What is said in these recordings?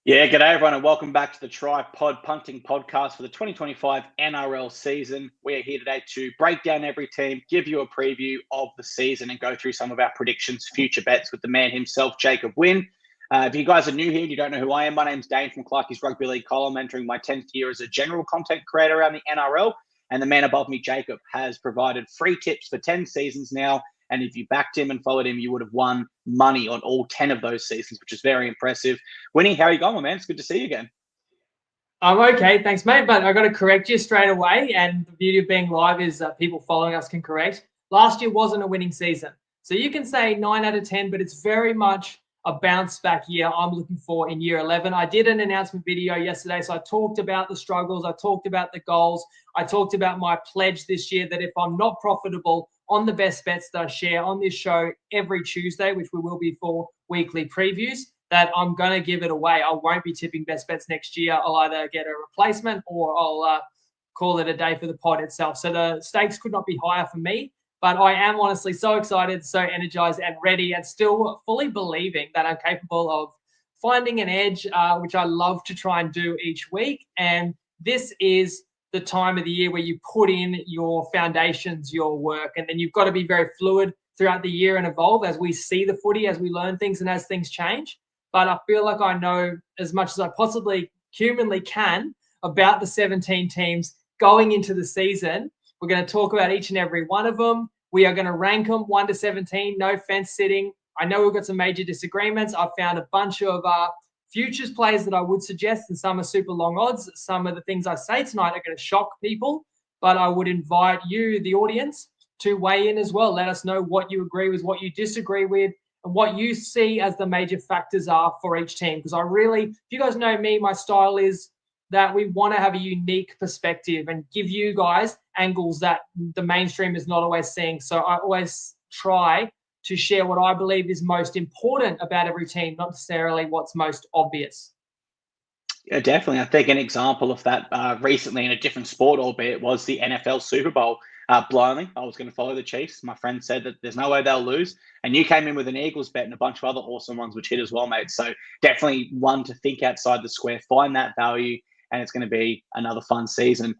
Yeah, g'day everyone and welcome back to the TryPod Punting Podcast for the 2025 NRL season. We are here today to break down every team, give you a preview of the season and go through some of our predictions, future bets with the man himself, Jacob Wynn. If you guys are new here and you don't know who I am, my name's Dane from Clarkey's Rugby League column, entering my 10th year as a general content creator around the NRL. And the man above me, Jacob, has provided free tips for 10 seasons now. And if you backed him and followed him, you would have won money on all 10 of those seasons, which is very impressive. Winnie, how are you going, man? It's good to see you again. I'm okay, thanks, mate. But I got to correct you straight away. And the beauty of being live is people following us can correct. Last year wasn't a winning season. So you can say 9 out of 10, but it's very much a bounce back year I'm looking for in year 11. I did an announcement video yesterday. So I talked about the struggles. I talked about the goals. I talked about my pledge this year that if I'm not profitable on the best bets that I share on this show every Tuesday, which we will be for weekly previews, that I'm going to give it away. I won't be tipping best bets next year. I'll either get a replacement or I'll call it a day for the pod itself. So the stakes could not be higher for me, but I am honestly so excited, so energized and ready and still fully believing that I'm capable of finding an edge, which I love to try and do each week. And this is the time of the year where you put in your foundations, your work, and then you've got to be very fluid throughout the year and evolve as we see the footy, as we learn things and as things change. But I feel like I know as much as I possibly humanly can about the 17 teams going into the season. We're going to talk about each and every one of them. We are going to rank them 1 to 17, no fence sitting. I know we've got some major disagreements. I've found a bunch of futures plays that I would suggest, and some are super long odds. Some of the things I say tonight are going to shock people, but I would invite you, the audience, to weigh in as well. Let us know what you agree with, what you disagree with, and what you see as the major factors are for each team. Because if you guys know me, my style is that we want to have a unique perspective and give you guys angles that the mainstream is not always seeing. So I always try to share what I believe is most important about every team, not necessarily what's most obvious. Yeah, definitely. I think an example of that recently in a different sport, albeit, was the NFL Super Bowl. Blindly, I was going to follow the Chiefs. My friend said that there's no way they'll lose. And you came in with an Eagles bet and a bunch of other awesome ones, which hit as well, mate. So definitely one to think outside the square, find that value, and it's going to be another fun season.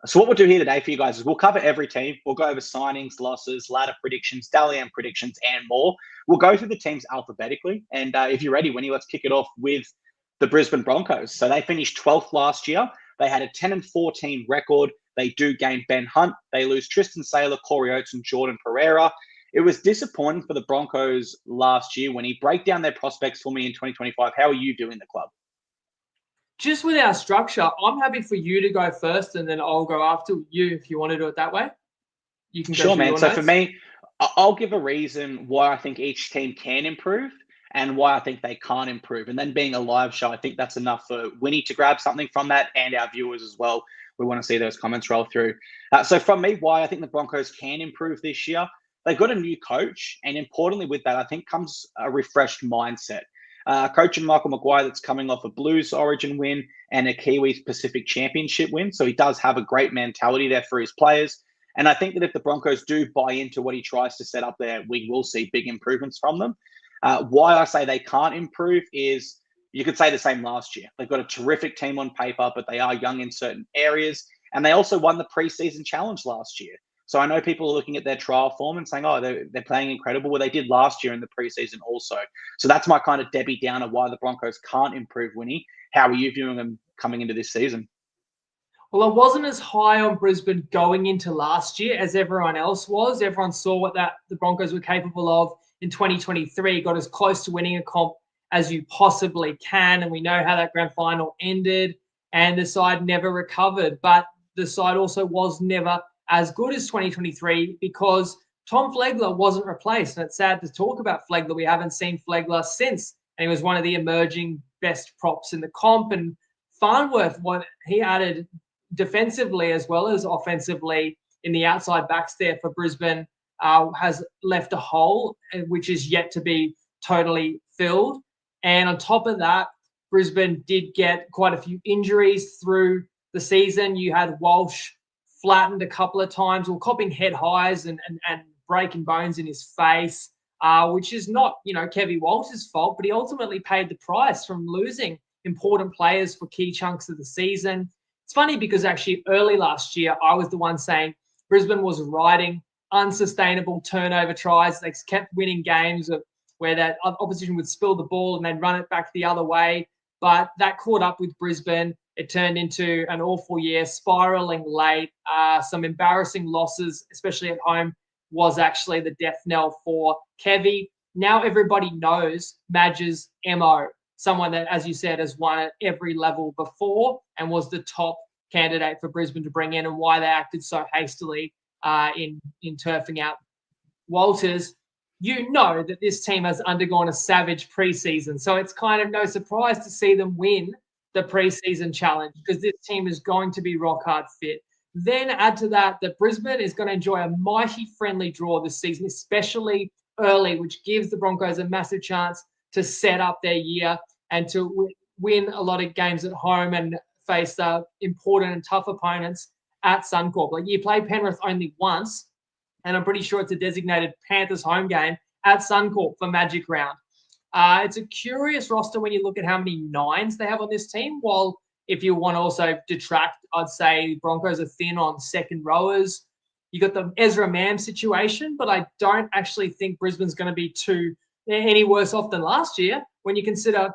So what we'll do here today for you guys is we'll cover every team. We'll go over signings, losses, ladder predictions, Dalian predictions, and more. We'll go through the teams alphabetically. And if you're ready, Winnie, let's kick it off with the Brisbane Broncos. So they finished 12th last year. They had a 10-14 record. They do gain Ben Hunt. They lose Tristan Saylor, Corey Oates, and Jordan Pereira. It was disappointing for the Broncos last year. When he break down their prospects for me in 2025, how are you doing the club? Just with our structure, I'm happy for you to go first, and then I'll go after you if you want to do it that way. You can go sure, man. So notes. For me, I'll give a reason why I think each team can improve and why I think they can't improve. And then being a live show, I think that's enough for Winnie to grab something from that and our viewers as well. We want to see those comments roll through. So from me, why I think the Broncos can improve this year, they've got a new coach. And importantly with that, I think comes a refreshed mindset. Coach Michael Maguire that's coming off a Blues Origin win and a Kiwis Pacific Championship win. So he does have a great mentality there for his players. And I think that if the Broncos do buy into what he tries to set up there, we will see big improvements from them. Why I say they can't improve is you could say the same last year. They've got a terrific team on paper, but they are young in certain areas. And they also won the preseason challenge last year. So I know people are looking at their trial form and saying, oh, they're playing incredible. Well, they did last year in the preseason also. So that's my kind of Debbie Downer why the Broncos can't improve, Winnie. How are you viewing them coming into this season? Well, I wasn't as high on Brisbane going into last year as everyone else was. Everyone saw what the Broncos were capable of in 2023, got as close to winning a comp as you possibly can. And we know how that grand final ended and the side never recovered. But the side also was never as good as 2023 because Tom Flegler wasn't replaced. And it's sad to talk about Flegler. We haven't seen Flegler since. And he was one of the emerging best props in the comp. And Farnworth, what he added defensively as well as offensively in the outside backs there for Brisbane has left a hole, which is yet to be totally filled. And on top of that, Brisbane did get quite a few injuries through the season. You had Walsh flattened a couple of times, or copping head highs and breaking bones in his face, which is not, Kevin Walsh's fault, but he ultimately paid the price from losing important players for key chunks of the season. It's funny because actually early last year, I was the one saying Brisbane was riding unsustainable turnover tries. They kept winning games where that opposition would spill the ball and then run it back the other way. But that caught up with Brisbane. It turned into an awful year, spiraling late. Some embarrassing losses, especially at home, was actually the death knell for Kevy. Now everybody knows Madge's MO, someone that, as you said, has won at every level before and was the top candidate for Brisbane to bring in, and why they acted so hastily in turfing out Walters. You know that this team has undergone a savage preseason, so it's kind of no surprise to see them win the preseason challenge because this team is going to be rock hard fit. Then add to that Brisbane is going to enjoy a mighty friendly draw this season, especially early, which gives the Broncos a massive chance to set up their year and to win a lot of games at home and face important and tough opponents at Suncorp. Like, you play Penrith only once, and I'm pretty sure it's a designated Panthers home game at Suncorp for Magic Round. It's a curious roster when you look at how many nines they have on this team. While if you want to also detract, I'd say Broncos are thin on second rowers. You got the Ezra Mam situation, but I don't actually think Brisbane's going to be any worse off than last year when you consider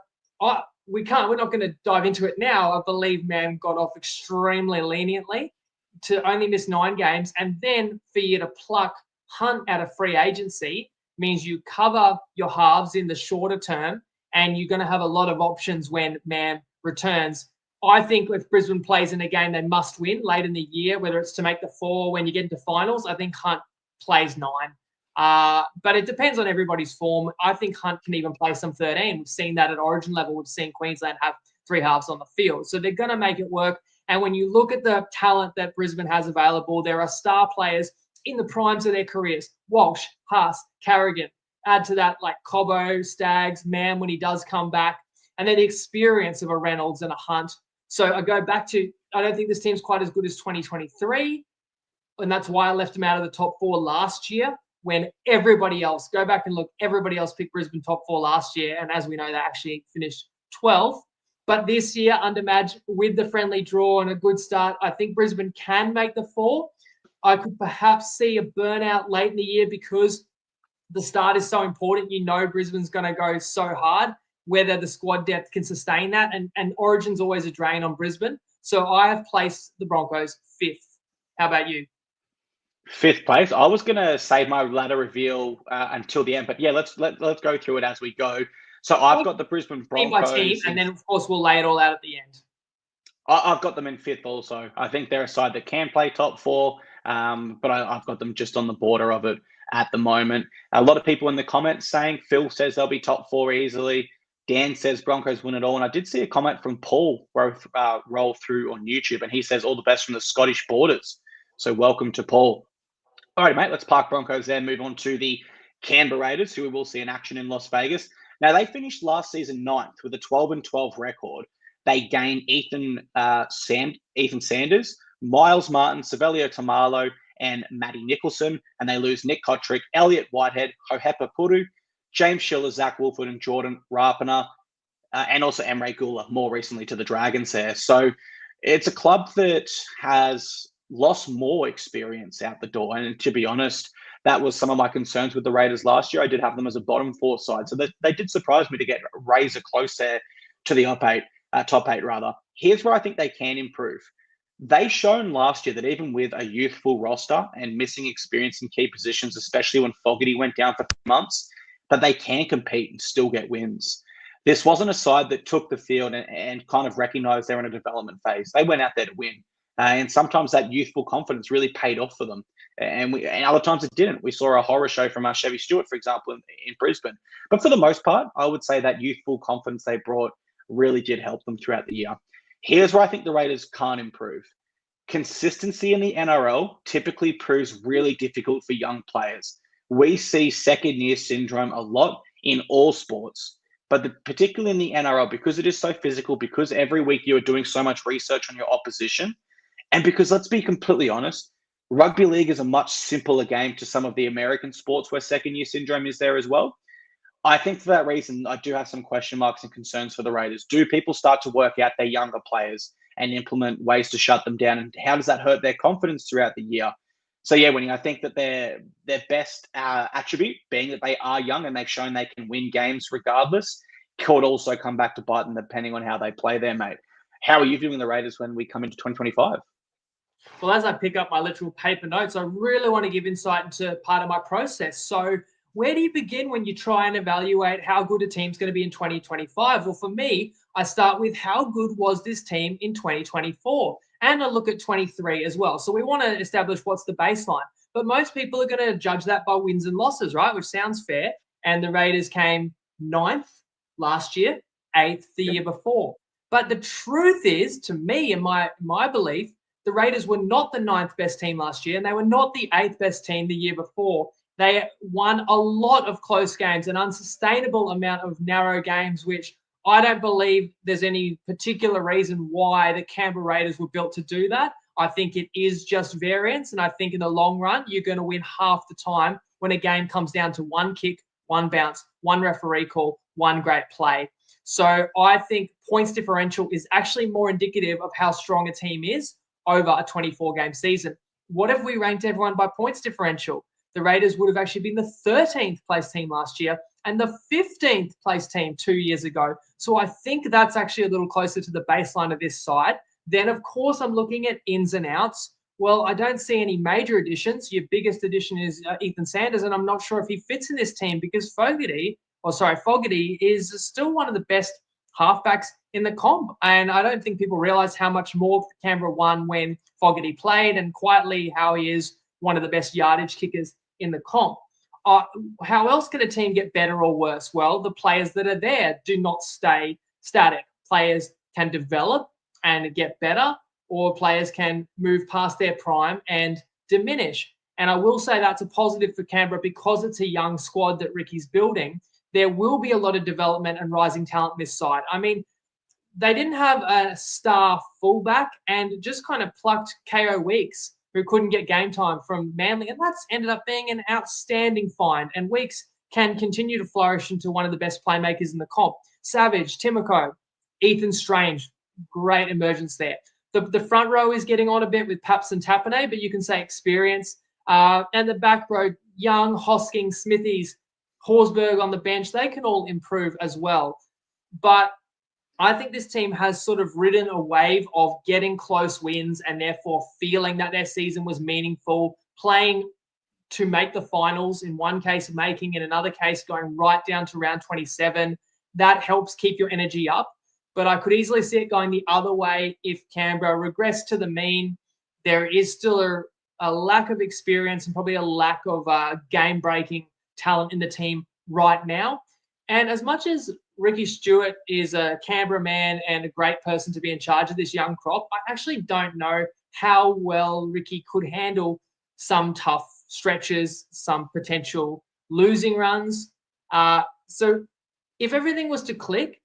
we're not going to dive into it now. I believe Mam got off extremely leniently to only miss 9 games, and then for you to pluck Hunt out of free agency means you cover your halves in the shorter term, and you're going to have a lot of options when Mam returns. I think if Brisbane plays in a game they must win late in the year, whether it's to make the 4 when you get into finals, I think Hunt plays 9. But it depends on everybody's form. I think Hunt can even play some 13. We've seen that at origin level. We've seen Queensland have 3 halves on the field. So they're going to make it work. And when you look at the talent that Brisbane has available, there are star players in the primes of their careers. Walsh, Haas, Carrigan. Add to that like Cobbo, Staggs, Mam when he does come back. And then the experience of a Reynolds and a Hunt. So I go back to, I don't think this team's quite as good as 2023. And that's why I left them out of the top 4 last year, when everybody else, go back and look, everybody else picked Brisbane top 4 last year. And as we know, they actually finished 12th. But this year, under Madge, with the friendly draw and a good start, I think Brisbane can make the 4. I could perhaps see a burnout late in the year because the start is so important. You know Brisbane's going to go so hard, whether the squad depth can sustain that. And Origin's always a drain on Brisbane. So I have placed the Broncos 5th. How about you? 5th place. I was going to save my ladder reveal until the end, but yeah, let's go through it as we go. So I've got the Brisbane Broncos. Team by team, and then of course we'll lay it all out at the end. I've got them in 5th also. I think they're a side that can play top 4, but I've got them just on the border of it at the moment. A lot of people in the comments saying Phil says they'll be top 4 easily. Dan says Broncos win it all. And I did see a comment from Paul roll through on YouTube, and he says all the best from the Scottish borders. So welcome to Paul. All right, mate, let's park Broncos there and move on to the Canberra Raiders, who we will see in action in Las Vegas. Now, they finished last season 9th with a 12-12 record. They gained Ethan Sanders, Miles Martin, Savelio Tamalo, and Matty Nicholson, and they lose Nick Kotrick, Elliot Whitehead, Hohepa Puru, James Schiller, Zach Wolford, and Jordan Rapana, and also Emre Gula, more recently to the Dragons there. So it's a club that has lost more experience out the door. And to be honest, that was some of my concerns with the Raiders last year. I did have them as a bottom 4 side. So they did surprise me to get razor close there to the top 8 rather. Here's where I think they can improve. They shown last year that even with a youthful roster and missing experience in key positions, especially when Fogarty went down for months, that they can compete and still get wins. This wasn't a side that took the field and kind of recognized they're in a development phase. They went out there to win. And sometimes that youthful confidence really paid off for them. And other times it didn't. We saw a horror show from Chevy Stewart, for example, in Brisbane. But for the most part, I would say that youthful confidence they brought really did help them throughout the year. Here's where I think the Raiders can't improve. Consistency in the NRL typically proves really difficult for young players. We see second-year syndrome a lot in all sports, but particularly in the NRL, because it is so physical, because every week you are doing so much research on your opposition, and because, let's be completely honest, rugby league is a much simpler game to some of the American sports where second-year syndrome is there as well. I think for that reason, I do have some question marks and concerns for the Raiders. Do people start to work out their younger players and implement ways to shut them down? And how does that hurt their confidence throughout the year? So yeah, Winnie, I think that their best attribute, being that they are young and they've shown they can win games regardless, could also come back to bite them depending on how they play there, mate. How are you viewing the Raiders when we come into 2025? Well, as I pick up my literal paper notes, I really want to give insight into part of my process. So where do you begin when you try and evaluate how good a team's going to be in 2025? Well, for me, I start with how good was this team in 2024? And I look at 23 as well. So we want to establish what's the baseline. But most people are going to judge that by wins and losses, right? Which sounds fair. And the Raiders came 9th last year, 8th the year before. But the truth is, to me, in my belief, the Raiders were not the 9th best team last year, and they were not the 8th best team the year before. They won a lot of close games, an unsustainable amount of narrow games, which I don't believe there's any particular reason why the Canberra Raiders were built to do that. I think it is just variance, and I think in the long run, you're going to win half the time when a game comes down to one kick, one bounce, one referee call, one great play. So I think points differential is actually more indicative of how strong a team is over a 24-game season. What if we ranked everyone by points differential? The Raiders would have actually been the 13th place team last year and the 15th place team 2 years ago. So I think that's actually a little closer to the baseline of this side. Then, of course, I'm looking at ins and outs. Well, I don't see any major additions. Your biggest addition is Ethan Sanders, and I'm not sure if he fits in this team because Fogarty is still one of the best halfbacks in the comp. And I don't think people realize how much more Canberra won when Fogarty played, and quietly how he is one of the best yardage kickers in the comp. How else can a team get better or worse? Well, the players that are there do not stay static. Players can develop and get better, or players can move past their prime and diminish. And I will say that's a positive for Canberra because it's a young squad that Ricky's building. There will be a lot of development and rising talent this side. I mean, they didn't have a star fullback and just kind of plucked KO Weeks, who couldn't get game time from Manly. And that's ended up being an outstanding find. And Weeks can continue to flourish into one of the best playmakers in the comp. Savage, Timoko, Ethan Strange, great emergence there. The front row is getting on a bit with Paps and Tapane, but you can say experience. And the back row, Young, Hosking, Smithies, Horsburgh on the bench, they can all improve as well. But I think this team has sort of ridden a wave of getting close wins and therefore feeling that their season was meaningful, playing to make the finals, in one case making, in another case going right down to round 27. That helps keep your energy up. But I could easily see it going the other way if Canberra regress to the mean. There is still a lack of experience and probably a lack of game-breaking talent in the team right now. And as much as Ricky Stewart is a Canberra man and a great person to be in charge of this young crop, I actually don't know how well Ricky could handle some tough stretches, some potential losing runs. So if everything was to click,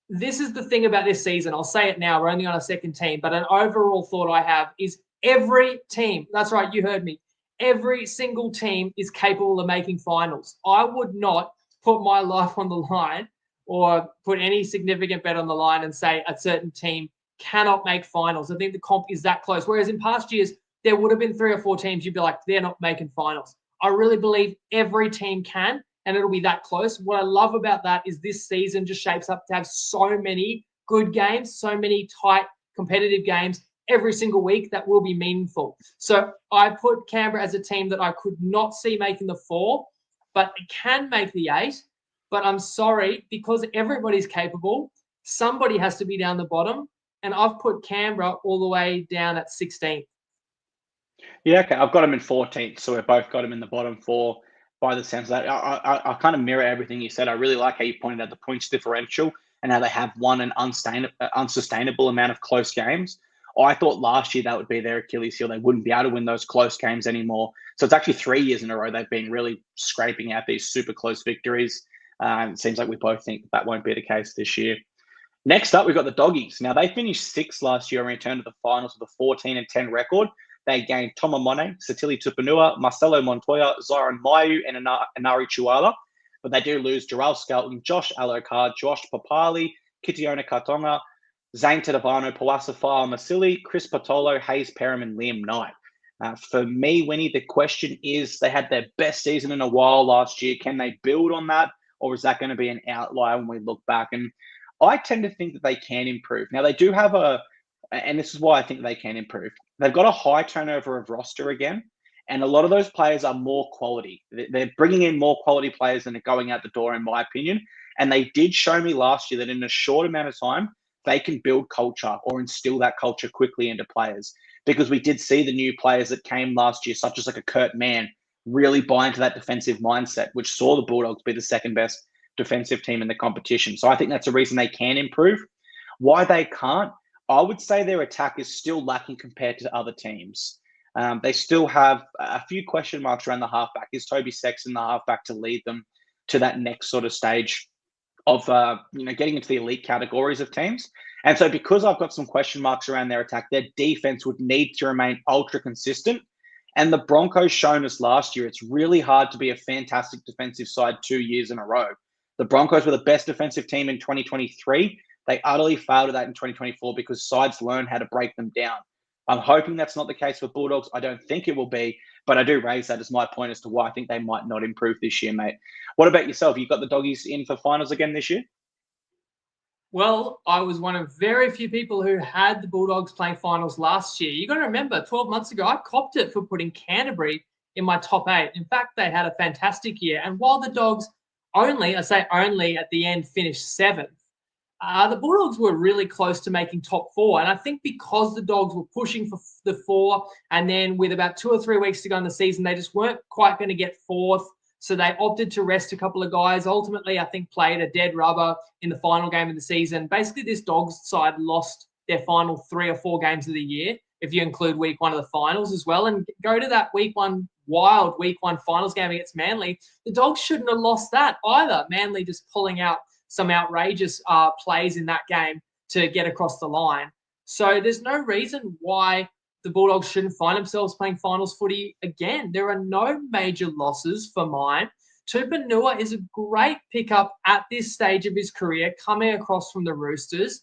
this is the thing about this season. I'll say it now. We're only on a second team, but an overall thought I have is every team, that's right, you heard me, every single team is capable of making finals. I would not put my life on the line or put any significant bet on the line and say a certain team cannot make finals. I think the comp is that close. Whereas in past years, there would have been 3 or 4 teams you'd be like, they're not making finals. I really believe every team can, and it'll be that close. What I love about that is this season just shapes up to have so many good games, so many tight competitive games every single week that will be meaningful. So I put Canberra as a team that I could not see making the 4, but it can make the 8. But I'm sorry, because everybody's capable, somebody has to be down the bottom. And I've put Canberra all the way down at 16th. Yeah, okay. I've got them in 14th, so we've both got them in the bottom 4 by the sounds of that. I kind of mirror everything you said. I really like how you pointed out the points differential and how they have won an unsustainable amount of close games. I thought last year that would be their Achilles heel. They wouldn't be able to win those close games anymore. So it's actually 3 years in a row they've been really scraping out these super close victories. It seems like we both think that won't be the case this year. Next up, we've got the Doggies. Now, they finished 6th last year and returned to the finals with a 14-10 record. They gained Tomamone, Satili Tupanua, Marcelo Montoya, Zyron Mayu, and Anari Chuala. but they do lose Jarrell Skelton, Josh Alokar, Josh Papali, Kitiona Kartonga, Zane Tedavano, Pawasa Masili, Chris Patolo, Hayes Perham, and Liam Knight. For me, Winnie, the question is, they had their best season in a while last year. Can they build on that, or is that going to be an outlier when we look back? And I tend to think that they can improve. Now, they do have and this is why I think they can improve. They've got a high turnover of roster again, and a lot of those players are more quality. They're bringing in more quality players than are going out the door, in my opinion. And they did show me last year that in a short amount of time, they can build culture or instill that culture quickly into players. Because we did see the new players that came last year, such as like a Kurt Mann, really buy into that defensive mindset, which saw the Bulldogs be the second best defensive team in the competition. So I think that's a reason they can improve. Why they can't, I would say their attack is still lacking compared to other teams. They still have a few question marks around the halfback. Is Toby Sexton the halfback to lead them to that next sort of stage of getting into the elite categories of teams? And so because I've got some question marks around their attack, their defense would need to remain ultra consistent. And the Broncos shown us last year, it's really hard to be a fantastic defensive side 2 years in a row. The Broncos were the best defensive team in 2023. They utterly failed at that in 2024 because sides learn how to break them down. I'm hoping that's not the case for Bulldogs. I don't think it will be, but I do raise that as my point as to why I think they might not improve this year, mate. What about yourself? You've got the Doggies in for finals again this year? Well, I was one of very few people who had the Bulldogs playing finals last year. You got to remember, 12 months ago, I copped it for putting Canterbury in my top 8. In fact, they had a fantastic year. And while the Dogs only at the end finished 7th, the Bulldogs were really close to making top 4. And I think because the Dogs were pushing for the 4, and then with about 2 or 3 weeks to go in the season, they just weren't quite going to get 4th. So they opted to rest a couple of guys. Ultimately, I think played a dead rubber in the final game of the season. Basically, this Dogs side lost their final 3 or 4 games of the year, if you include week 1 of the finals as well. And go to that week 1 finals game against Manly. The Dogs shouldn't have lost that either. Manly just pulling out some outrageous plays in that game to get across the line. So there's no reason why the Bulldogs shouldn't find themselves playing finals footy again. There are no major losses for mine. Tupanua is a great pickup at this stage of his career, coming across from the Roosters.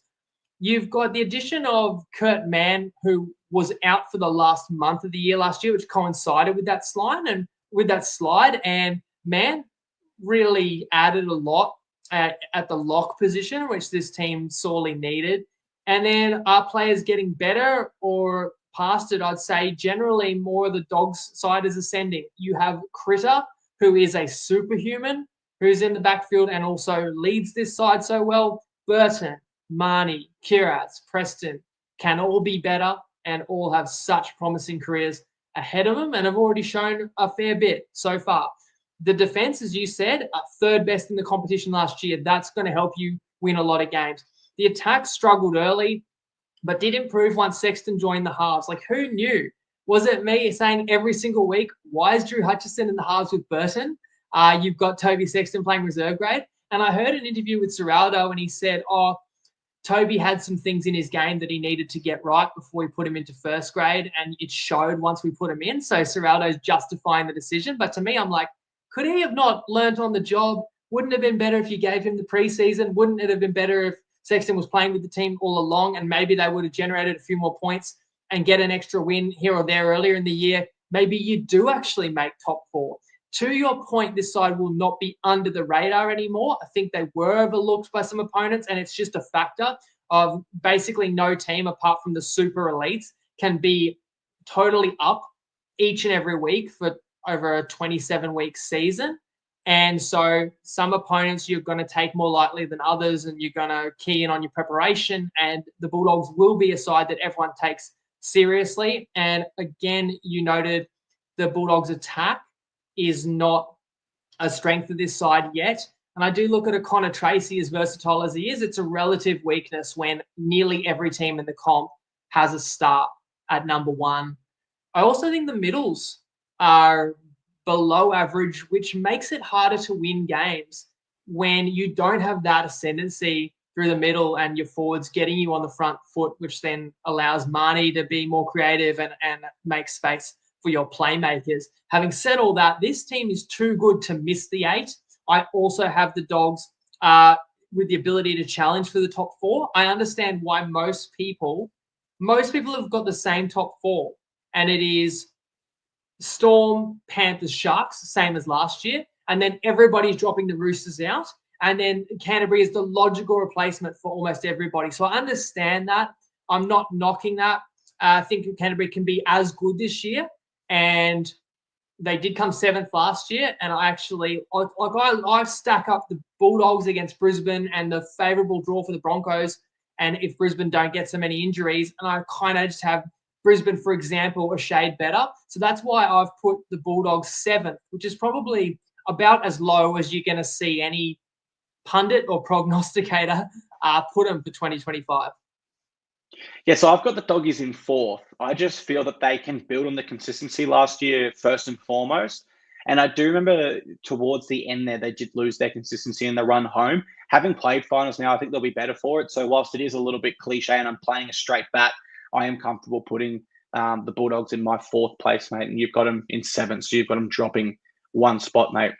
You've got the addition of Kurt Mann, who was out for the last month of the year last year, which coincided with that slide. And Mann really added a lot at the lock position, which this team sorely needed. And then are players getting better or past it? I'd say generally more of the Dogs side is ascending. You have Critter, who is a superhuman, who's in the backfield and also leads this side so well. Burton, Marnie, Kiratz, Preston can all be better and all have such promising careers ahead of them and have already shown a fair bit so far. The defense, as you said, 3rd best in the competition last year. That's going to help you win a lot of games. The attack struggled early, but did improve once Sexton joined the halves. Like, who knew? Was it me saying every single week, why is Drew Hutchison in the halves with Burton? You've got Toby Sexton playing reserve grade. And I heard an interview with Ciraldo and he said, Toby had some things in his game that he needed to get right before we put him into first grade. And it showed once we put him in. So Ciraldo's justifying the decision. But to me, I'm like, could he have not learnt on the job? Wouldn't it have been better if you gave him the preseason? Wouldn't it have been better if Sexton was playing with the team all along and maybe they would have generated a few more points and get an extra win here or there earlier in the year? Maybe you do actually make top 4. To your point, this side will not be under the radar anymore. I think they were overlooked by some opponents, and it's just a factor of basically no team apart from the super elites can be totally up each and every week for over a 27-week season. And so some opponents you're going to take more lightly than others, and you're going to key in on your preparation. And the Bulldogs will be a side that everyone takes seriously. And again, you noted the Bulldogs' attack is not a strength of this side yet. And I do look at a Connor Tracy, as versatile as he is. It's a relative weakness when nearly every team in the comp has a start at number 1. I also think the middles are below average, which makes it harder to win games when you don't have that ascendancy through the middle and your forwards getting you on the front foot, which then allows Marnie to be more creative and make space for your playmakers. Having said all that, this team is too good to miss the 8. I also have the Dogs with the ability to challenge for the top 4. I understand why most people have got the same top 4, and it is Storm, Panthers, Sharks, same as last year. And then everybody's dropping the Roosters out. And then Canterbury is the logical replacement for almost everybody. So I understand that. I'm not knocking that. I think Canterbury can be as good this year. And they did come 7th last year. And I stack up the Bulldogs against Brisbane and the favourable draw for the Broncos. And if Brisbane don't get so many injuries, and I kind of just have Brisbane, for example, a shade better. So that's why I've put the Bulldogs 7th, which is probably about as low as you're going to see any pundit or prognosticator put them for 2025. Yeah, so I've got the Doggies in 4th. I just feel that they can build on the consistency last year, first and foremost. And I do remember towards the end there, they did lose their consistency in the run home. Having played finals now, I think they'll be better for it. So whilst it is a little bit cliche and I'm playing a straight bat, I am comfortable putting the Bulldogs in my 4th place, mate. And you've got them in 7th, so you've got them dropping 1 spot, mate.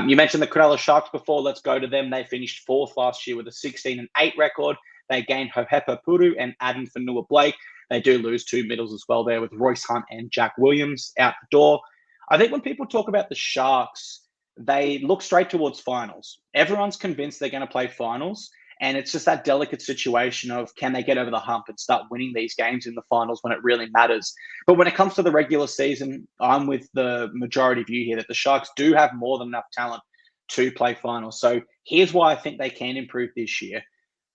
You mentioned the Cronulla Sharks before. Let's go to them. They finished 4th last year with a 16-8 record. They gained Hohepa Puru and Addin Fanua-Blake. They do lose 2 middles as well there with Royce Hunt and Jack Williams out the door. I think when people talk about the Sharks, they look straight towards finals. Everyone's convinced they're going to play finals. And it's just that delicate situation of can they get over the hump and start winning these games in the finals when it really matters. But when it comes to the regular season, I'm with the majority view here that the Sharks do have more than enough talent to play finals. So here's why I think they can improve this year.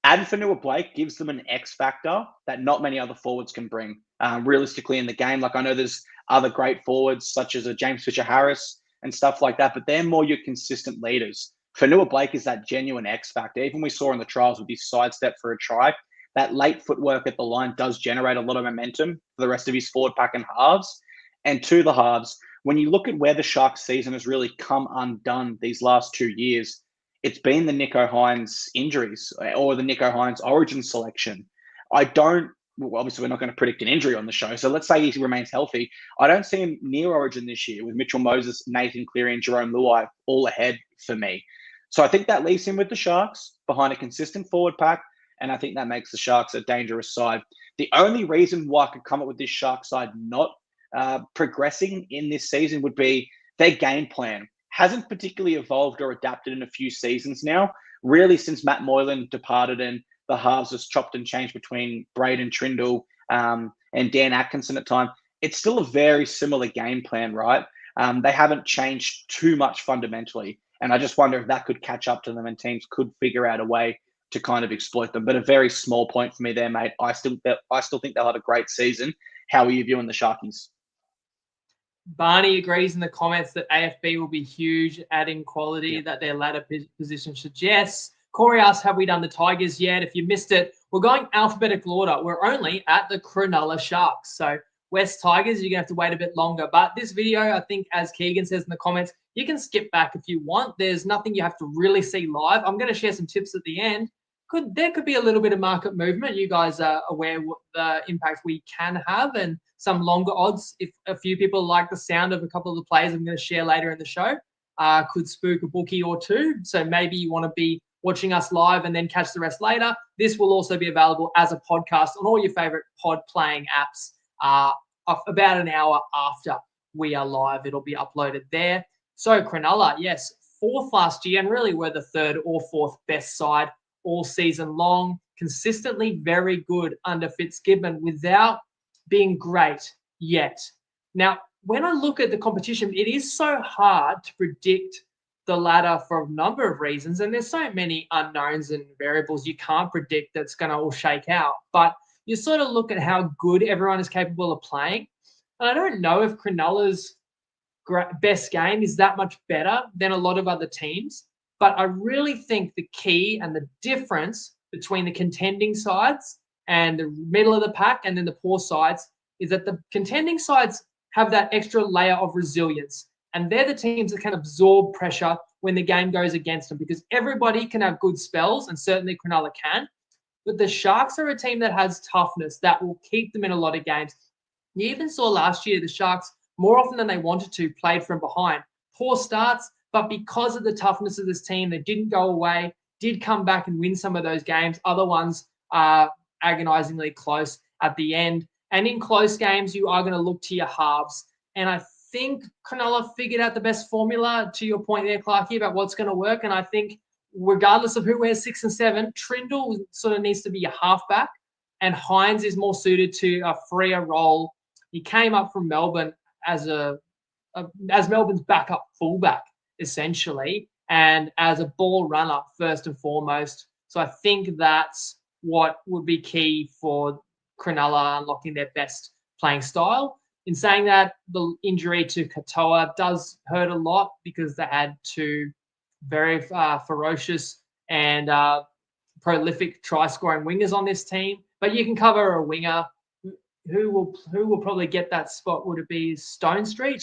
Addin Fanua-Blake gives them an X factor that not many other forwards can bring realistically in the game. Like I know there's other great forwards such as a James Fisher-Harris and stuff like that, but they're more your consistent leaders. Fanua-Blake is that genuine X factor. Even we saw in the trials with his sidestep for a try, that late footwork at the line does generate a lot of momentum for the rest of his forward pack and halves. And to the halves, when you look at where the Sharks season has really come undone these last 2 years, it's been the Nicho Hynes injuries or the Nicho Hynes origin selection. Obviously we're not going to predict an injury on the show. So let's say he remains healthy. I don't see him near origin this year with Mitchell Moses, Nathan Cleary and Jerome Luai all ahead for me. So I think that leaves him with the Sharks behind a consistent forward pack. And I think that makes the Sharks a dangerous side. The only reason why I could come up with this Shark side not progressing in this season would be their game plan hasn't particularly evolved or adapted in a few seasons now, really since Matt Moylan departed and the halves was chopped and changed between Braden Trindle and Dan Atkinson at time. It's still a very similar game plan, right? They haven't changed too much fundamentally. And I just wonder if that could catch up to them and teams could figure out a way to kind of exploit them. But a very small point for me there, mate. I still think they'll have a great season. How are you viewing the Sharkies? Barney agrees in the comments that AFB will be huge, adding quality that their ladder position suggests. Corey asks, have we done the Tigers yet? If you missed it, we're going alphabetical order. We're only at the Cronulla Sharks. So West Tigers, you're going to have to wait a bit longer. But this video, I think, as Keegan says in the comments, you can skip back if you want. There's nothing you have to really see live. I'm going to share some tips at the end. There could be a little bit of market movement. You guys are aware what the impact we can have and some longer odds. If a few people like the sound of a couple of the players I'm going to share later in the show, could spook a bookie or two. So maybe you want to be watching us live and then catch the rest later. This will also be available as a podcast on all your favorite pod playing apps about an hour after we are live. It'll be uploaded there. So Cronulla, yes, 4th last year and really were the 3rd or 4th best side all season long, consistently very good under Fitzgibbon without being great yet. Now, when I look at the competition, it is so hard to predict the ladder for a number of reasons, and there's so many unknowns and variables you can't predict that's going to all shake out. But you sort of look at how good everyone is capable of playing, and I don't know if Cronulla's best game is that much better than a lot of other teams. But I really think the key and the difference between the contending sides and the middle of the pack and then the poor sides is that the contending sides have that extra layer of resilience. And they're the teams that can absorb pressure when the game goes against them because everybody can have good spells, and certainly Cronulla can. But the Sharks are a team that has toughness that will keep them in a lot of games. You even saw last year the Sharks, more often than they wanted to, played from behind. Poor starts, But because of the toughness of this team, they didn't go away, did come back and win some of those games. Other ones are agonizingly close at the end. And in close games, you are going to look to your halves. And I think Cronulla figured out the best formula, to your point there, Clarkey, about what's going to work. And I think regardless of who wears 6 and 7, Trindle sort of needs to be a halfback, and Hines is more suited to a freer role. He came up from Melbourne as Melbourne's backup fullback, essentially, and as a ball runner first and foremost. So I think that's what would be key for Cronulla unlocking their best playing style. In saying that, the injury to Katoa does hurt a lot because they had two very ferocious and prolific try-scoring wingers on this team. But you can cover a winger. Who will probably get that spot? Would it be Stone Street?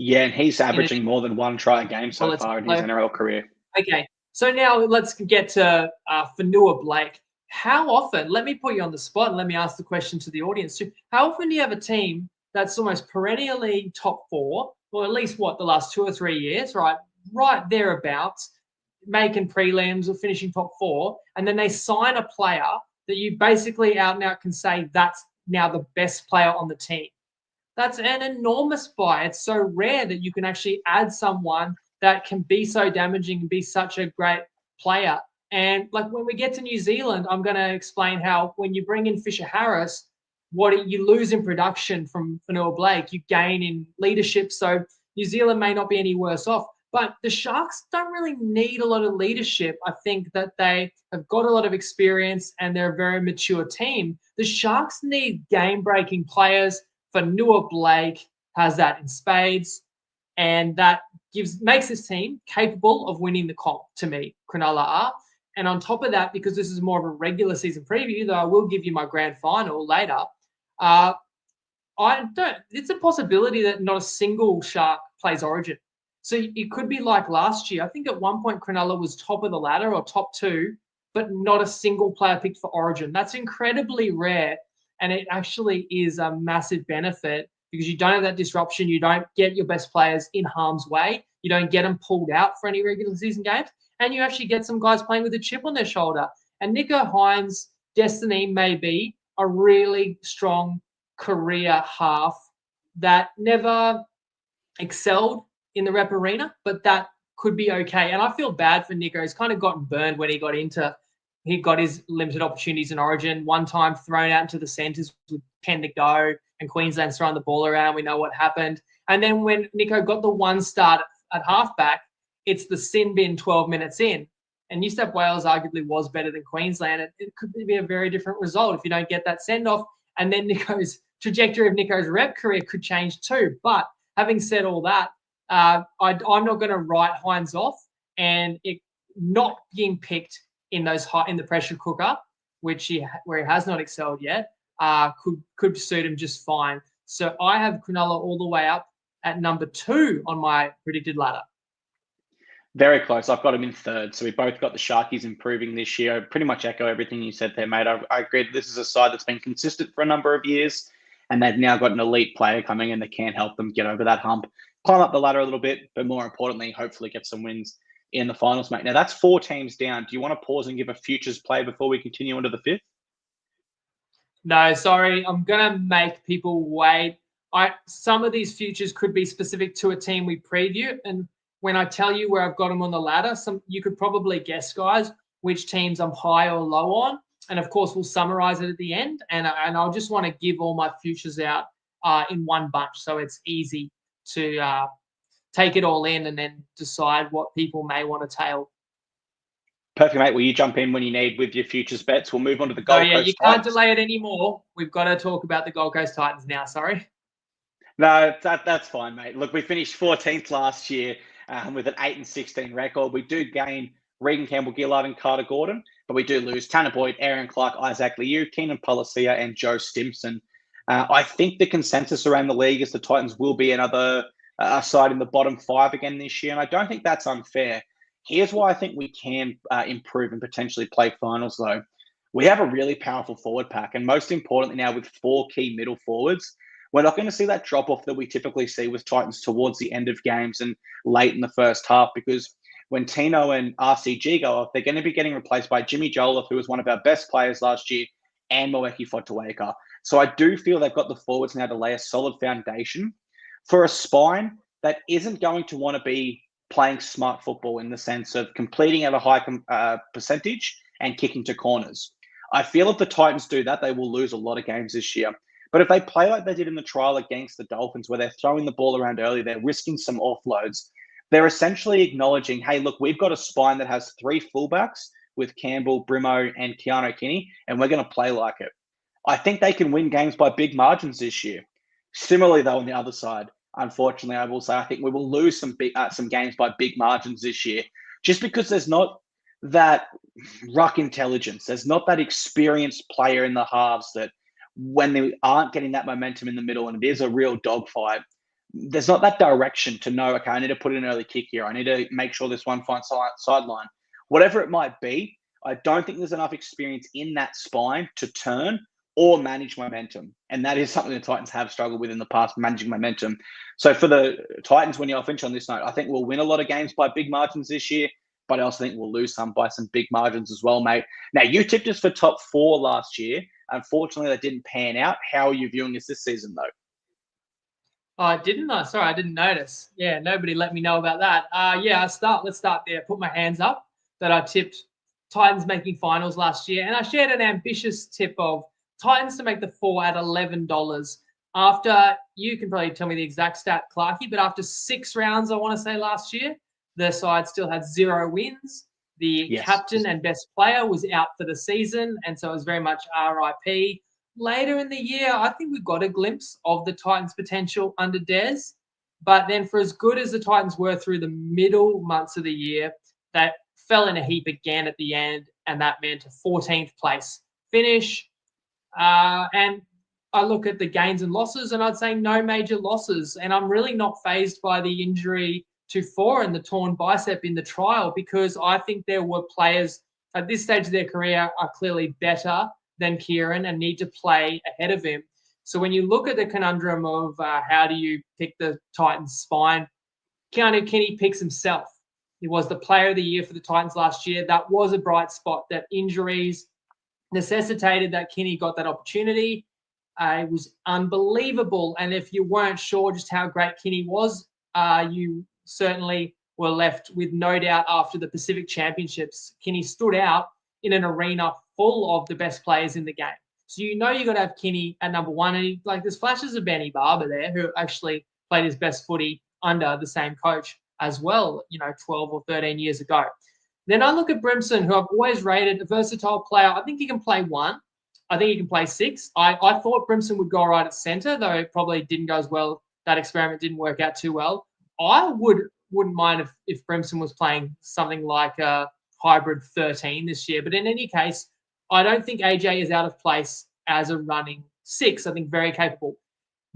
Yeah, and he's averaging more than one try a game so far in his NRL career. Okay, so now let's get to Fonua Blake. How often, let me put you on the spot and let me ask the question to the audience too. How often do you have a team that's almost perennially top 4, or at least the last 2 or 3 years, right thereabouts, making prelims or finishing top 4, and then they sign a player that you basically out and out can say that's now the best player on the team? That's an enormous buy. It's so rare that you can actually add someone that can be so damaging and be such a great player. And like when we get to New Zealand, I'm going to explain how when you bring in Fisher Harris, what you lose in production from Fonua Blake, you gain in leadership. So New Zealand may not be any worse off. But the Sharks don't really need a lot of leadership. I think that they have got a lot of experience and they're a very mature team. The Sharks need game-breaking players. Fonua Blake has that in spades, and that makes this team capable of winning the comp, to me, Cronulla are. And on top of that, because this is more of a regular season preview, though I will give you my grand final later, it's a possibility that not a single Shark plays Origin. So it could be like last year. I think at one point Cronulla was top of the ladder or top 2, but not a single player picked for Origin. That's incredibly rare, and it actually is a massive benefit because you don't have that disruption. You don't get your best players in harm's way. You don't get them pulled out for any regular season games, and you actually get some guys playing with a chip on their shoulder. And Nicho Hines' destiny may be a really strong career half that never excelled in the rep arena, but that could be okay. And I feel bad for Nicho. He's kind of gotten burned when he got his limited opportunities in Origin. One time thrown out into the centres with 10 to go, and Queensland's throwing the ball around. We know what happened. And then when Nicho got the one start at halfback, it's the sin bin 12 minutes in. And New South Wales arguably was better than Queensland. It could be a very different result if you don't get that send-off. And then trajectory of Nicho's rep career could change too. But having said all that, I'm not going to write Hines off, and it not being picked in the pressure cooker, where he has not excelled yet, could suit him just fine. So I have Cronulla all the way up at number 2 on my predicted ladder. Very close. I've got him in 3rd. So we both got the Sharkies improving this year. I pretty much echo everything you said there, mate. I agree. This is a side that's been consistent for a number of years, and they've now got an elite player coming in that can help them get over that hump, climb up the ladder a little bit, but more importantly, hopefully get some wins in the finals, mate. Now, that's 4 teams down. Do you want to pause and give a futures play before we continue into the 5th? No, sorry. I'm going to make people wait. Some of these futures could be specific to a team we preview, and when I tell you where I've got them on the ladder, you could probably guess, guys, which teams I'm high or low on. And, of course, we'll summarize it at the end. And I'll just want to give all my futures out in one bunch so it's easy to take it all in and then decide what people may want to tail. Perfect, mate. Will you jump in when you need with your futures bets? We'll move on to the Gold Coast you can't delay it anymore. We've got to talk about the Gold Coast Titans now, sorry. No, that's fine, mate. Look, we finished 14th last year with an 8-16 record. We do gain Regan Campbell-Gillard and Carter Gordon, but we do lose Tanner Boyd, Aaron Clark, Isaac Liu, Keenan Policia, and Joe Stimson. I think the consensus around the league is the Titans will be another side in the bottom 5 again this year, and I don't think that's unfair. Here's why I think we can improve and potentially play finals, though. We have a really powerful forward pack, and most importantly now with 4 key middle forwards, We're not going to see that drop off that we typically see with Titans towards the end of games and late in the first half, because when Tino and RCG go off, they're going to be getting replaced by Jimmy Jolliffe, who was one of our best players last year, and Moeki Fotuaika. So I do feel they've got the forwards now to lay a solid foundation for a spine that isn't going to want to be playing smart football in the sense of completing at a high percentage and kicking to corners. I feel if the Titans do that, they will lose a lot of games this year. But if they play like they did in the trial against the Dolphins, where they're throwing the ball around early, they're risking some offloads, they're essentially acknowledging, hey, look, we've got a spine that has 3 fullbacks with Campbell, Brimo, and Keanu Kinney, and we're going to play like it. I think they can win games by big margins this year. Similarly, though, on the other side, unfortunately, I will say I think we will lose some games by big margins this year, just because there's not that ruck intelligence. There's not that experienced player in the halves that when they aren't getting that momentum in the middle and it is a real dogfight, there's not that direction to know, okay, I need to put in an early kick here. I need to make sure this one finds sideline. Whatever it might be, I don't think there's enough experience in that spine to turn or manage momentum. And that is something the Titans have struggled with in the past, managing momentum. So for the Titans, when you'll finish on this note, I think we'll win a lot of games by big margins this year, but I also think we'll lose some by some big margins as well, mate. Now, you tipped us for top 4 last year. Unfortunately, that didn't pan out. How are you viewing us this season, though? Oh, didn't I? Sorry, I didn't notice. Yeah, nobody let me know about that. Let's start there. Put my hands up that I tipped Titans making finals last year. And I shared an ambitious tip of Titans to make the 4 at $11. After, you can probably tell me the exact stat, Clarkey, but after 6 rounds, I want to say last year, the side still had 0 wins. The captain and best player was out for the season, and so it was very much RIP. Later in the year, I think we got a glimpse of the Titans' potential under Des. But then for as good as the Titans were through the middle months of the year, that fell in a heap again at the end, and that meant a 14th place finish. And I look at the gains and losses, and I'd say no major losses. And I'm really not fazed by the injury to Four and the torn bicep in the trial, because I think there were players at this stage of their career are clearly better than Kieran and need to play ahead of him. So when you look at the conundrum of how do you pick the Titans' spine, Keanu Kinney picks himself. He was the player of the year for the Titans last year. That was a bright spot. That injuries necessitated that Kinney got that opportunity. It was unbelievable. And if you weren't sure just how great Kinney was, you certainly were left with no doubt after the Pacific Championships. Kinney stood out in an arena full of the best players in the game. So you know you got to have Kinney at number 1. And there's flashes of Benny Barber there, who actually played his best footy under the same coach as well, 12 or 13 years ago. Then I look at Brimson, who I've always rated a versatile player. I think he can play 1. I think he can play 6. I thought Brimson would go right at centre, though it probably didn't go as well. That experiment didn't work out too well. I wouldn't mind if Brimson was playing something like a hybrid 13 this year. But in any case, I don't think AJ is out of place as a running 6. I think very capable.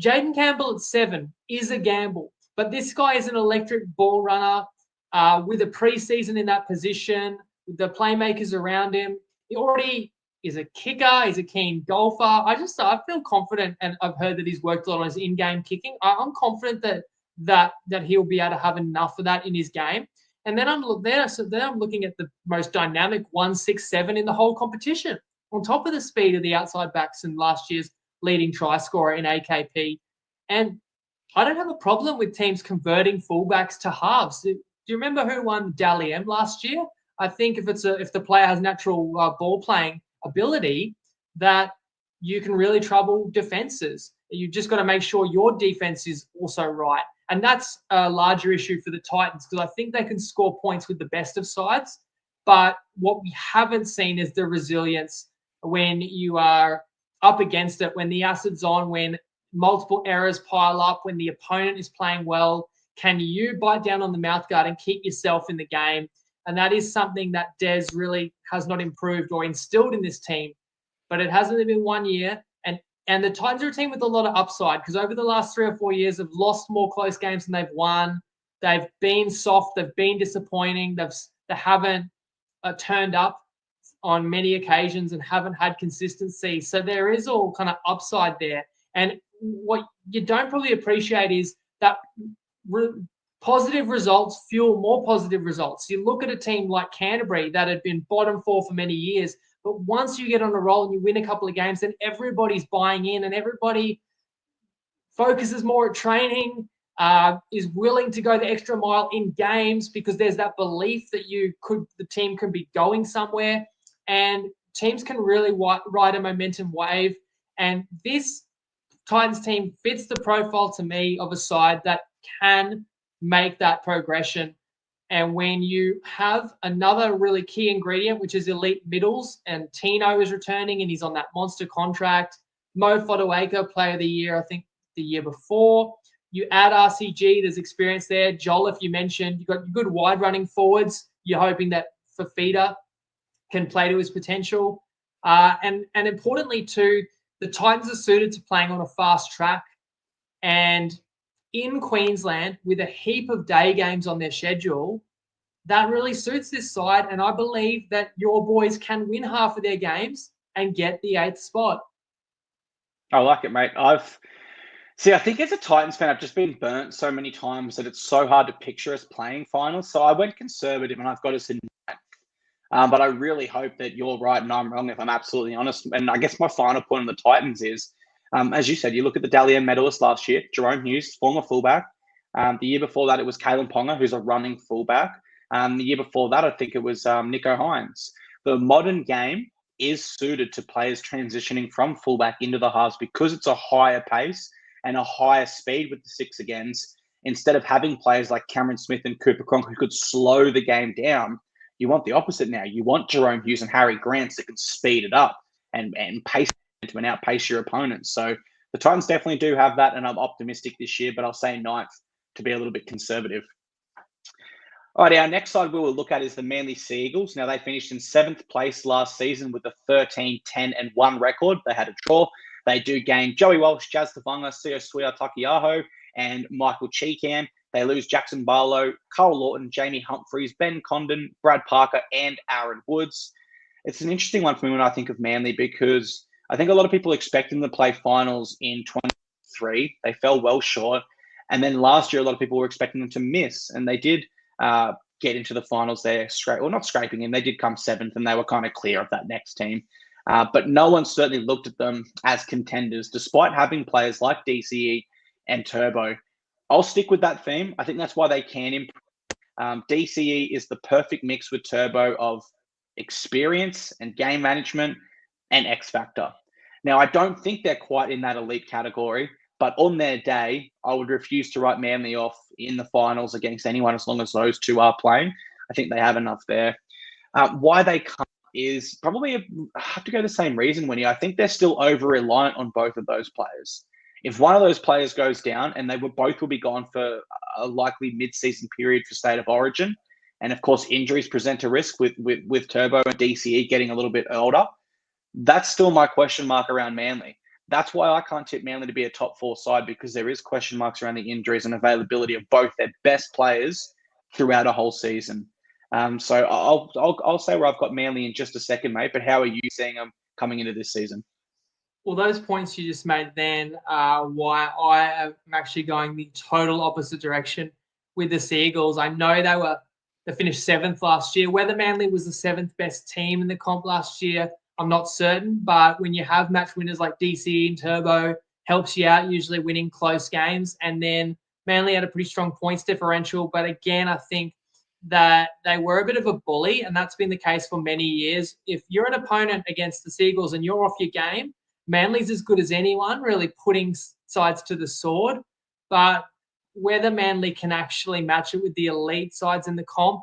Jaden Campbell at 7 is a gamble. But this guy is an electric ball runner with a preseason in that position, with the playmakers around him. He already is a kicker. He's a keen golfer. I feel confident, and I've heard that he's worked a lot on his in-game kicking. I'm confident that he'll be able to have enough of that in his game. And then I'm looking at the most dynamic 1-6-7 in the whole competition, on top of the speed of the outside backs and last year's leading try scorer in AKP. And I don't have a problem with teams converting fullbacks to halves. Do you remember who won Dally M last year? I think if the player has natural ball playing ability, that you can really trouble defenses. You just got to make sure your defense is also right. And that's a larger issue for the Titans, because I think they can score points with the best of sides. But what we haven't seen is the resilience when you are up against it, when the acid's on, when multiple errors pile up, when the opponent is playing well. Can you bite down on the mouthguard and keep yourself in the game? And that is something that Des really has not improved or instilled in this team. But it hasn't been 1 year. And the Titans are a team with a lot of upside, because over the last 3 or 4 years, they've lost more close games than they've won. They've been soft. They've been disappointing. They haven't turned up on many occasions and haven't had consistency. So there is all kind of upside there. And what you don't probably appreciate is that positive results fuel more positive results. You look at a team like Canterbury that had been bottom 4 for many years, but once you get on a roll and you win a couple of games, then everybody's buying in and everybody focuses more at training, is willing to go the extra mile in games because there's that belief that the team can be going somewhere, and teams can really ride a momentum wave. And this Titans team fits the profile to me of a side that can make that progression. And when you have another really key ingredient, which is elite middles, and Tino is returning and he's on that monster contract, Mo Fotuaika, player of the year, I think the year before. You add RCG, there's experience there. Joel, if you mentioned, you've got good wide running forwards. You're hoping that Fafita can play to his potential. And importantly, too, the Titans are suited to playing on a fast track. And in Queensland, with a heap of day games on their schedule, that really suits this side. And I believe that your boys can win half of their games and get the 8th spot. I like it, mate. I think as a Titans fan, I've just been burnt so many times that it's so hard to picture us playing finals. So I went conservative and I've got us in 9th. But I really hope that you're right and I'm wrong, if I'm absolutely honest. And I guess my final point on the Titans is, as you said, you look at the Dally M medalist last year, Jerome Hughes, former fullback. The year before that, it was Kalen Ponga, who's a running fullback. The year before that, I think it was Nico Hines. The modern game is suited to players transitioning from fullback into the halves because it's a higher pace and a higher speed with the 6 against. Instead of having players like Cameron Smith and Cooper Cronk who could slow the game down, you want the opposite now. You want Jerome Hughes and Harry Grants that can speed it up and pace to and outpace your opponents. So the Titans definitely do have that, and I'm optimistic this year, but I'll say 9th to be a little bit conservative. All right, our next side we will look at is the Manly Sea Eagles. Now, they finished in 7th place last season with a 13-10-1 record. They had a draw. They do gain Joey Walsh, Jazz Tavanga, Sio Suia Takiaho, and Michael Cheekham. They lose Jackson Barlow, Carl Lawton, Jamie Humphreys, Ben Condon, Brad Parker, and Aaron Woods. It's an interesting one for me when I think of Manly because I think a lot of people expect them to play finals in 2023. They fell well short. And then last year, a lot of people were expecting them to miss, and they did get into the finals there. Not scraping in. They did come 7th, and they were kind of clear of that next team. But no one certainly looked at them as contenders, despite having players like DCE and Turbo. I'll stick with that theme. I think that's why they can improve. DCE is the perfect mix with Turbo of experience and game management and X factor. Now, I don't think they're quite in that elite category, but on their day, I would refuse to write Manly off in the finals against anyone as long as those two are playing. I think they have enough there. Why they can't is probably, I have to go the same reason, Winnie. I think they're still over-reliant on both of those players. If one of those players goes down, and both will be gone for a likely mid-season period for State of Origin, and of course injuries present a risk with Turbo and DCE getting a little bit older, that's still my question mark around Manly. That's why I can't tip Manly to be a top 4 side, because there is question marks around the injuries and availability of both their best players throughout a whole season. So I'll say where I've got Manly in just a second, mate. But how are you seeing them coming into this season? Well, those points you just made then are why I am actually going the total opposite direction with the Seagulls. I know they finished 7th last year. Whether Manly was the 7th best team in the comp last year, I'm not certain. But when you have match winners like DCE and Turbo, helps you out, usually winning close games. And then Manly had a pretty strong points differential. But again, I think that they were a bit of a bully, and that's been the case for many years. If you're an opponent against the Seagulls and you're off your game, Manly's as good as anyone, really putting sides to the sword. But whether Manly can actually match it with the elite sides in the comp,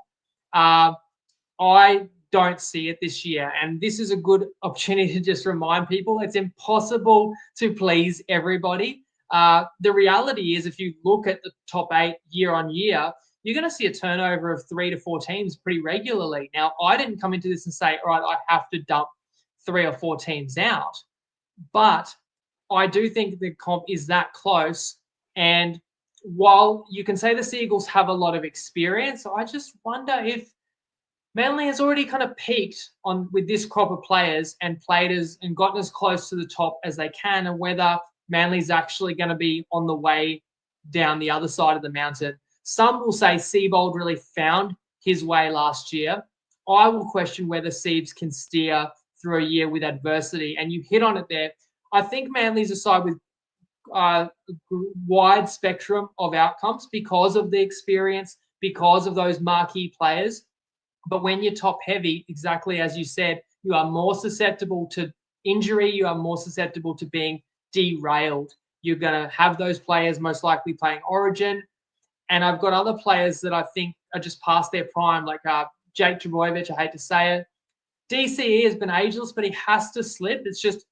I don't see it this year. And this is a good opportunity to just remind people it's impossible to please everybody. The reality is, if you look at the top 8 year on year, you're going to see a turnover of 3 to 4 teams pretty regularly. Now, I didn't come into this and say, all right, I have to dump 3 or 4 teams out. But I do think the comp is that close. And while you can say the Seagulls have a lot of experience, I just wonder if Manly has already kind of peaked with this crop of players and played and gotten as close to the top as they can, and whether Manly's actually going to be on the way down the other side of the mountain. Some will say Seabold really found his way last year. I will question whether Siebes can steer through a year with adversity. And you hit on it there. I think Manly's a side with a wide spectrum of outcomes because of the experience, because of those marquee players. But when you're top heavy, exactly as you said, you are more susceptible to injury. You are more susceptible to being derailed. You're going to have those players most likely playing Origin. And I've got other players that I think are just past their prime, like Jake Trbojevic, I hate to say it. DCE has been ageless, but he has to slip. It's just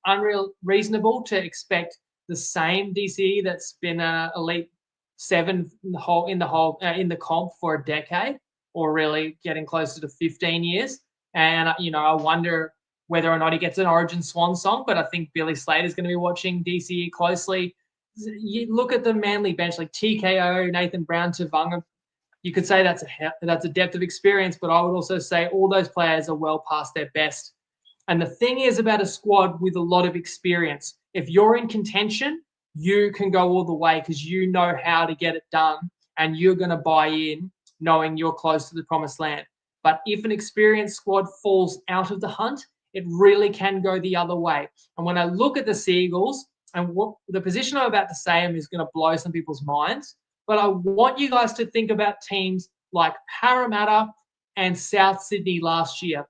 reasonable to expect the same DCE that's been an elite 7 in the comp for a decade, or really getting closer to 15 years. And I wonder whether or not he gets an Origin swan song. But I think Billy Slater's going to be watching DCE closely. You look at the Manly bench, like TKO, Nathan Brown, Tavanga. You could say that's a depth of experience, but I would also say all those players are well past their best. And the thing is about a squad with a lot of experience, if you're in contention, you can go all the way because you know how to get it done and you're going to buy in knowing you're close to the promised land. But if an experienced squad falls out of the hunt, it really can go the other way. And when I look at the Seagulls, and what the position I'm about to say is going to blow some people's minds, but I want you guys to think about teams like Parramatta and South Sydney last year.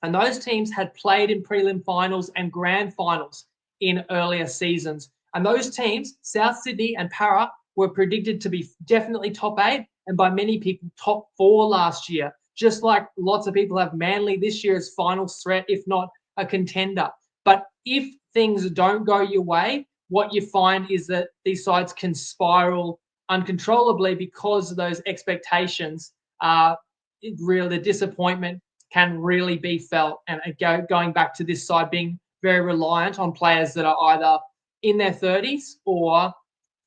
And those teams had played in prelim finals and grand finals in earlier seasons. And those teams, South Sydney and Para, were predicted to be definitely top 8 and by many people top 4 last year. Just like lots of people have Manly this year as finals threat, if not a contender. But if things don't go your way, what you find is that these sides can spiral uncontrollably because of those expectations. The disappointment can really be felt. And going back to this side being very reliant on players that are either in their 30s or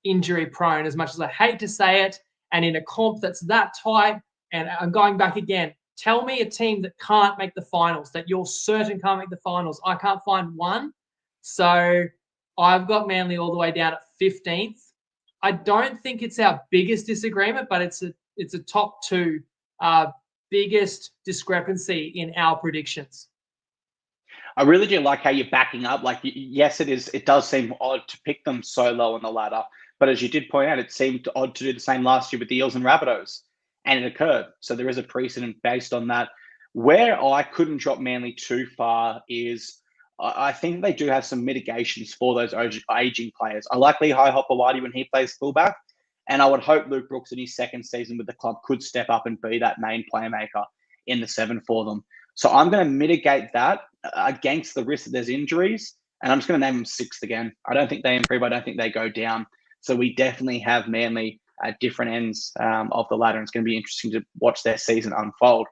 injury prone, as much as I hate to say it. And in a comp that's that tight, and I'm going back again, tell me a team that can't make the finals, that you're certain can't make the finals. I can't find one. So I've got Manly all the way down at 15th. I don't think it's our biggest disagreement, but it's a top 2 biggest discrepancy in our predictions. I really do like how you're backing up. Like, yes, it is. It does seem odd to pick them so low on the ladder. But as you did point out, it seemed odd to do the same last year with the Eels and Rabbitohs. And it occurred. So there is a precedent based on that. Where I couldn't drop Manly too far is I think they do have some mitigations for those aging players. I like Lehigh Hopewadi when he plays fullback. And I would hope Luke Brooks in his second season with the club could step up and be that main playmaker in the 7 for them. So I'm going to mitigate that against the risk that there's injuries. And I'm just going to name them 6th again. I don't think they improve. I don't think they go down. So we definitely have Manly at different ends of the ladder. And it's going to be interesting to watch their season unfold.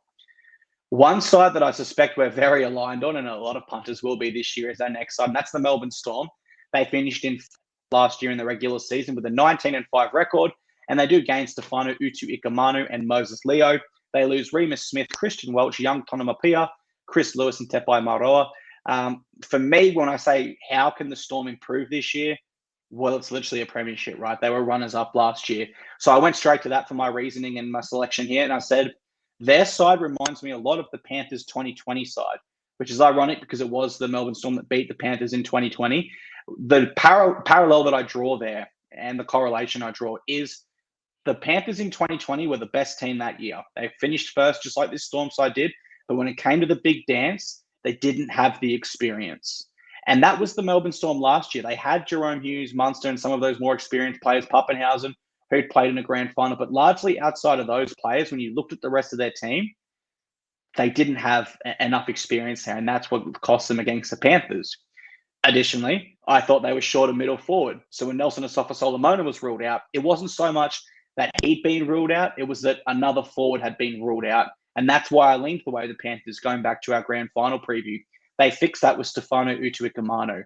One side that I suspect we're very aligned on, and a lot of punters will be this year, is our next side. And that's the Melbourne Storm. They finished in last year in the regular season with a 19-5 record. And they do gain Stefano Utu-Ikamanu and Moses Leo. They lose Remus Smith, Christian Welch, Young Tonamapia, Chris Lewis, and Tepai Maroa. For me, when I say how can the Storm improve this year, well, it's literally a premiership, right? They were runners-up last year. So I went straight to that for my reasoning and my selection here. And I said, their side reminds me a lot of the Panthers 2020 side, which is ironic because it was the Melbourne Storm that beat the Panthers in 2020. The parallel that I draw there and the correlation I draw is the Panthers in 2020 were the best team that year. They finished first just like this Storm side did. But when it came to the big dance, they didn't have the experience. And that was the Melbourne Storm last year. They had Jerome Hughes, Munster, and some of those more experienced players, Pappenhausen, who'd played in a grand final. But largely outside of those players, when you looked at the rest of their team, they didn't have enough experience there. And that's what cost them against the Panthers. Additionally, I thought they were short of middle forward. So when Nelson Asafa-Solomona was ruled out, it wasn't so much that he'd been ruled out. It was that another forward had been ruled out. And that's why I leaned the way the Panthers, going back to our grand final preview. They fixed that with Stefano Utu-Ikamanu.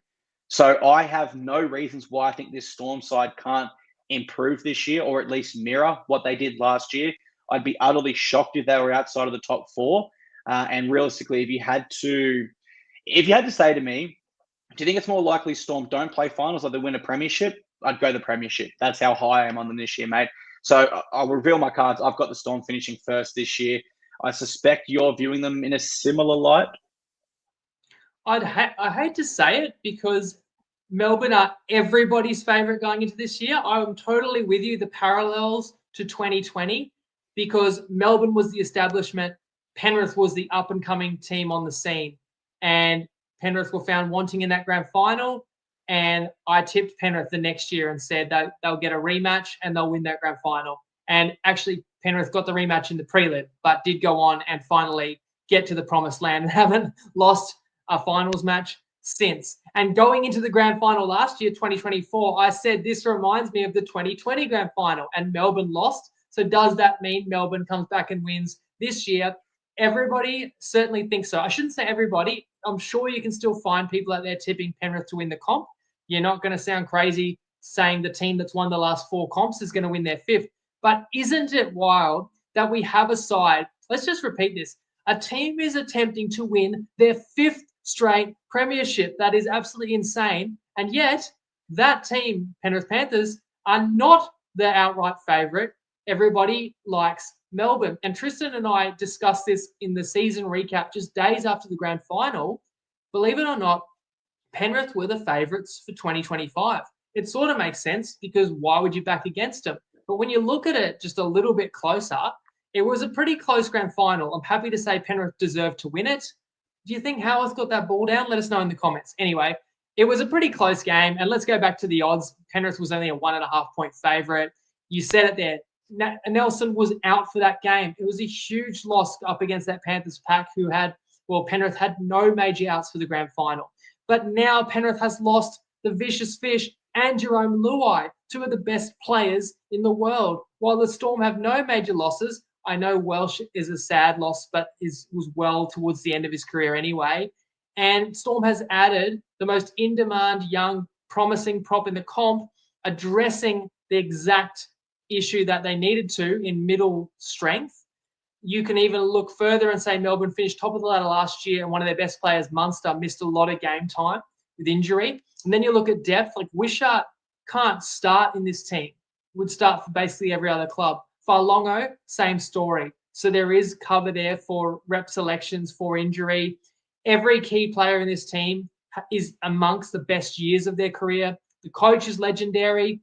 So I have no reasons why I think this Storm side can't improve this year, or at least mirror what they did last year. I'd be utterly shocked if they were outside of the top 4. And realistically, if you had to say to me, Do you think it's more likely Storm don't play finals or they win a premiership? I'd go the premiership. That's how high I am on them this year, mate. So I'll reveal my cards. I've got the Storm finishing first this year. I suspect you're viewing them in a similar light. I hate to say it because Melbourne are everybody's favourite going into this year. I'm totally with you. The parallels to 2020 because Melbourne was the establishment. Penrith was the up-and-coming team on the scene. And Penrith were found wanting in that grand final. And I tipped Penrith the next year and said that they'll get a rematch and they'll win that grand final. And actually, Penrith got the rematch in the prelim, but did go on and finally get to the promised land and haven't lost a finals match since. And going into the grand final last year, 2024, I said this reminds me of the 2020 grand final, and Melbourne lost. So does that mean Melbourne comes back and wins this year? Everybody certainly thinks so. I shouldn't say everybody. I'm sure you can still find people out there tipping Penrith to win the comp. You're not going to sound crazy saying the team that's won the last 4 comps is going to win their 5th. But isn't it wild that we have a side, let's just repeat this, a team is attempting to win their 5th straight premiership. That is absolutely insane. And yet that team, Penrith Panthers, are not the outright favourite. Everybody likes Melbourne. And Tristan and I discussed this in the season recap just days after the grand final. Believe it or not, Penrith were the favourites for 2025. It sort of makes sense because why would you back against them? But when you look at it just a little bit closer, it was a pretty close grand final. I'm happy to say Penrith deserved to win it. Do you think Howarth got that ball down? Let us know in the comments. Anyway, it was a pretty close game. And let's go back to the odds. Penrith was only a 1.5 point favourite. You said it there. Nelson was out for that game. It was a huge loss up against that Panthers pack Penrith had no major outs for the grand final. But now Penrith has lost the Vicious Fish and Jerome Luai, 2 of the best players in the world. While the Storm have no major losses, I know Welsh is a sad loss, but was well towards the end of his career anyway. And Storm has added the most in-demand, young, promising prop in the comp, addressing the exact issue that they needed to in middle strength. You can even look further and say Melbourne finished top of the ladder last year and one of their best players, Munster, missed a lot of game time with injury. And then you look at depth, like Wishart can't start in this team. Would start for basically every other club. Farlongo, same story. So there is cover there for rep selections for injury. Every key player in this team is amongst the best years of their career. The coach is legendary.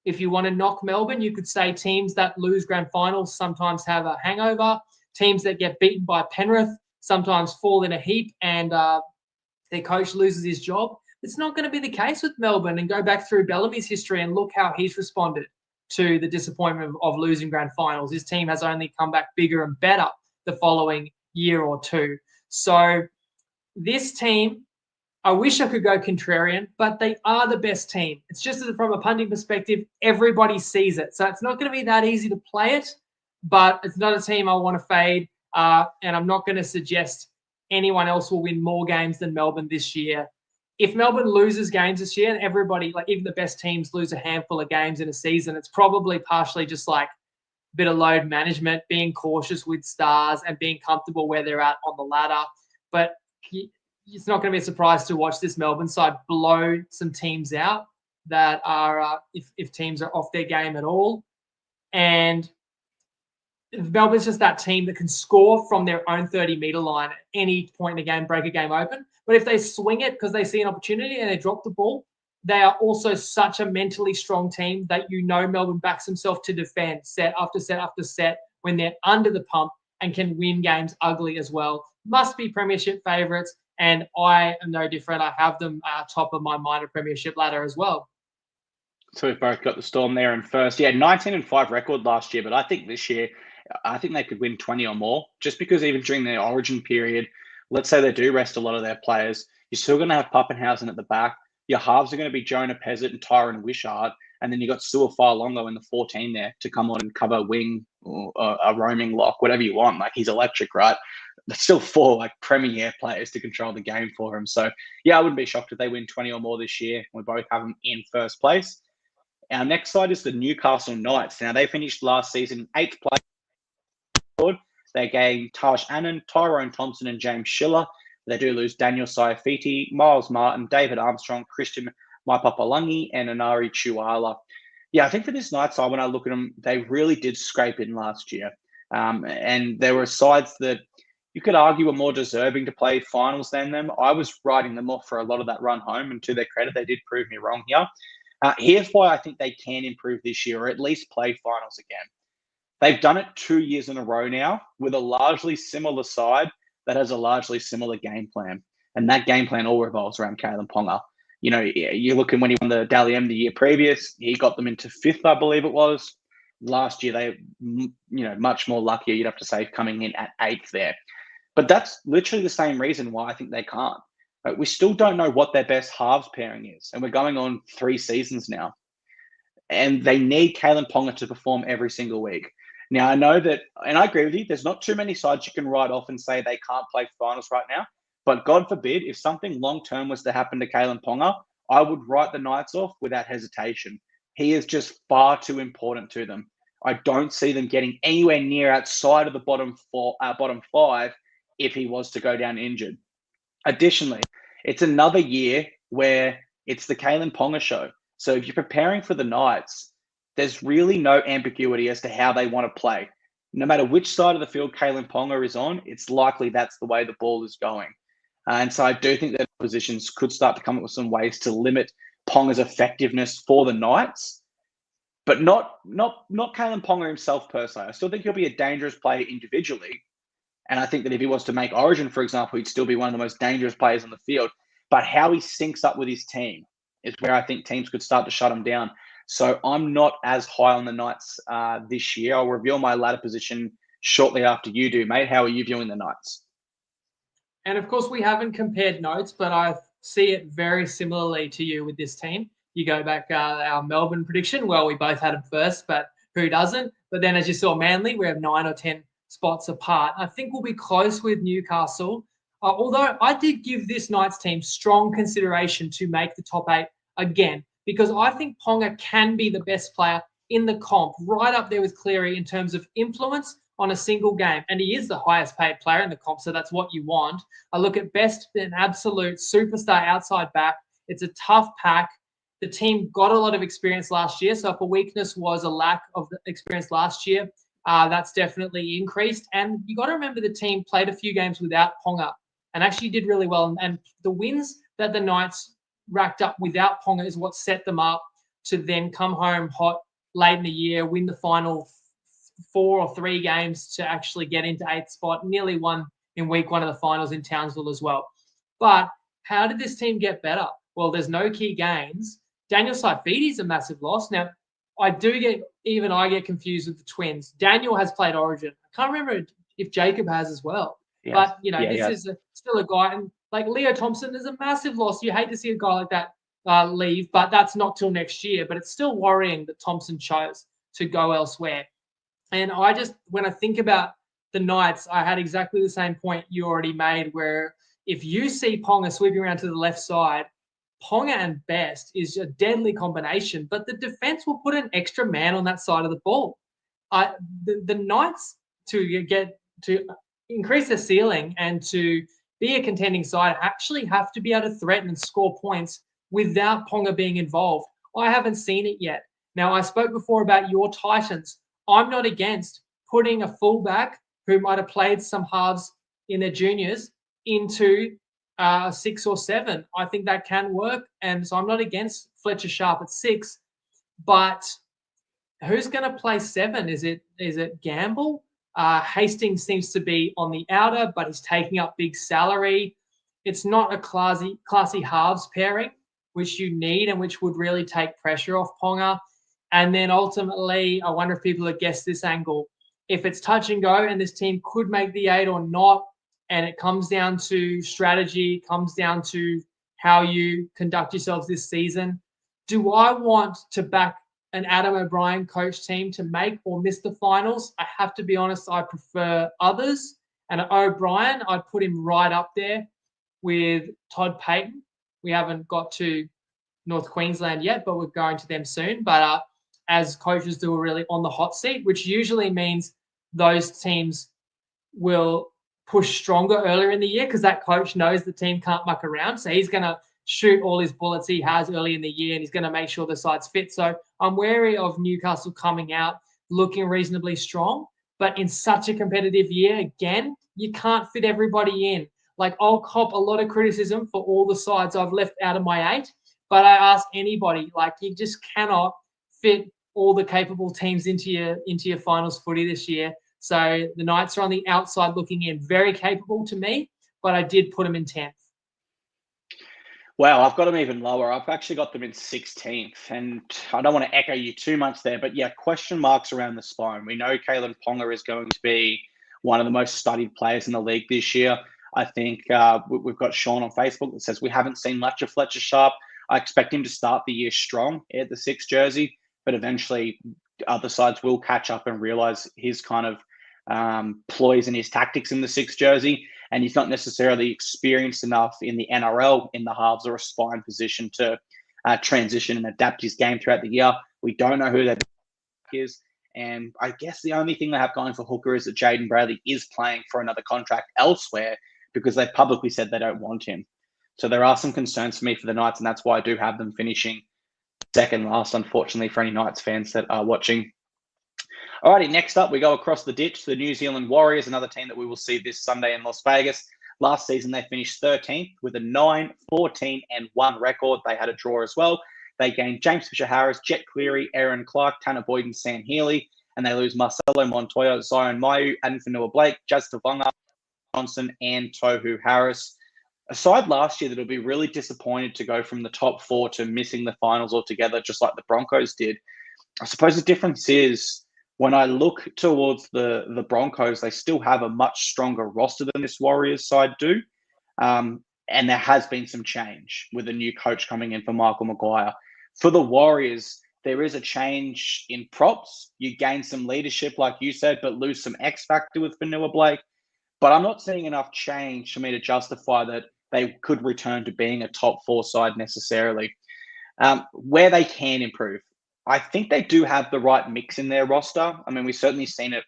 If you want to knock Melbourne, you could say teams that lose grand finals sometimes have a hangover. Teams that get beaten by Penrith sometimes fall in a heap and their coach loses his job. It's not going to be the case with Melbourne. And go back through Bellamy's history and look how he's responded to the disappointment of losing grand finals. His team has only come back bigger and better the following year or two. So this team, I wish I could go contrarian, but they are the best team. It's just that from a punting perspective, everybody sees it. So it's not going to be that easy to play it, but it's not a team I want to fade. And I'm not going to suggest anyone else will win more games than Melbourne this year. If Melbourne loses games this year, and everybody, like even the best teams, lose a handful of games in a season, it's probably partially just like a bit of load management, being cautious with stars and being comfortable where they're at on the ladder. But it's not going to be a surprise to watch this Melbourne side blow some teams out that are, if teams are off their game at all. And Melbourne's just that team that can score from their own 30-metre line at any point in the game, break a game open. But if they swing it because they see an opportunity and they drop the ball, they are also such a mentally strong team that Melbourne backs himself to defend set after set after set when they're under the pump and can win games ugly as well. Must be premiership favourites, and I am no different. I have them top of my minor premiership ladder as well. So we've both got the Storm there in first. Yeah, 19-5 record last year, but I think this year, I think they could win 20 or more, just because even during their origin period, let's say they do rest a lot of their players, you're still going to have Pappenhausen at the back. Your halves are going to be Jonah Pezzett and Tyron Wishart, and then you've got Sua Farlongo in the 14 there to come on and cover wing or a roaming lock, whatever you want. Like, he's electric, right? There's still 4 like premier players to control the game for him. So, yeah, I wouldn't be shocked if they win 20 or more this year. We both have them in first place. Our next side is the Newcastle Knights. Now, they finished last season 8th place. They gained Taj Annan, Tyrone Thompson, and James Schiller. They do lose Daniel Saifiti, Miles Martin, David Armstrong, Christian Maipapalungi, and Anari Chuala. Yeah, I think for this Knights side, when I look at them, they really did scrape in last year. And there were sides that you could argue were more deserving to play finals than them. I was writing them off for a lot of that run home, and to their credit, they did prove me wrong here. Here's why I think they can improve this year, or at least play finals again. They've done it 2 years in a row now with a largely similar side that has a largely similar game plan. And that game plan all revolves around Kalyn Ponga. You know, you're looking when he won the Dally M the year previous, he got them into 5th, I believe it was. Last year, they, much more luckier, you'd have to say, coming in at 8th there. But that's literally the same reason why I think they can't. Right? We still don't know what their best halves pairing is. And we're going on 3 seasons now. And they need Kalyn Ponga to perform every single week. Now, I know that, and I agree with you, there's not too many sides you can write off and say they can't play finals right now. But God forbid, if something long-term was to happen to Kalyn Ponga, I would write the Knights off without hesitation. He is just far too important to them. I don't see them getting anywhere near outside of the bottom 5 if he was to go down injured. Additionally, it's another year where it's the Kalyn Ponga show. So if you're preparing for the Knights, there's really no ambiguity as to how they want to play. No matter which side of the field Kalyn Ponga is on, it's likely that's the way the ball is going. And so I do think that positions could start to come up with some ways to limit Ponga's effectiveness for the Knights, but not Kalyn Ponga himself per se. I still think he'll be a dangerous player individually. And I think that if he was to make Origin, for example, he'd still be one of the most dangerous players on the field. But how he syncs up with his team is where I think teams could start to shut him down. So I'm not as high on the Knights this year. I'll reveal my ladder position shortly after you do, mate. How are you viewing the Knights? And of course, we haven't compared notes, but I see it very similarly to you with this team. You go back our Melbourne prediction. Well, we both had them first, but who doesn't? But then as you saw Manly, we have 9 or 10 spots apart. I think we'll be close with Newcastle. Although I did give this Knights team strong consideration to make the top 8 again, because I think Ponga can be the best player in the comp, right up there with Cleary in terms of influence on a single game. And he is the highest paid player in the comp, so that's what you want. I look at best an absolute superstar outside back. It's a tough pack. The team got a lot of experience last year, so if a weakness was a lack of experience last year, that's definitely increased. And you got to remember the team played a few games without Ponga and actually did really well. And the wins that the Knights racked up without Ponga is what set them up to then come home hot late in the year, win the final 4 or 3 games to actually get into 8th spot, nearly won in week 1 of the finals in Townsville as well. But how did this team get better? Well, there's no key gains. Daniel Saifiti's a massive loss. Now, I get confused with the Twins. Daniel has played Origin. I can't remember if Jacob has as well. Yes. But, this is still a guy. And like Leo Thompson is a massive loss. You hate to see a guy like that leave, but that's not till next year. But it's still worrying that Thompson chose to go elsewhere. And when I think about the Knights, I had exactly the same point you already made, where if you see Ponga sweeping around to the left side, Ponga and Best is a deadly combination, but the defense will put an extra man on that side of the ball. The Knights, to increase their ceiling and to be a contending side, actually have to be able to threaten and score points without Ponga being involved. I haven't seen it yet. Now, I spoke before about your Titans. I'm not against putting a fullback who might have played some halves in their juniors into 6 or 7. I think that can work. And so I'm not against Fletcher Sharp at 6. But who's going to play 7? Is it Gamble? Hastings seems to be on the outer, but he's taking up big salary. It's not a classy halves pairing, which you need and which would really take pressure off Ponga. And then ultimately, I wonder if people have guessed this angle. If it's touch and go and this team could make the 8 or not, and it comes down to strategy, comes down to how you conduct yourselves this season, do I want to back an Adam O'Brien coach team to make or miss the finals? I have to be honest, I prefer others. And O'Brien, I'd put him right up there with Todd Payton. We haven't got to North Queensland yet, but we're going to them soon. But as coaches do, are really on the hot seat, which usually means those teams will push stronger earlier in the year because that coach knows the team can't muck around. So he's going to shoot all his bullets he has early in the year, and he's going to make sure the side's fit. So I'm wary of Newcastle coming out looking reasonably strong. But in such a competitive year, again, you can't fit everybody in. Like, I'll cop a lot of criticism for all the sides I've left out of my 8. But I ask anybody, like, you just cannot fit all the capable teams into your finals footy this year. So the Knights are on the outside looking in, very capable to me, but I did put them in 10th. Well, I've got them even lower. I've actually got them in 16th. And I don't want to echo you too much there, but yeah, question marks around the spine. We know Kalen Ponga is going to be one of the most studied players in the league this year. I think we've got Sean on Facebook that says we haven't seen much of Fletcher Sharp. I expect him to start the year strong at the 6th jersey, but eventually other sides will catch up and realize his kind of ploys and his tactics in the 6th jersey. And he's not necessarily experienced enough in the NRL in the halves or a spine position to transition and adapt his game throughout the year. We don't know who that is. And I guess the only thing they have going for Hooker is that Jaden Bradley is playing for another contract elsewhere because they publicly said they don't want him. So there are some concerns for me for the Knights, and that's why I do have them finishing second last, unfortunately, for any Knights fans that are watching. Alrighty, next up, we go across the ditch to the New Zealand Warriors, another team that we will see this Sunday in Las Vegas. Last season, they finished 13th with a 9-14-1 record. They had a draw as well. They gained James Fisher-Harris, Jet Cleary, Aaron Clark, Tanner Boyd, and Sam Healy. And they lose Marcelo Montoya, Zion Mayu, Adam Fanua-Blake, Jazz Tavanga, Johnson, and Tohu Harris. Aside last year, that will be really disappointed to go from the top 4 to missing the finals altogether, just like the Broncos did. I suppose the difference is when I look towards the Broncos, they still have a much stronger roster than this Warriors side do. And there has been some change with a new coach coming in for Michael Maguire. For the Warriors, there is a change in props. You gain some leadership, like you said, but lose some X factor with Fanua-Blake. But I'm not seeing enough change for me to justify that they could return to being a top 4 side necessarily. Where they can improve, I think they do have the right mix in their roster. I mean, we've certainly seen it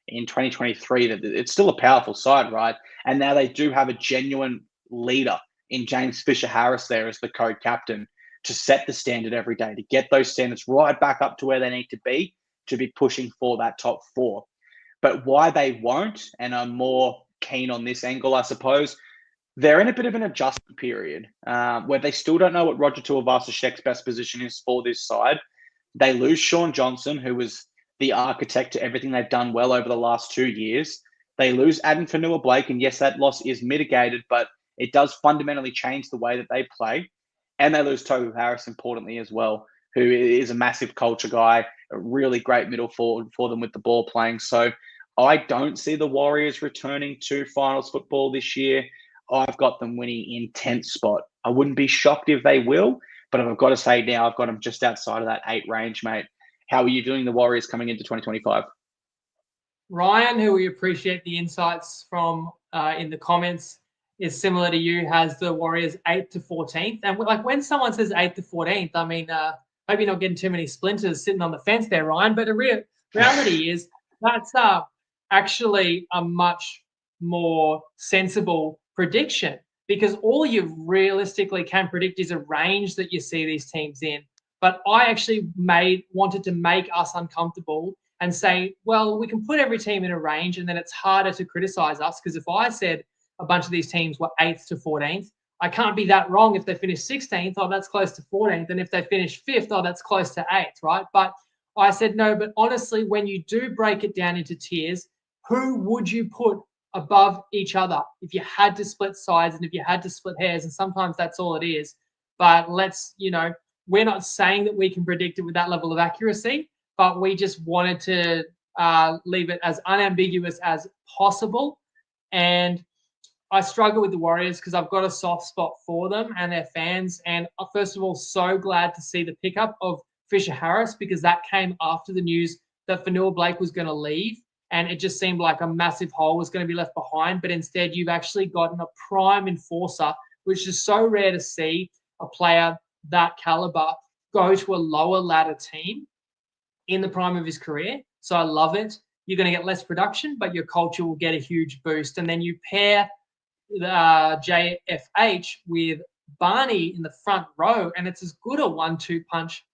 in 2023 that it's still a powerful side, right? And now they do have a genuine leader in James Fisher-Harris there as the co-captain to set the standard every day, to get those standards right back up to where they need to be pushing for that top 4. But why they won't, and I'm more keen on this angle, I suppose, they're in a bit of an adjustment period where they still don't know what Roger Tuivasa-Sheck's best position is for this side. They lose Sean Johnson, who was the architect to everything they've done well over the last 2 years. They lose Adam Fanua-Blake, and yes, that loss is mitigated, but it does fundamentally change the way that they play. And they lose Tohu Harris, importantly, as well, who is a massive culture guy, a really great middle forward for them with the ball playing. So I don't see the Warriors returning to finals football this year. I've got them winning in 10th spot. I wouldn't be shocked if they will, but I've got to say now I've got them just outside of that 8 range, mate. How are you doing the Warriors coming into 2025? Ryan, who we appreciate the insights from in the comments, is similar to you, has the Warriors 8th to 14th. And like when someone says 8th to 14th, I mean, hope you're not getting too many splinters sitting on the fence there, Ryan. But the reality is that's actually a much more sensible prediction, because all you realistically can predict is a range that you see these teams in. But I actually wanted to make us uncomfortable and say, well, we can put every team in a range and then it's harder to criticize us, because if I said a bunch of these teams were 8th to 14th, I can't be that wrong if they finish 16th. Oh, that's close to 14th. And if they finish 5th, oh, that's close to 8th, right? But I said, no, but honestly, when you do break it down into tiers, who would you put above each other if you had to split sides and if you had to split hairs? And sometimes that's all it is. But we're not saying that we can predict it with that level of accuracy, but we just wanted to leave it as unambiguous as possible. And I struggle with the Warriors because I've got a soft spot for them and their fans. And first of all, so glad to see the pickup of Fisher-Harris, because that came after the news that Fanua-Blake was going to leave. And it just seemed like a massive hole was going to be left behind. But instead, you've actually gotten a prime enforcer, which is so rare to see a player that caliber go to a lower ladder team in the prime of his career. So I love it. you're going to get less production, but your culture will get a huge boost. And then you pair JFH with Barney in the front row, and it's as good a 1-2 punch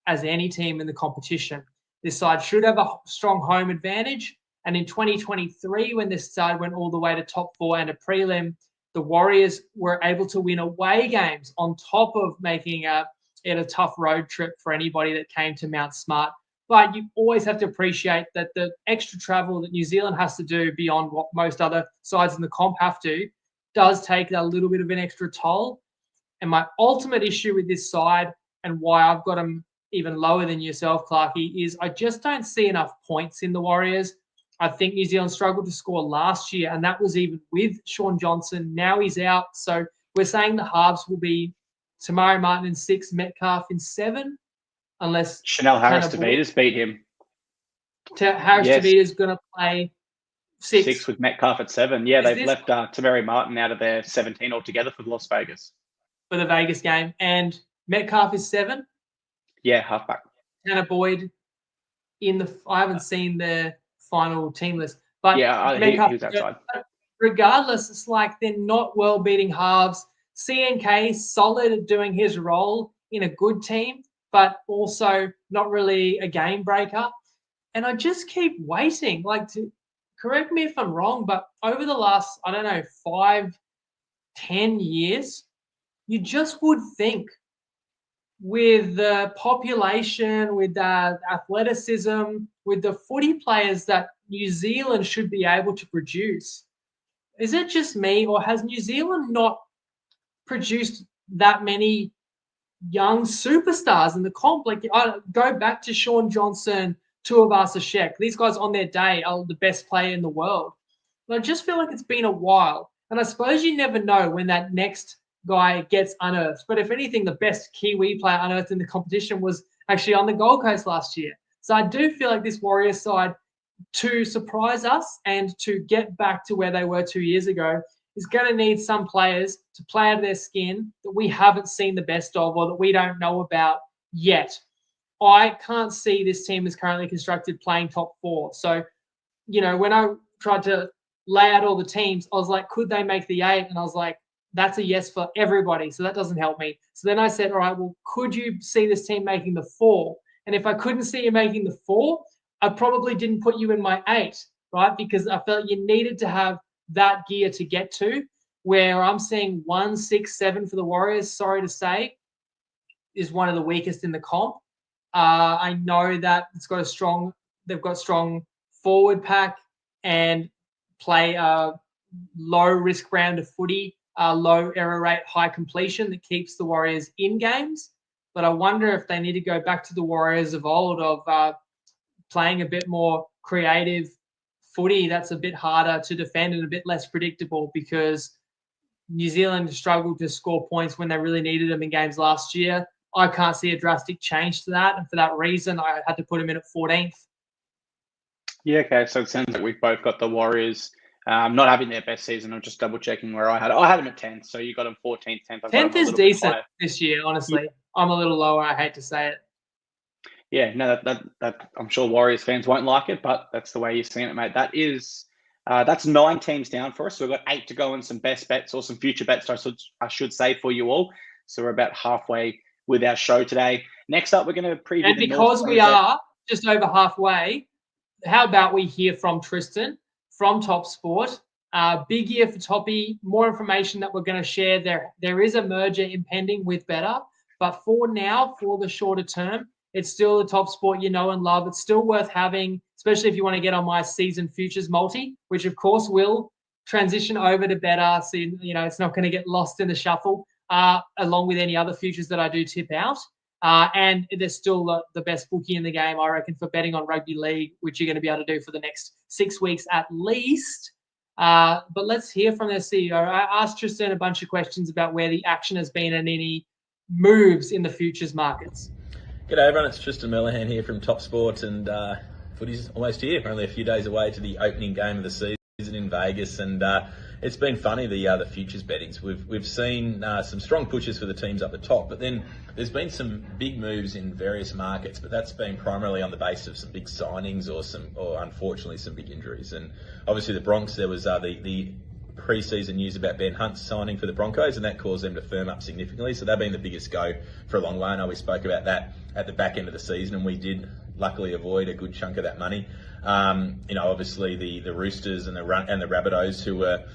as any team in the competition. This side should have a strong home advantage. And in 2023, when this side went all the way to top 4 and a prelim, the Warriors were able to win away games on top of making it a tough road trip for anybody that came to Mount Smart. But you always have to appreciate that the extra travel that New Zealand has to do beyond what most other sides in the comp have to does take a little bit of an extra toll. And my ultimate issue with this side, and why I've got them even lower than yourself, Clarkey, is I just don't see enough points in the Warriors. I think New Zealand struggled to score last year, and that was even with Sean Johnson. Now he's out. So we're saying the halves will be Tamari Martin in 6, Metcalf in 7, unless Chanel Harris-Tavita's beat him. Harris-Tavita's going to play 6. 6 with Metcalf at 7. Yeah, they've left Tamari Martin out of their 17 altogether for Las Vegas. For the Vegas game. And Metcalf is 7? Yeah, halfback. Tanner Boyd I haven't seen the final team list. But yeah, he was outside. Regardless, it's like they're not well beating halves. CNK solid at doing his role in a good team, but also not really a game breaker. And I just keep waiting. Like, to correct me if I'm wrong, but over the last, 5-10 years, you just would think with the population, with the athleticism, with the footy players that New Zealand should be able to produce. Is it just me, or has New Zealand not produced that many young superstars in the comp? Like, I go back to Sean Johnson, Tuivasa-Sheck. These guys on their day are the best player in the world. But I just feel like it's been a while. And I suppose you never know when that next guy gets unearthed. But if anything, the best Kiwi player unearthed in the competition was actually on the Gold Coast last year. So I do feel like this Warriors side, to surprise us and to get back to where they were 2 years ago, is going to need some players to play out of their skin that we haven't seen the best of or that we don't know about yet. I can't see this team as currently constructed playing top 4. So, when I tried to lay out all the teams, I was like, could they make the 8? And I was like, that's a yes for everybody. So that doesn't help me. So then I said, all right, well, could you see this team making the 4? And if I couldn't see you making the 4, I probably didn't put you in my 8, right? Because I felt you needed to have that gear to get to. Where I'm seeing 1, 6, 7 for the Warriors, sorry to say, is one of the weakest in the comp. I know that they've got strong forward pack and play a low risk brand of footy, low error rate, high completion that keeps the Warriors in games. But I wonder if they need to go back to the Warriors of old of playing a bit more creative footy that's a bit harder to defend and a bit less predictable, because New Zealand struggled to score points when they really needed them in games last year. I can't see a drastic change to that. And for that reason, I had to put him in at 14th. Yeah, okay. So it sounds like we've both got the Warriors not having their best season. I'm just double checking where I had it. I had them at 10th, so you got them 14th, 10th. 10th is decent this year, honestly. Yeah. I'm a little lower. I hate to say it. Yeah, no, that I'm sure Warriors fans won't like it, but that's the way you're seeing it, mate. That's 9 teams down for us. So we've got 8 to go and some best bets or some future bets, I should say, for you all. So we're about halfway with our show today. Next up, we're going to preview. And because we are just over halfway, how about we hear from Tristan from Top Sport? Big year for Toppy. More information that we're going to share. There is a merger impending with Better, but for now, for the shorter term, it's still the Top Sport you know and love. It's still worth having, especially if you want to get on my season futures multi, which of course will transition over to Better. So, it's not going to get lost in the shuffle, along with any other futures that I do tip out. And there's still the best bookie in the game, I reckon, for betting on rugby league, which you're going to be able to do for the next 6 weeks at least. But let's hear from their CEO. I asked Tristan a bunch of questions about where the action has been and any moves in the futures markets. G'day everyone, it's Tristan Mellahan here from Top Sport, and footy's almost here. Only a few days away to the opening game of the season in Vegas, and it's been funny, the futures bettings. We've seen some strong pushes for the teams up the top, but then there's been some big moves in various markets, but that's been primarily on the basis of some big signings or unfortunately some big injuries. And obviously the Bronx, there was the pre-season news about Ben Hunt signing for the Broncos, and that caused them to firm up significantly. So they've been the biggest go for a long way. I know we spoke about that at the back end of the season, and we did luckily avoid a good chunk of that money. Obviously the Roosters and the Rabbitohs, who were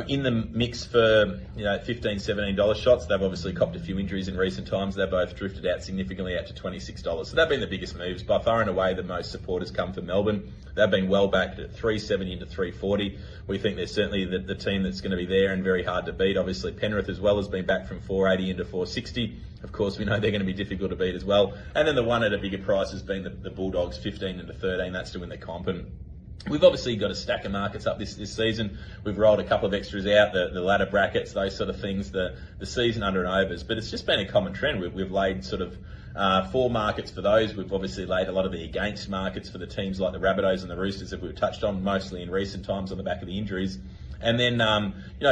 in the mix for $15, $17 shots. They've obviously copped a few injuries in recent times. They've both drifted out significantly out to $26. So they've been the biggest moves. By far and away, the most support has come for Melbourne. They've been well backed at $3.70 into $3.40. We think they're certainly the team that's going to be there and very hard to beat. Obviously, Penrith as well has been back from $4.80 into $4.60. Of course, we know they're going to be difficult to beat as well. And then the one at a bigger price has been the Bulldogs, 15 into 13. That's to win the comp. And we've obviously got a stack of markets up this season. We've rolled a couple of extras out, the ladder brackets, those sort of things, the season under and overs. But it's just been a common trend. We've laid sort of 4 markets for those. We've obviously laid a lot of the against markets for the teams like the Rabbitohs and the Roosters that we've touched on, mostly in recent times on the back of the injuries. And then,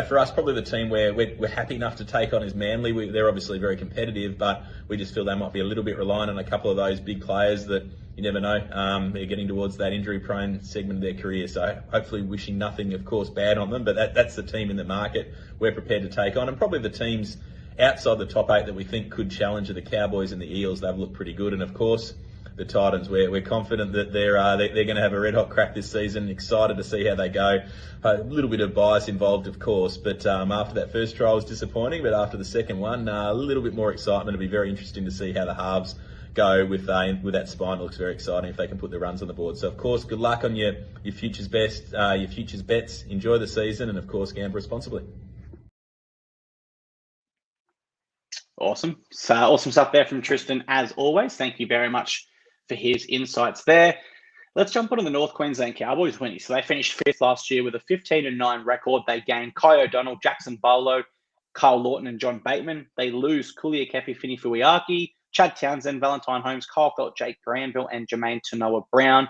for us, probably the team where we're happy enough to take on is Manly. They're obviously very competitive, but we just feel they might be a little bit reliant on a couple of those big players that you never know. They're getting towards that injury-prone segment of their career. So hopefully wishing nothing, of course, bad on them. But that's the team in the market we're prepared to take on. And probably the teams outside the top 8 that we think could challenge are the Cowboys and the Eels. They've looked pretty good. And, of course, the Titans, we're confident that they're going to have a red-hot crack this season. Excited to see how they go. A little bit of bias involved, of course, but after that first trial was disappointing, but after the second one, a little bit more excitement. It'll be very interesting to see how the halves go with that spine. It looks very exciting if they can put the runs on the board. So, of course, good luck on your futures bets. Enjoy the season, and, of course, gamble responsibly. Awesome. So, awesome stuff there from Tristan, as always. Thank you very much for his insights there. Let's jump on to the North Queensland Cowboys, Winnie. So they finished 5th last year with a 15-9 record. They gained Kai O'Donnell, Jackson Barlow, Carl Lawton and John Bateman. They lose Kulia Kefi, Fini Fuiaki, Chad Townsend, Valentine Holmes, Kyle Felt, Jake Granville, and Jermaine Tanoa Brown.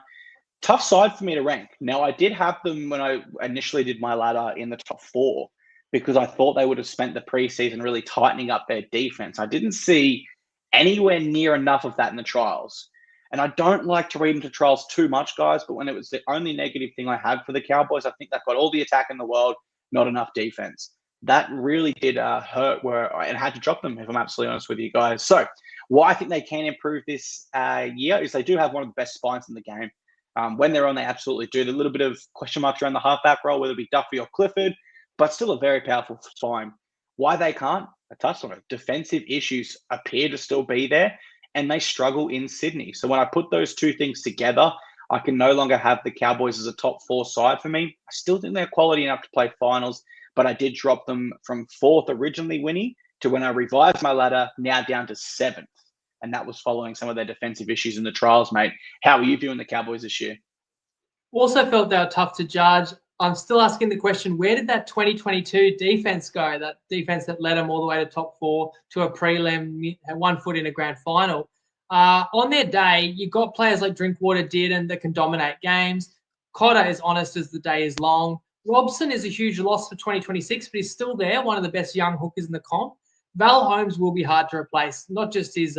Tough side for me to rank. Now, I did have them when I initially did my ladder in the top 4 because I thought they would have spent the preseason really tightening up their defense. I didn't see anywhere near enough of that in the trials. And I don't like to read into trials too much, guys, but when it was the only negative thing I had for the Cowboys, I think they've got all the attack in the world, not enough defense. That really did hurt where I had to drop them, if I'm absolutely honest with you guys. So why I think they can improve this year is they do have one of the best spines in the game. When they're on, they absolutely do. There's a little bit of question marks around the halfback role, whether it be Duffy or Clifford, but still a very powerful spine. Why they can't? I touched on it. Defensive issues appear to still be there, and they struggle in Sydney. So when I put those two things together, I can no longer have the Cowboys as a top 4 side for me. I still think they're quality enough to play finals, but I did drop them from 4th originally, Winnie, to when I revised my ladder, now down to 7th. And that was following some of their defensive issues in the trials, mate. How are you viewing the Cowboys this year? Also felt they were tough to judge. I'm still asking the question, where did that 2022 defense go? That defense that led them all the way to top 4 to a prelim, 1 foot in a grand final. On their day, you got players like Drinkwater did and that can dominate games. Cotter is honest as the day is long. Robson is a huge loss for 2026, but he's still there, one of the best young hookers in the comp. Val Holmes will be hard to replace, not just his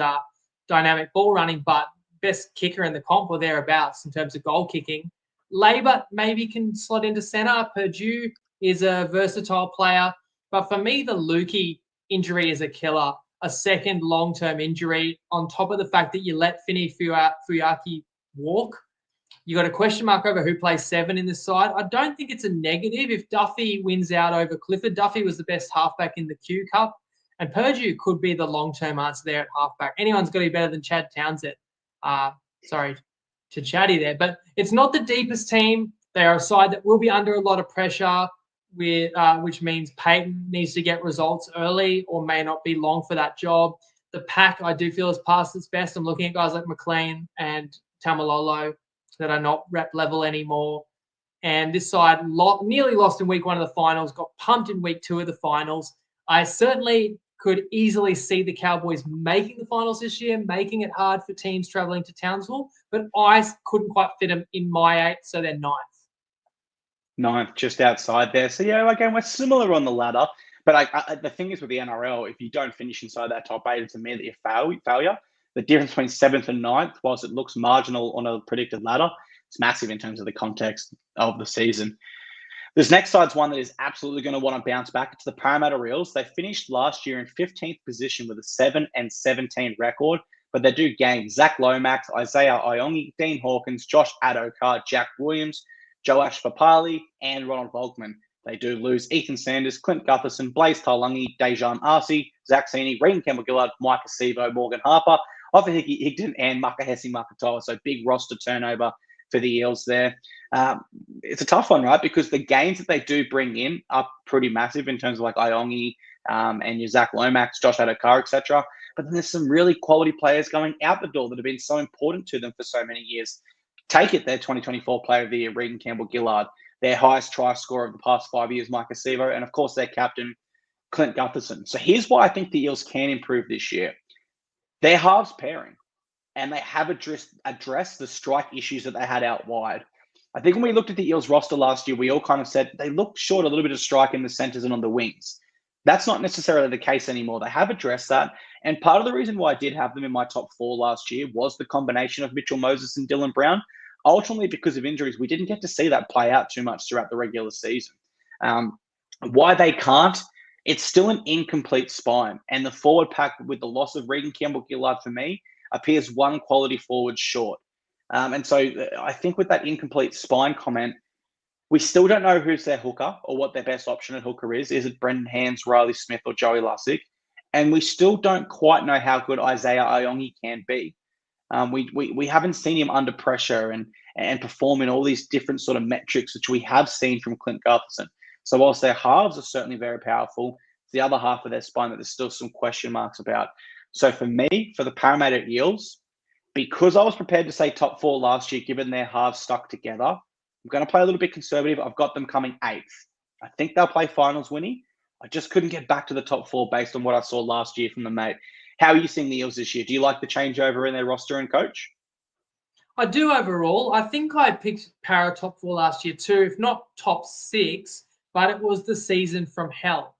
dynamic ball running, but best kicker in the comp or thereabouts in terms of goal kicking. Labour maybe can slot into centre. Purdue is a versatile player. But for me, the Lukey injury is a killer. A second long-term injury on top of the fact that you let Fini Fuiaki walk. You got a question mark over who plays 7 in this side. I don't think it's a negative if Duffy wins out over Clifford. Duffy was the best halfback in the Q Cup. And Purdue could be the long-term answer there at halfback. Anyone's got to be better than Chad Townsend. Sorry to Chatty there. But it's not the deepest team. They are a side that will be under a lot of pressure, which means Payton needs to get results early or may not be long for that job. The pack, I do feel, is past its best. I'm looking at guys like McLean and Tamalolo that are not rep level anymore. And this side nearly lost in week 1 of the finals, got pumped in week 2 of the finals. I certainly could easily see the Cowboys making the finals this year, making it hard for teams travelling to Townsville, but I couldn't quite fit them in my 8, so they're 9th. ninth, just outside there. So yeah, again, we're similar on the ladder. But the thing is with the NRL, if you don't finish inside that top 8, it's immediately a failure. The difference between 7th and 9th, whilst it looks marginal on a predicted ladder, it's massive in terms of the context of the season. This next side's one that is absolutely going to want to bounce back. It's the Parramatta Eels. They finished last year in 15th position with a 7-17 record, but they do gain Zach Lomax, Isaiah Iongi, Dean Hawkins, Josh Adokar, Jack Williams, Joash Papali, and Ronald Volkman. They do lose Ethan Sanders, Clint Gutherson, Blaze Taulungi, Dejan Arce, Zach Sini, Regan Campbell-Gillard, Mike Acevo, Morgan Harper, Offa Higdon, and Makahesi Makatoa. So big roster turnover for the Eels there. It's a tough one, right? Because the games that they do bring in are pretty massive in terms of like Iongi and your Zach Lomax, Josh Adokar, etc. But then there's some really quality players going out the door that have been so important to them for so many years. Take it, their 2024 Player of the Year, Regan Campbell-Gillard, their highest try scorer of the past 5 years, Mike Acevo, and of course their captain, Clint Gutherson. So here's why I think the Eels can improve this year. Their halves pairing, and they have addressed the strike issues that they had out wide. I think when we looked at the Eels roster last year, we all kind of said they looked short a little bit of strike in the centres and on the wings. That's not necessarily the case anymore. They have addressed that. And part of the reason why I did have them in my top 4 last year was the combination of Mitchell Moses and Dylan Brown. Ultimately, because of injuries, we didn't get to see that play out too much throughout the regular season. Why they can't, it's still an incomplete spine. And the forward pack, with the loss of Regan Campbell-Gillard for me, appears one quality forward short. And so I think with that incomplete spine comment, we still don't know who's their hooker or what their best option at hooker is. Is it Brendan Hands, Riley Smith, or Joey Lussick? And we still don't quite know how good Isaiah Iongi can be. We haven't seen him under pressure and perform in all these different sort of metrics, which we have seen from Clint Gutherson. So whilst their halves are certainly very powerful, it's the other half of their spine that there's still some question marks about. So for me, for the Parramatta Eels, because I was prepared to say top 4 last year, given their halves stuck together, I'm going to play a little bit conservative. I've got them coming 8th. I think they'll play finals, Winnie. I just couldn't get back to the top 4 based on what I saw last year from the mate. How are you seeing the Eels this year? Do you like the changeover in their roster and coach? I do overall. I think I picked Para top 4 last year too, if not top 6, but it was the season from hell.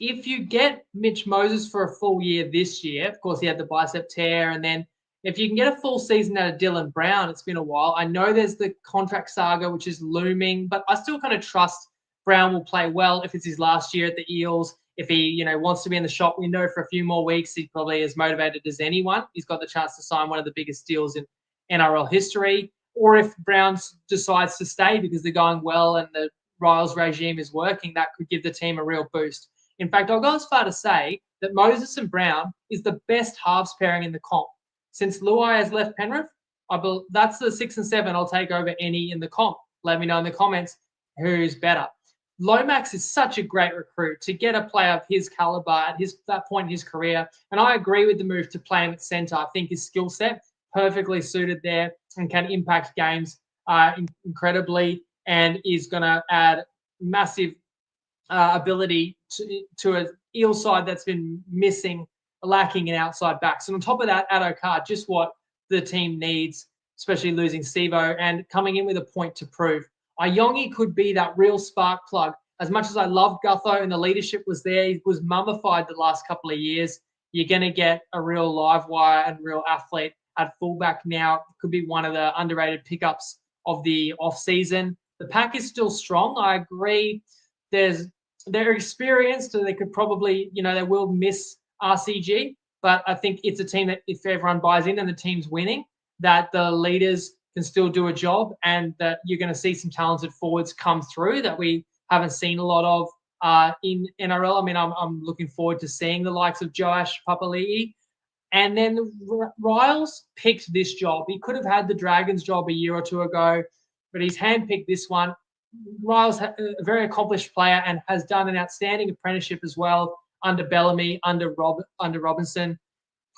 If you get Mitch Moses for a full year this year, of course he had the bicep tear, and then if you can get a full season out of Dylan Brown, it's been a while. I know there's the contract saga, which is looming, but I still kind of trust Brown will play well if it's his last year at the Eels. If he, wants to be in the shop window for a few more weeks, he's probably as motivated as anyone. He's got the chance to sign one of the biggest deals in NRL history. Or if Brown decides to stay because they're going well and the Riles regime is working, that could give the team a real boost. In fact, I'll go as far to say that Moses and Brown is the best halves pairing in the comp. Since Luai has left Penrith, that's the 6 and 7 I'll take over any in the comp. Let me know in the comments who's better. Lomax is such a great recruit to get a player of his caliber at that point in his career. And I agree with the move to play him at centre. I think his skill set perfectly suited there and can impact games incredibly, and is going to add massive ability to an Eel side that's been lacking in outside backs. And on top of that, Adokar, just what the team needs, especially losing Sevo and coming in with a point to prove. Iongi could be that real spark plug. As much as I love Gutho and the leadership was there, he was mummified the last couple of years. You're going to get a real live wire and real athlete at fullback now. Could be one of the underrated pickups of the off-season. The pack is still strong. I agree. They're experienced, and they could probably, they will miss RCG. But I think it's a team that if everyone buys in and the team's winning, that the leaders can still do a job, and that you're going to see some talented forwards come through that we haven't seen a lot of in NRL. I mean, I'm looking forward to seeing the likes of Joash Papali'i. And then Riles picked this job. He could have had the Dragons job a year or two ago, but he's handpicked this one. Riles, a very accomplished player, and has done an outstanding apprenticeship as well under Bellamy, under Robinson.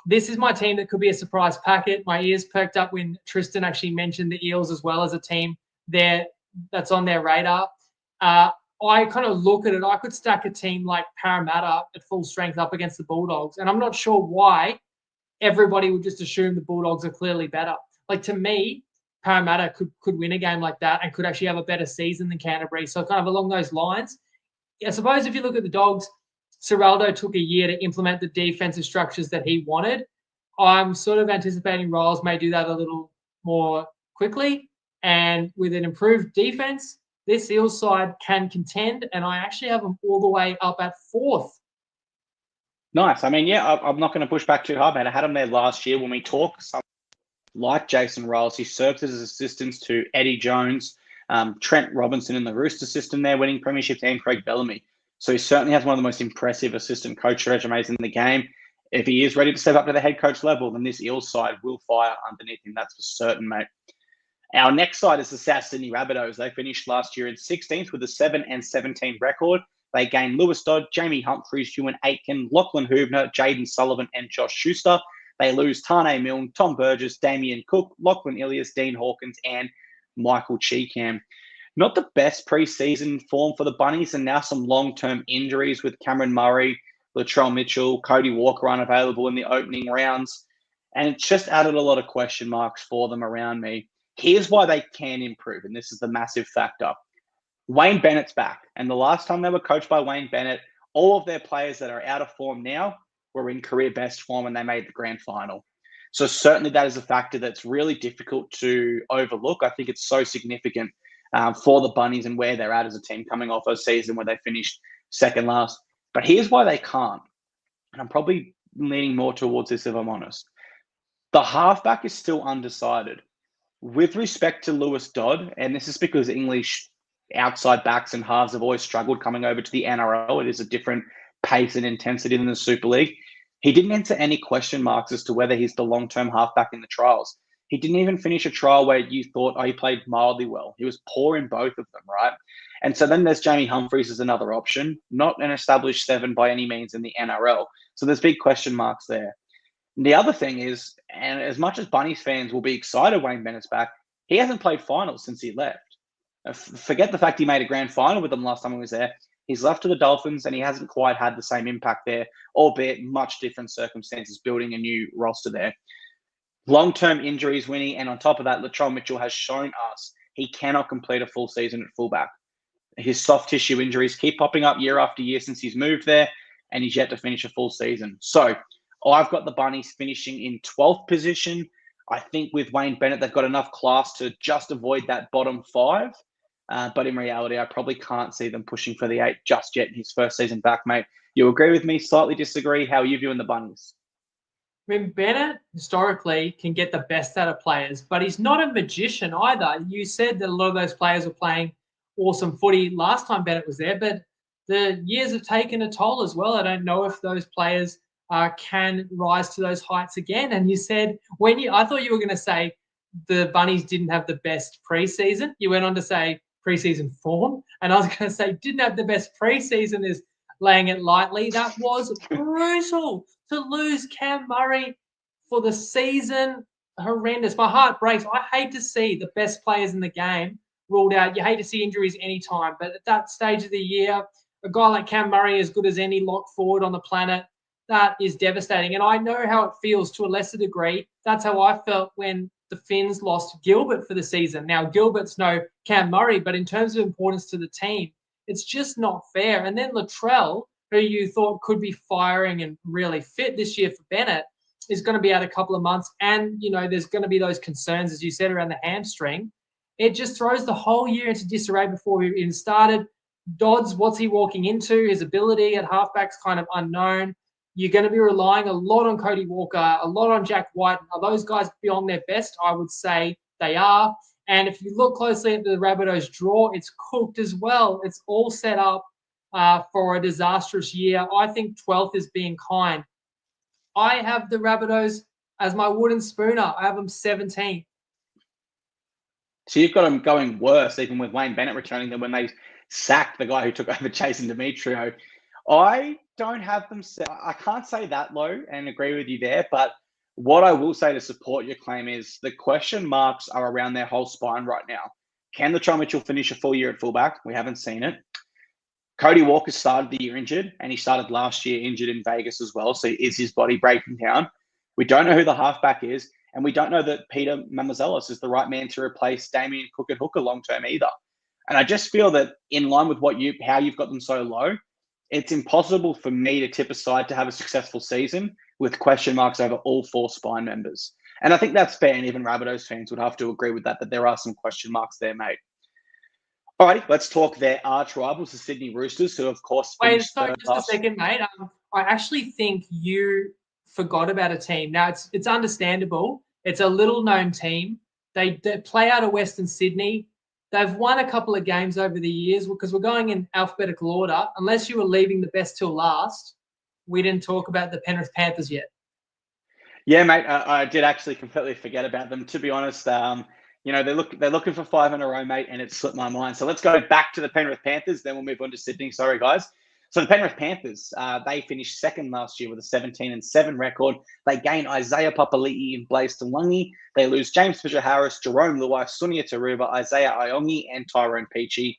This is my team that could be a surprise packet. My ears perked up when Tristan actually mentioned the Eels as well as a team there that's on their radar. I kind of look at it. I could stack a team like Parramatta at full strength up against the Bulldogs, and I'm not sure why everybody would just assume the Bulldogs are clearly better. Like, to me, Parramatta could win a game like that and could actually have a better season than Canterbury. So kind of along those lines. I suppose if you look at the Dogs, Ciraldo took a year to implement the defensive structures that he wanted. I'm sort of anticipating Riles may do that a little more quickly. And with an improved defense, this Eels side can contend. And I actually have them all the way up at 4th. Nice. I mean, yeah, I'm not going to push back too hard, man. I had him there last year when we talked. Like Jason Riles, he served as assistants to Eddie Jones, Trent Robinson in the Roosters system there, winning premierships, and Craig Bellamy. So he certainly has one of the most impressive assistant coach resumes in the game. If he is ready to step up to the head coach level, then this Eels side will fire underneath him. That's for certain, mate. Our next side is the South Sydney Rabbitohs. They finished last year in 16th with a 7-17 record. They gained Lewis Dodd, Jamie Humphries, Ewan Aitken, Lachlan Hubner, Jaden Sullivan, and Josh Schuster. They lose Tane Milne, Tom Burgess, Damien Cook, Lachlan Ilias, Dean Hawkins, and Michael Cheekham. Not the best preseason form for the Bunnies, and now some long-term injuries with Cameron Murray, Latrell Mitchell, Cody Walker unavailable in the opening rounds. And it's just added a lot of question marks for them around me. Here's why they can improve, and this is the massive factor. Wayne Bennett's back, and the last time they were coached by Wayne Bennett, all of their players that are out of form now were in career best form and they made the grand final. So certainly that is a factor that's really difficult to overlook. I think it's so significant for the Bunnies and where they're at as a team coming off a season where they finished second last. But here's why they can't. And I'm probably leaning more towards this if I'm honest. The halfback is still undecided. With respect to Lewis Dodd, and this is because English outside backs and halves have always struggled coming over to the NRL. It is a different pace and intensity than the Super League. He didn't answer any question marks as to whether he's the long-term halfback in the trials. He didn't even finish a trial where you thought, oh, he played mildly well. He was poor in both of them, right? And so then there's Jamie Humphries as another option, not an established 7 by any means in the NRL. So there's big question marks there. And the other thing is, and as much as Bunnies fans will be excited Wayne Bennett's back, he hasn't played finals since he left. Forget the fact he made a grand final with them last time he was there. He's left to the Dolphins and he hasn't quite had the same impact there, albeit much different circumstances, building a new roster there. Long-term injuries, Winnie, and on top of that, Latrell Mitchell has shown us he cannot complete a full season at fullback. His soft tissue injuries keep popping up year after year since he's moved there, and he's yet to finish a full season. So I've got the Bunnies finishing in 12th position. I think with Wayne Bennett, they've got enough class to just avoid that bottom 5. But in reality, I probably can't see them pushing for the 8 just yet in his first season back, mate. You agree with me? Slightly disagree? How are you viewing the Bunnies? I mean, Bennett historically can get the best out of players, but he's not a magician either. You said that a lot of those players were playing awesome footy last time Bennett was there, but the years have taken a toll as well. I don't know if those players can rise to those heights again. And you said, I thought you were going to say the Bunnies didn't have the best preseason. You went on to say preseason form. And I was going to say didn't have the best preseason is laying it lightly. That was brutal to lose Cam Murray for the season. Horrendous. My heart breaks. I hate to see the best players in the game ruled out. You hate to see injuries anytime. But at that stage of the year, a guy like Cam Murray, as good as any lock forward on the planet, that is devastating. And I know how it feels to a lesser degree. That's how I felt when the Finns lost Gilbert for the season. Now, Gilbert's no Cam Murray, but in terms of importance to the team, it's just not fair. And then Latrell, who you thought could be firing and really fit this year for Bennett, is going to be out a couple of months. And, there's going to be those concerns, as you said, around the hamstring. It just throws the whole year into disarray before we even started. Dodds, what's he walking into? His ability at halfback's kind of unknown. You're going to be relying a lot on Cody Walker, a lot on Jack White. Are those guys beyond their best? I would say they are. And if you look closely at the Rabbitohs draw, it's cooked as well. It's all set up for a disastrous year. I think 12th is being kind. I have the Rabbitohs as my wooden spooner. I have them 17th. So you've got them going worse, even with Wayne Bennett returning, than when they sacked the guy who took over Jason Demetrio. I don't have them. I can't say that low and agree with you there. But what I will say to support your claim is the question marks are around their whole spine right now. Can Latrell Mitchell finish a full year at fullback? We haven't seen it. Cody Walker started the year injured, and he started last year injured in Vegas as well. So is his body breaking down? We don't know who the halfback is. And we don't know that Peter Mamouzelos is the right man to replace Damien Cook at hooker long-term either. And I just feel that in line with how you've got them so low, it's impossible for me to tip a side to have a successful season with question marks over all 4 spine members. And I think that's fair, and even Rabbitohs fans would have to agree with that there are some question marks there, mate. All righty, let's talk their arch rivals, the Sydney Roosters, who, of course, finished Sorry, just a second, mate. I actually think you forgot about a team. Now, it's understandable. It's a little-known team. They play out of Western Sydney. They've won a couple of games over the years because we're going in alphabetical order. Unless you were leaving the best till last, we didn't talk about the Penrith Panthers yet. Yeah, mate, I did actually completely forget about them. To be honest, they're looking for 5 in a row, mate, and it slipped my mind. So let's go back to the Penrith Panthers, then we'll move on to Sydney. Sorry, guys. So the Penrith Panthers, they finished second last year with a 17-7 record. They gain Isaiah Papali'i and Blaise Taulagi. They lose James Fisher-Harris, Jerome Luai, Sunia Taruba, Isaiah Iongi, and Tyrone Peachey.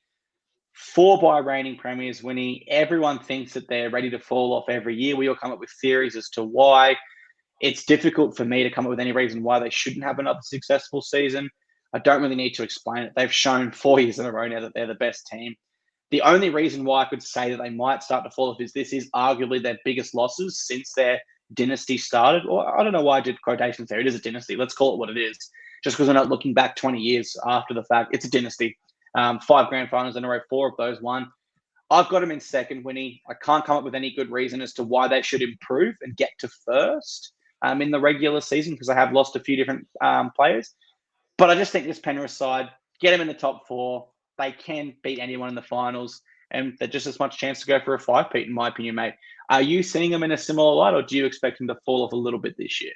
4 by reigning premiers, Winnie. Everyone thinks that they're ready to fall off every year. We all come up with theories as to why. It's difficult for me to come up with any reason why they shouldn't have another successful season. I don't really need to explain it. They've shown 4 years in a row now that they're the best team. The only reason why I could say that they might start to fall off is this is arguably their biggest losses since their dynasty started. Or I don't know why I did quotations there. It is a dynasty. Let's call it what it is. Just because we're not looking back 20 years after the fact. It's a dynasty. 5 grand finals in a row, 4 of those won. I've got them in second, Winnie. I can't come up with any good reason as to why they should improve and get to first in the regular season because I have lost a few different players. But I just think this Penrith side, get them in the top 4. They can beat anyone in the finals, and they're just as much chance to go for a 5-peat, in my opinion, mate. Are you seeing them in a similar light, or do you expect them to fall off a little bit this year?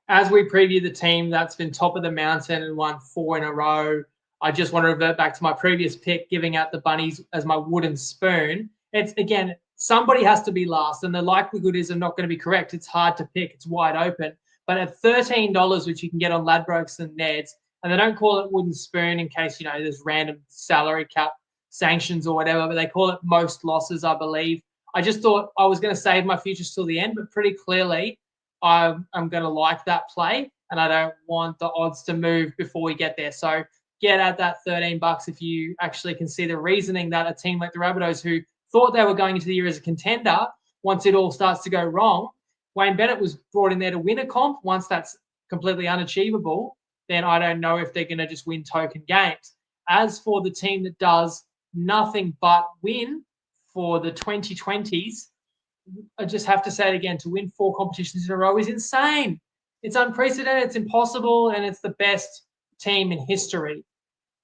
As we preview the team that's been top of the mountain and won 4 in a row, I just want to revert back to my previous pick, giving out the Bunnies as my wooden spoon. It's, again, somebody has to be last, and the likelihood is I'm not going to be correct. It's hard to pick. It's wide open. But at $13, which you can get on Ladbrokes and Neds, and they don't call it wooden spoon in case, there's random salary cap sanctions or whatever, but they call it most losses, I believe. I just thought I was going to save my futures till the end, but pretty clearly I'm going to like that play, and I don't want the odds to move before we get there. So get at that $13 if you actually can see the reasoning that a team like the Rabbitohs, who thought they were going into the year as a contender, once it all starts to go wrong, Wayne Bennett was brought in there to win a comp. Once that's completely unachievable, then I don't know if they're going to just win token games. As for the team that does nothing but win for the 2020s, I just have to say it again, to win 4 competitions in a row is insane. It's unprecedented, it's impossible, and it's the best team in history.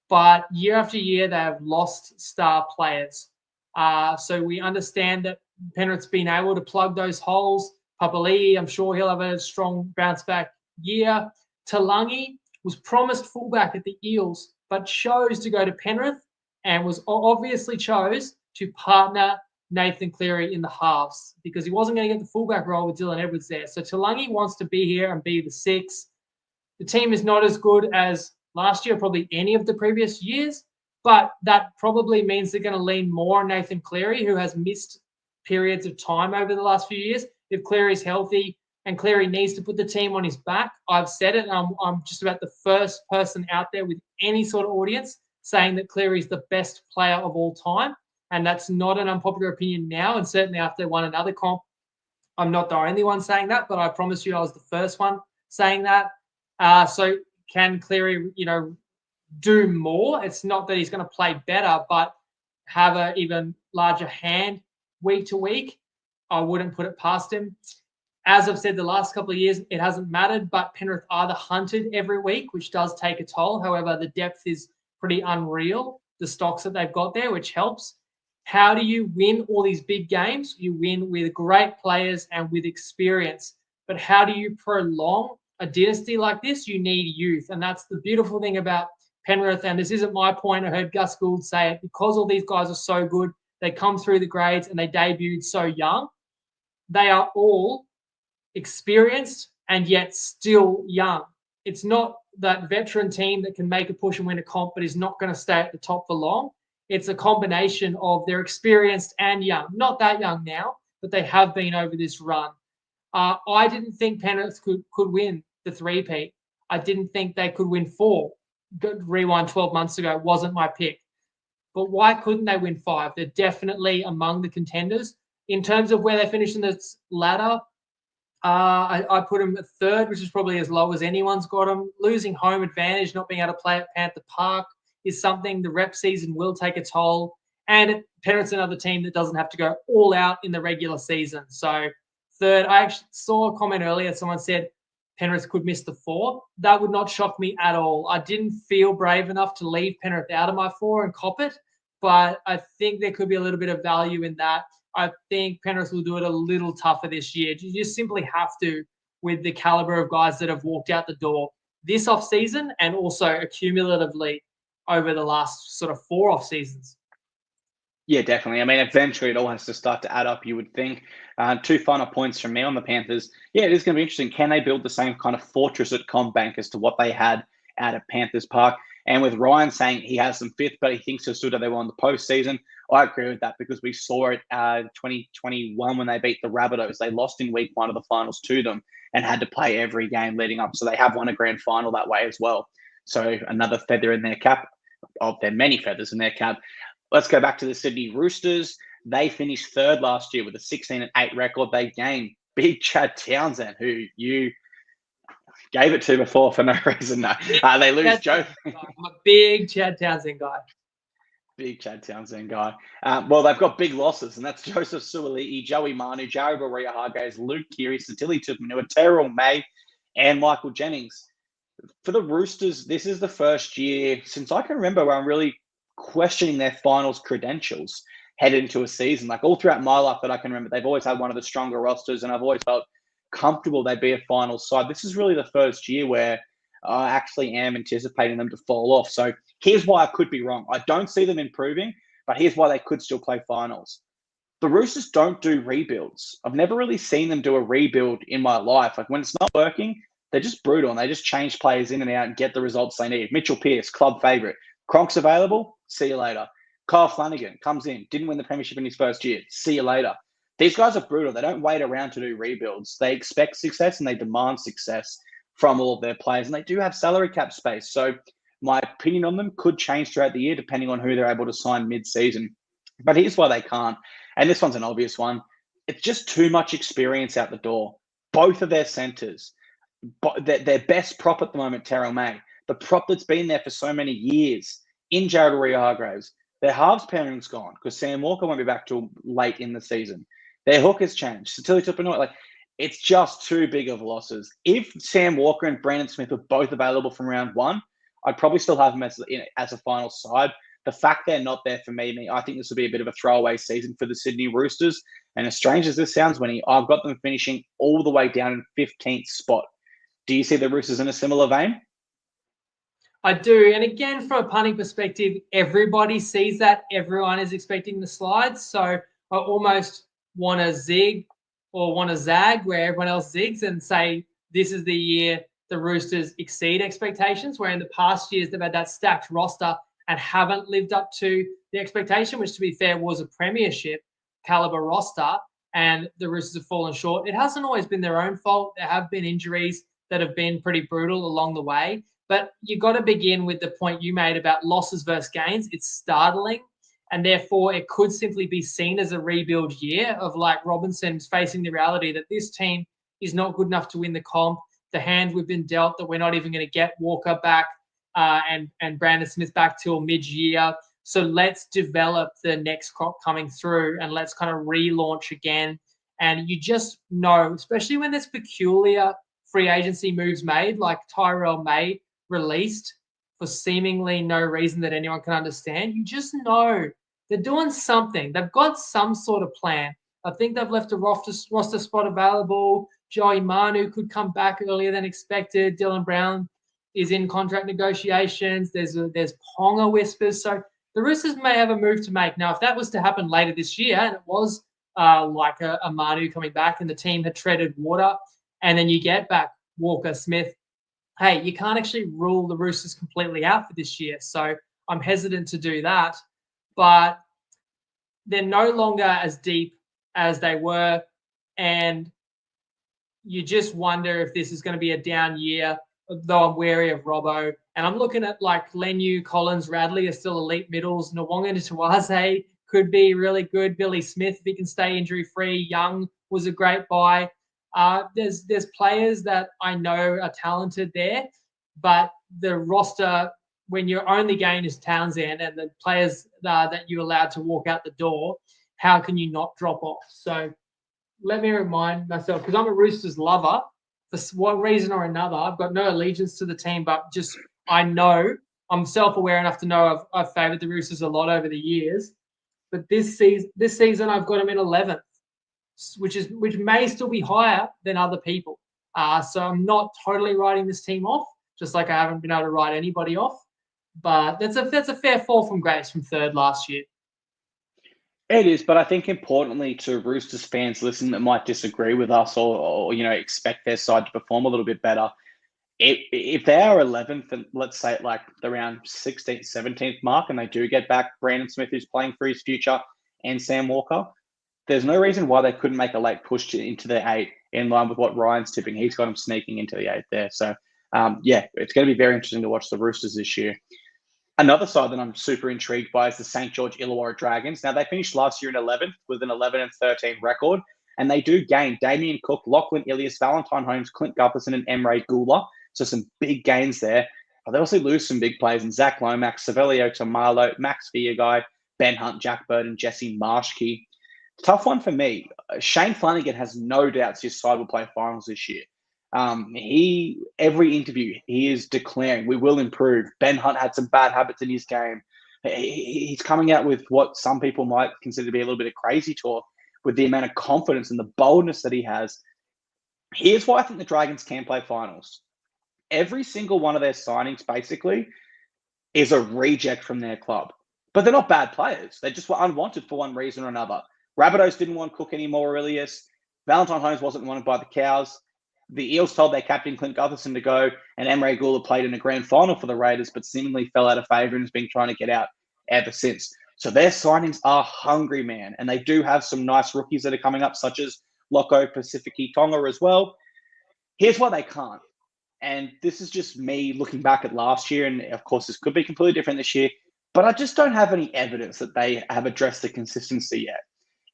But year after year, they have lost star players. So we understand that Penrith's been able to plug those holes. Papali'i, I'm sure he'll have a strong bounce back year. Taulagi was promised fullback at the Eels, but chose to go to Penrith and was obviously chose to partner Nathan Cleary in the halves because he wasn't going to get the fullback role with Dylan Edwards there. So Taulagi wants to be here and be the 6. The team is not as good as last year, probably any of the previous years, but that probably means they're going to lean more on Nathan Cleary, who has missed periods of time over the last few years. If Cleary's healthy and Cleary needs to put the team on his back, I've said it. I'm just about the first person out there with any sort of audience saying that Cleary's the best player of all time. And that's not an unpopular opinion now. And certainly after they won another comp, I'm not the only one saying that, but I promise you I was the first one saying that. So can Cleary, do more? It's not that he's going to play better, but have an even larger hand week to week. I wouldn't put it past him. As I've said the last couple of years, it hasn't mattered, but Penrith are the hunted every week, which does take a toll. However, the depth is pretty unreal, the stocks that they've got there, which helps. How do you win all these big games? You win with great players and with experience. But how do you prolong a dynasty like this? You need youth. And that's the beautiful thing about Penrith. And this isn't my point. I heard Gus Gould say it. Because all these guys are so good, they come through the grades and they debuted so young. They are all experienced and yet still young. It's not that veteran team that can make a push and win a comp but is not going to stay at the top for long. It's a combination of they're experienced and young. Not that young now, but they have been over this run. I didn't think Penrith could win the three-peat. I didn't think they could win 4. Rewind 12 months ago wasn't my pick. But why couldn't they win 5? They're definitely among the contenders. In terms of where they finish in this ladder, I put them at 3rd, which is probably as low as anyone's got them. Losing home advantage, not being able to play at Panther Park is something. The rep season will take a toll. And Penrith's another team that doesn't have to go all out in the regular season. So 3rd, I actually saw a comment earlier. Someone said Penrith could miss the 4. That would not shock me at all. I didn't feel brave enough to leave Penrith out of my 4 and cop it, but I think there could be a little bit of value in that. I think Penrith will do it a little tougher this year. You just simply have to, with the caliber of guys that have walked out the door this off-season and also accumulatively over the last sort of 4 off-seasons. Yeah, definitely. I mean, eventually it all has to start to add up, you would think. 2 final points from me on the Panthers. Yeah, it is going to be interesting. Can they build the same kind of fortress at CommBank as to what they had out at Panthers Park? And with Ryan saying he has them 5th, but he thinks he'll still do they will in the postseason, I agree with that because we saw it 2021 when they beat the Rabbitohs. They lost in week 1 of the finals to them and had to play every game leading up. So they have won a grand final that way as well. So another feather in their cap. Of their many feathers in their cap. Let's go back to the Sydney Roosters. They finished 3rd last year with a 16-8 record. They gained big Chad Townsend, who you gave it to before for no reason. No, they lose Joe. I'm a big Chad Townsend guy. Big Chad Townsend guy. Well, they've got big losses, and that's Joseph Suaalii, Joey Manu, Jared Waerea-Hargreaves, Luke Keary, Satili Tupanua, Terrell May, and Michael Jennings. For the Roosters, this is the first year since I can remember where I'm really questioning their finals credentials headed into a season. Like all throughout my life that I can remember, they've always had one of the stronger rosters, and I've always felt comfortable they'd be a final side. This is really the first year where I actually am anticipating them to fall off. So here's why I could be wrong. I don't see them improving, but here's why they could still play finals. The Roosters don't do rebuilds. I've never really seen them do a rebuild in my life. Like when it's not working, they're just brutal and they just change players in and out and get the results they need. Mitchell Pearce, club favourite. Cronk's available. See you later. Kyle Flanagan comes in. Didn't win the premiership in his first year. See you later. These guys are brutal. They don't wait around to do rebuilds. They expect success and they demand success from all of their players. And they do have salary cap space. So my opinion on them could change throughout the year depending on who they're able to sign mid-season. But here's why they can't. And this one's an obvious one. It's just too much experience out the door. Both of their centres. Their best prop at the moment, Terrell May. The prop that's been there for so many years in Jared Waerea-Hargreaves. Their halves pairing's gone because Sam Walker won't be back till late in the season. Their hook has changed. Satili Tupanua, it's just too big of losses. If Sam Walker and Brandon Smith were both available from round 1, I'd probably still have them as a final side. The fact they're not there for me, I think this will be a bit of a throwaway season for the Sydney Roosters. And as strange as this sounds, Winnie, I've got them finishing all the way down in 15th spot. Do you see the Roosters in a similar vein? I do. And again, from a punting perspective, everybody sees that. Everyone is expecting the slides. So I almost want to zig or want to zag where everyone else zigs and say this is the year the Roosters exceed expectations, where in the past years they've had that stacked roster and haven't lived up to the expectation, which to be fair was a premiership caliber roster, and the Roosters have fallen short. It hasn't always been their own fault. There have been injuries that have been pretty brutal along the way. But you got to begin with the point you made about losses versus gains. It's startling, and therefore it could simply be seen as a rebuild year of like Robinson's facing the reality that this team is not good enough to win the comp. The hand we've been dealt that we're not even going to get Walker back and Brandon Smith back till mid-year. So let's develop the next crop coming through and let's kind of relaunch again. And you just know, especially when there's peculiar free agency moves made, like Tyrell May released for seemingly no reason that anyone can understand, you just know they're doing something. They've got some sort of plan. I think they've left a roster spot available. Joey Manu could come back earlier than expected. Dylan Brown is in contract negotiations. There's Ponga whispers. So the Roosters may have a move to make. Now, if that was to happen later this year, and it was like a Manu coming back and the team had treaded water, and then you get back Walker, Smith, hey, you can't actually rule the Roosters completely out for this year. So I'm hesitant to do that. But they're no longer as deep as they were. And you just wonder if this is going to be a down year, though I'm wary of Robbo. And I'm looking at like Lenu, Collins, Radley are still elite middles. Nwonga and Tuwaze could be really good. Billy Smith, if he can stay injury-free. Young was a great buy. There's players that I know are talented there, but the roster, when your only gain is Townsend and the players that you're allowed to walk out the door, how can you not drop off? So let me remind myself, because I'm a Roosters lover, for one reason or another, I've got no allegiance to the team, but just I know, I'm self-aware enough to know I've favoured the Roosters a lot over the years. But this season I've got them in 11th, which may still be higher than other people. So I'm not totally writing this team off, just like I haven't been able to write anybody off. But that's a fair fall from grace from third last year. It is, but I think importantly to Roosters fans listening that might disagree with us or expect their side to perform a little bit better, if they are 11th and let's say like around 16th, 17th mark and they do get back Brandon Smith who's playing for his future and Sam Walker, there's no reason why they couldn't make a late push into the 8 in line with what Ryan's tipping. He's got them sneaking into the 8 there. So, it's going to be very interesting to watch the Roosters this year. Another side that I'm super intrigued by is the St. George Illawarra Dragons. Now, they finished last year in 11th with an 11-13 record, and they do gain Damien Cook, Lachlan Ilias, Valentine Holmes, Clint Gutherson, and Emre Gula. So some big gains there. But they also lose some big players in Zach Lomax, Savelio Tamalo, Max Vierguy, Ben Hunt, Jack Bird, and Jesse Marshke. Tough one for me. Shane Flanagan has no doubts his side will play finals this year. Every interview, he is declaring, we will improve. Ben Hunt had some bad habits in his game. He's coming out with what some people might consider to be a little bit of crazy talk with the amount of confidence and the boldness that he has. Here's why I think the Dragons can play finals. Every single one of their signings, basically, is a reject from their club. But they're not bad players. They just were unwanted for one reason or another. Rabbitohs didn't want Cook anymore, Ilias. Valentine Holmes wasn't wanted by the Cows. The Eels told their captain, Clint Gutherson, to go, and Emre Gula played in a grand final for the Raiders, but seemingly fell out of favour and has been trying to get out ever since. So their signings are hungry, man, and they do have some nice rookies that are coming up, such as Loco Pacifici Tonga as well. Here's why they can't. And this is just me looking back at last year, and of course this could be completely different this year, but I just don't have any evidence that they have addressed the consistency yet.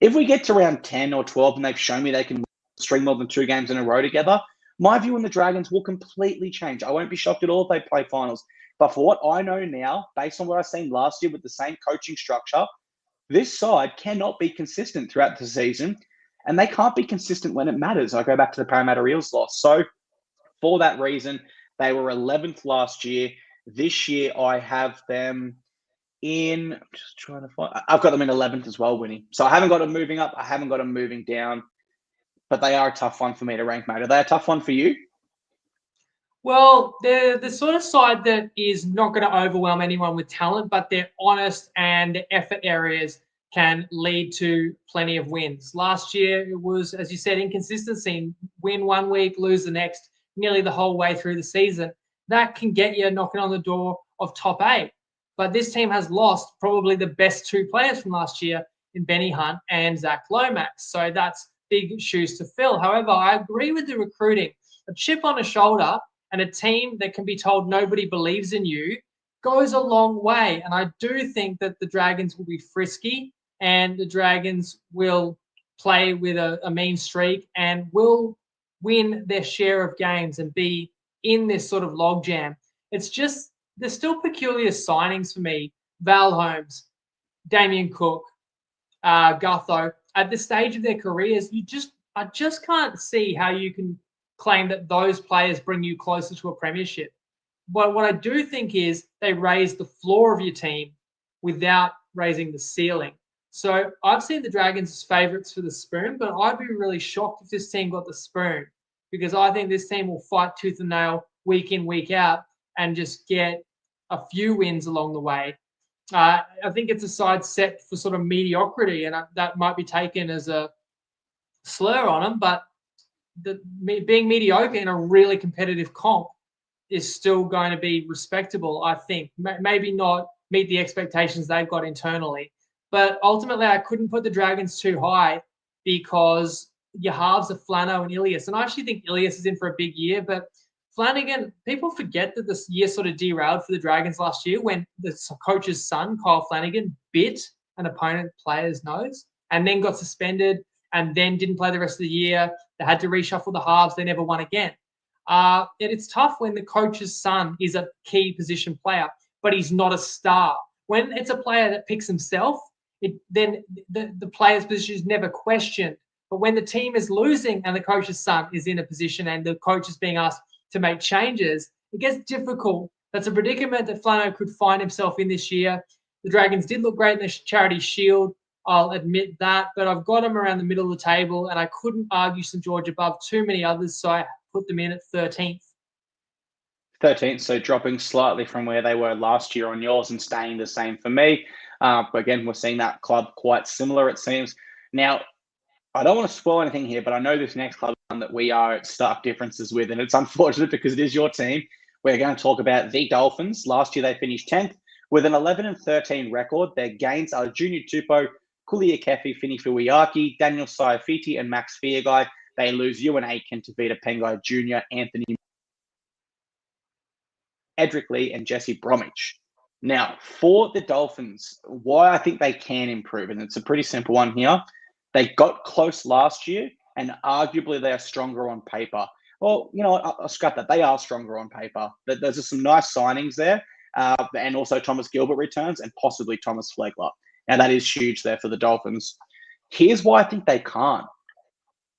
If we get to around 10 or 12 and they've shown me they can string more than 2 games in a row together, my view on the Dragons will completely change. I won't be shocked at all if they play finals. But for what I know now, based on what I've seen last year with the same coaching structure, this side cannot be consistent throughout the season, and they can't be consistent when it matters. I go back to the Parramatta Eels loss. So for that reason, they were 11th last year. This year, I have them in, I'm just trying to find, I've got them in 11th as well, Winnie. So I haven't got them moving up. I haven't got them moving down. But they are a tough one for me to rank, mate. Are they a tough one for you? Well, they're the sort of side that is not going to overwhelm anyone with talent, but they're honest and effort areas can lead to plenty of wins. Last year, it was, as you said, inconsistency. Win one week, lose the next, nearly the whole way through the season. That can get you knocking on the door of top 8. But this team has lost probably the best 2 players from last year in Benny Hunt and Zach Lomax. So that's big shoes to fill. However, I agree with the recruiting. A chip on a shoulder and a team that can be told nobody believes in you goes a long way. And I do think that the Dragons will be frisky and the Dragons will play with a mean streak and will win their share of games and be in this sort of logjam. It's just, there's still peculiar signings for me. Val Holmes, Damien Cook, Gutho. At this stage of their careers, I just can't see how you can claim that those players bring you closer to a premiership. But what I do think is they raise the floor of your team without raising the ceiling. So I've seen the Dragons as favourites for the spoon, but I'd be really shocked if this team got the spoon, because I think this team will fight tooth and nail week in, week out and just get a few wins along the way. I think it's a side set for sort of mediocrity, and that might be taken as a slur on them, but being mediocre in a really competitive comp is still going to be respectable, I think. Maybe not meet the expectations they've got internally, but ultimately I couldn't put the Dragons too high because your halves are Flano and Ilias. And I actually think Ilias is in for a big year, but Flanagan, people forget that this year sort of derailed for the Dragons last year when the coach's son, Kyle Flanagan, bit an opponent player's nose and then got suspended and then didn't play the rest of the year. They had to reshuffle the halves. They never won again. It's tough when the coach's son is a key position player, but he's not a star. When it's a player that picks himself, then the player's position is never questioned. But when the team is losing and the coach's son is in a position and the coach is being asked to make changes, it gets difficult. That's a predicament that Flano could find himself in this year. The Dragons did look great in the Charity Shield, I'll admit that, but I've got them around the middle of the table and I couldn't argue St George above too many others, so I put them in at 13th. 13th, so dropping slightly from where they were last year on yours and staying the same for me. But again, we're seeing that club quite similar, it seems. Now, I don't want to spoil anything here, but I know this next club is one that we are at stark differences with, and it's unfortunate because it is your team. We're going to talk about the Dolphins. Last year, they finished 10th with an 11-13 record. Their gains are Junior Tupou, Kulia Kefi, Fini Fuiaki, Daniel Saifiti, and Max Fearguy. They lose Ewan Aitken to Vita Pengai Jr., Anthony Edric Lee, and Jesse Bromwich. Now, for the Dolphins, why I think they can improve, and it's a pretty simple one here. They got close last year, and arguably they are stronger on paper. Well, you know, I'll scrap that. They are stronger on paper. There's just some nice signings there, and also Thomas Gilbert returns, and possibly Thomas Flegler. Now, that is huge there for the Dolphins. Here's why I think they can't.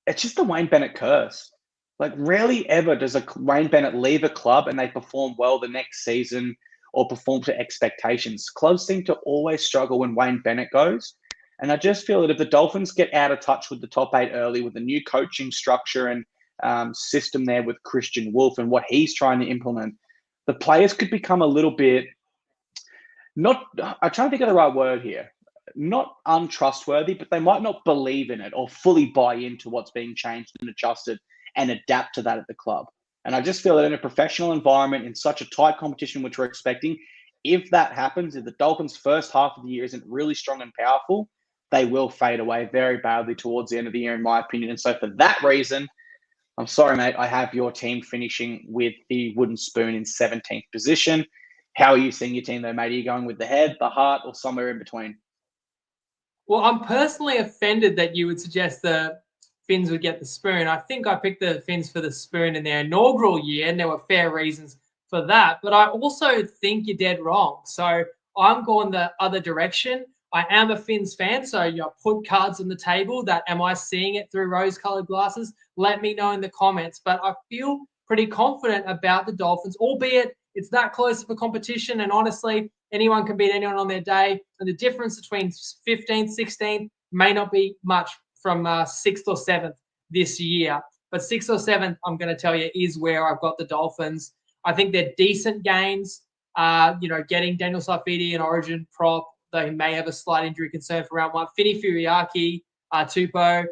It's just the Wayne Bennett curse. Like, rarely ever does a Wayne Bennett leave a club and they perform well the next season or perform to expectations. Clubs seem to always struggle when Wayne Bennett goes. And I just feel that if the Dolphins get out of touch with the top 8 early with the new coaching structure and system there with Christian Wolf and what he's trying to implement, the players could become a little bit I'm trying to think of the right word here. Not untrustworthy, but they might not believe in it or fully buy into what's being changed and adjusted and adapt to that at the club. And I just feel that in a professional environment, in such a tight competition, which we're expecting, if that happens, if the Dolphins' first half of the year isn't really strong and powerful, they will fade away very badly towards the end of the year, in my opinion. And so for that reason, I'm sorry, mate, I have your team finishing with the wooden spoon in 17th position. How are you seeing your team, though, mate? Are you going with the head, the heart, or somewhere in between? Well, I'm personally offended that you would suggest the Finns would get the spoon. I think I picked the Finns for the spoon in their inaugural year, and there were fair reasons for that. But I also think you're dead wrong. So I'm going the other direction. I am a Finns fan, so you put cards on the table that am I seeing it through rose-colored glasses? Let me know in the comments. But I feel pretty confident about the Dolphins, albeit it's that close of a competition. And honestly, anyone can beat anyone on their day. And the difference between 15th, 16th may not be much from 6th or 7th this year. But 6th or 7th, I'm going to tell you, is where I've got the Dolphins. I think they're decent gains. Getting Daniel Saifiti an Origin prop, though he may have a slight injury concern for round 1. Fini Fuiaki, Tupou.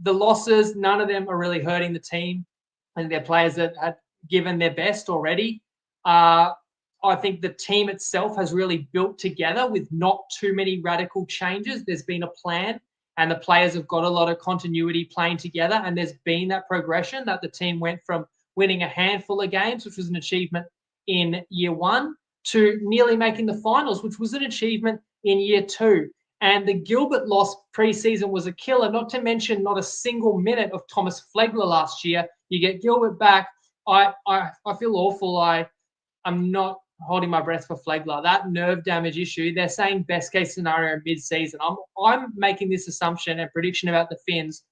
The losses, none of them are really hurting the team. And they're players that had given their best already. I think the team itself has really built together with not too many radical changes. There's been a plan and the players have got a lot of continuity playing together. And there's been that progression that the team went from winning a handful of games, which was an achievement in year 1, to nearly making the finals, which was an achievement in year 2. And the Gilbert loss pre-season was a killer, not to mention not a single minute of Thomas Flegler last year. You get Gilbert back. I feel awful. I'm not holding my breath for Flegler. That nerve damage issue, they're saying best case scenario mid-season. I'm making this assumption and prediction about the Finns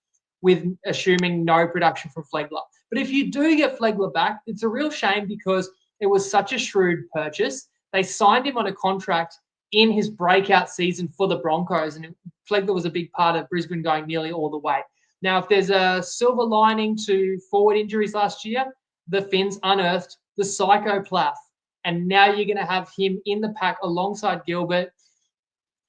with assuming no production from Flegler. But if you do get Flegler back, it's a real shame because it was such a shrewd purchase. They signed him on a contract in his breakout season for the Broncos, and Flegler was a big part of Brisbane going nearly all the way. Now, if there's a silver lining to forward injuries last year, the Finns unearthed the Psycho Plath. And now you're going to have him in the pack alongside Gilbert.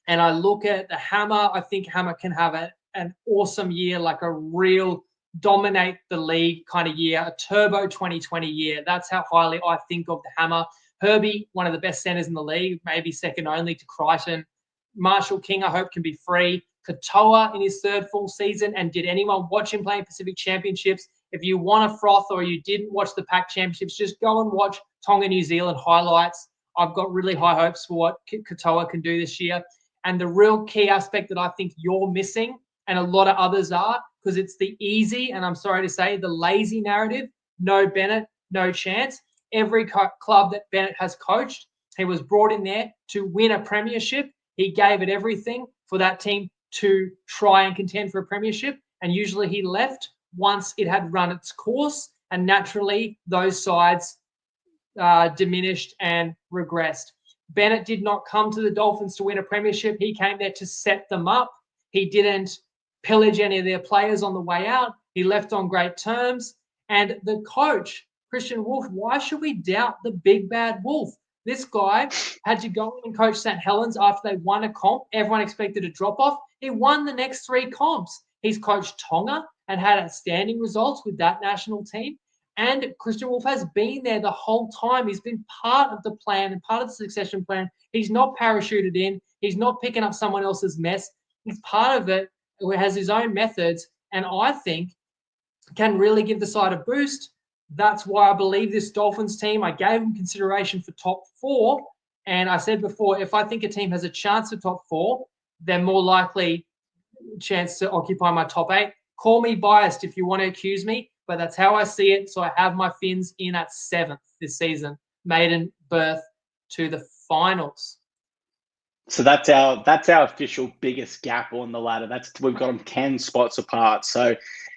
And I look at the Hammer. I think Hammer can have an awesome year, like a real dominate the league kind of year, a turbo 2020 year. That's how highly I think of the Hammer. Herbie, one of the best centers in the league, maybe second only to Crichton. Marshall King, I hope, can be free. Katoa in his third full season. And did anyone watch him playing Pacific Championships? If you want a froth or you didn't watch the Pac Championships, just go and watch Tonga New Zealand highlights. I've got really high hopes for what Katoa can do this year. And the real key aspect that I think you're missing, and a lot of others are, because it's the easy, and I'm sorry to say, the lazy narrative, no Bennett, no chance. Every club that Bennett has coached, he was brought in there to win a premiership. He gave it everything for that team to try and contend for a premiership. And usually he left once it had run its course. And naturally, those sides diminished and regressed. Bennett did not come to the Dolphins to win a premiership. He came there to set them up. He didn't pillage any of their players on the way out. He left on great terms. And the coach, Christian Wolf, why should we doubt the big bad Wolf? This guy had to go and coach St. Helens after they won a comp. Everyone expected a drop-off. He won the next 3 comps. He's coached Tonga and had outstanding results with that national team. And Christian Wolf has been there the whole time. He's been part of the plan and part of the succession plan. He's not parachuted in. He's not picking up someone else's mess. He's part of it. He has his own methods, and I think can really give the side a boost. That's why I believe this Dolphins team, I gave them consideration for top 4. And I said before, if I think a team has a chance for top 4, they're more likely chance to occupy my top 8. Call me biased if you want to accuse me, but that's how I see it. So I have my Finns in at 7th this season, maiden berth to the finals. So that's our official biggest gap on the ladder. We've got them 10 spots apart. So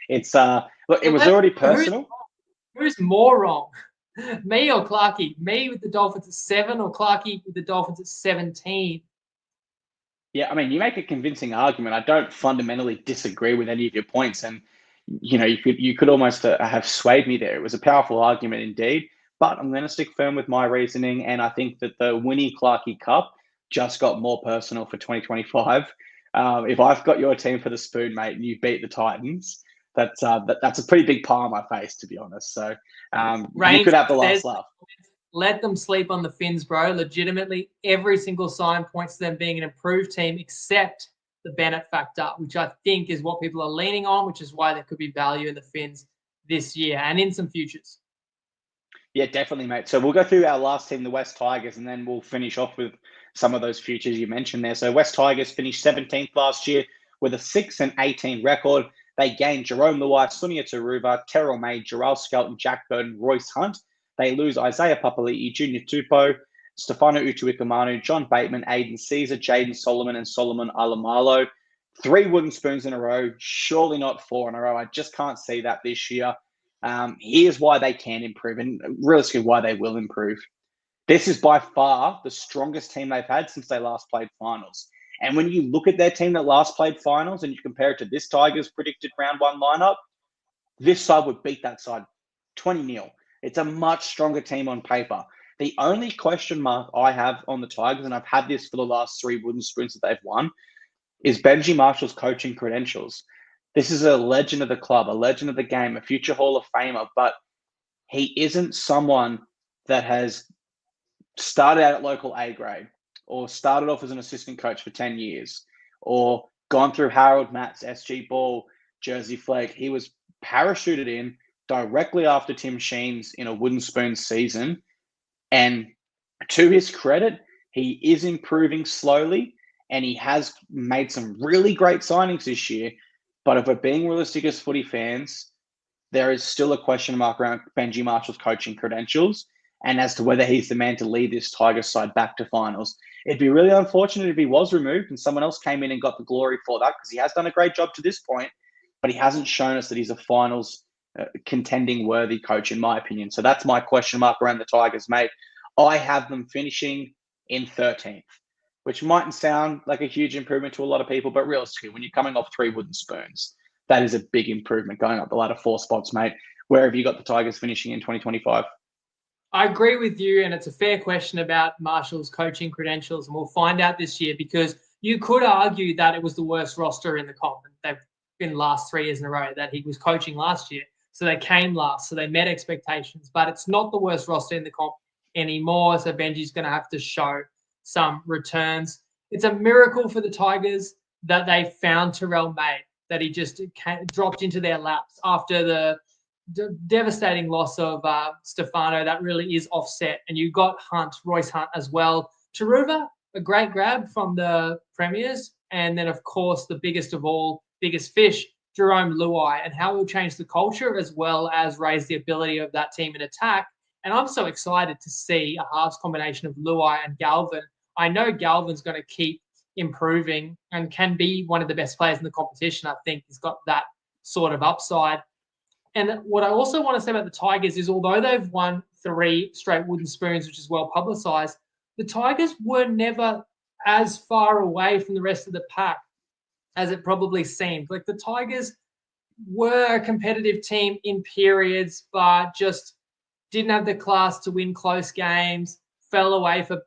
it's look, it was already personal. Who's more wrong? Me or Clarkey? Me with the Dolphins at 7 or Clarkey with the Dolphins at 17? Yeah, I mean, you make a convincing argument. I don't fundamentally disagree with any of your points. And, you know, you could almost have swayed me there. It was a powerful argument indeed. But I'm going to stick firm with my reasoning. And I think that the Winny Clarkey Cup just got more personal for 2025. If I've got your team for the spoon, mate, and you beat the Titans, that's a pretty big pie on my face, to be honest. So you could have the last laugh. Let them sleep on the Finns, bro. Legitimately, every single sign points to them being an improved team, except the Bennett factor, which I think is what people are leaning on, which is why there could be value in the Finns this year and in some futures. Yeah, definitely, mate. So we'll go through our last team, the West Tigers, and then we'll finish off with some of those futures you mentioned there. So West Tigers finished 17th last year with a 6-18 record. They gained Jerome Luai, Sunia Taruva, Terrell May, Jarrell Skelton, Jack Burton, Royce Hunt. They lose Isaiah Papali'i, Junior Tupou, Stefano Utuikamanu, John Bateman, Aiden Caesar, Jaden Solomon, and Solomon Alamalo. 3 wooden spoons in a row, surely not 4 in a row. I just can't see that this year. Here's why they can improve, and realistically why they will improve. This is by far the strongest team they've had since they last played finals. And when you look at their team that last played finals and you compare it to this Tigers predicted round 1 lineup, this side would beat that side 20-0. It's a much stronger team on paper. The only question mark I have on the Tigers, and I've had this for the last 3 wooden spoons that they've won, is Benji Marshall's coaching credentials. This is a legend of the club, a legend of the game, a future Hall of Famer, but he isn't someone that has started out at local A grade or started off as an assistant coach for 10 years or gone through Harold Matts, SG Ball, Jersey Flegg. He was parachuted in directly after Tim Sheens in a wooden spoon season. And to his credit, he is improving slowly and he has made some really great signings this year. But if we're being realistic as footy fans, there is still a question mark around Benji Marshall's coaching credentials and as to whether he's the man to lead this Tigers side back to finals. It'd be really unfortunate if he was removed and someone else came in and got the glory for that, because he has done a great job to this point, but he hasn't shown us that he's a finals contending worthy coach, in my opinion. So that's my question mark around the Tigers, mate. I have them finishing in 13th, which mightn't sound like a huge improvement to a lot of people, but realistically, when you're coming off 3 wooden spoons, that is a big improvement going up the ladder 4 spots, mate. Where have you got the Tigers finishing in 2025? I agree with you, and it's a fair question about Marshall's coaching credentials, and we'll find out this year, because you could argue that it was the worst roster in the comp. They've been last 3 years in a row that he was coaching last year, so they came last, so they met expectations, but it's not the worst roster in the comp anymore, so Benji's going to have to show some returns. It's a miracle for the Tigers that they found Terrell May, that he just dropped into their laps after the devastating loss of Stefano. That really is offset. And you got Royce Hunt as well. Taruva, a great grab from the Premiers. And then, of course, the biggest of all, biggest fish, Jerome Luai, and how it will change the culture as well as raise the ability of that team in attack. And I'm so excited to see a halves combination of Luai and Galvin. I know Galvin's going to keep improving and can be one of the best players in the competition. I think he's got that sort of upside. And what I also want to say about the Tigers is, although they've won 3 straight wooden spoons, which is well publicised, the Tigers were never as far away from the rest of the pack as it probably seemed. Like, the Tigers were a competitive team in periods, but just didn't have the class to win close games, fell away for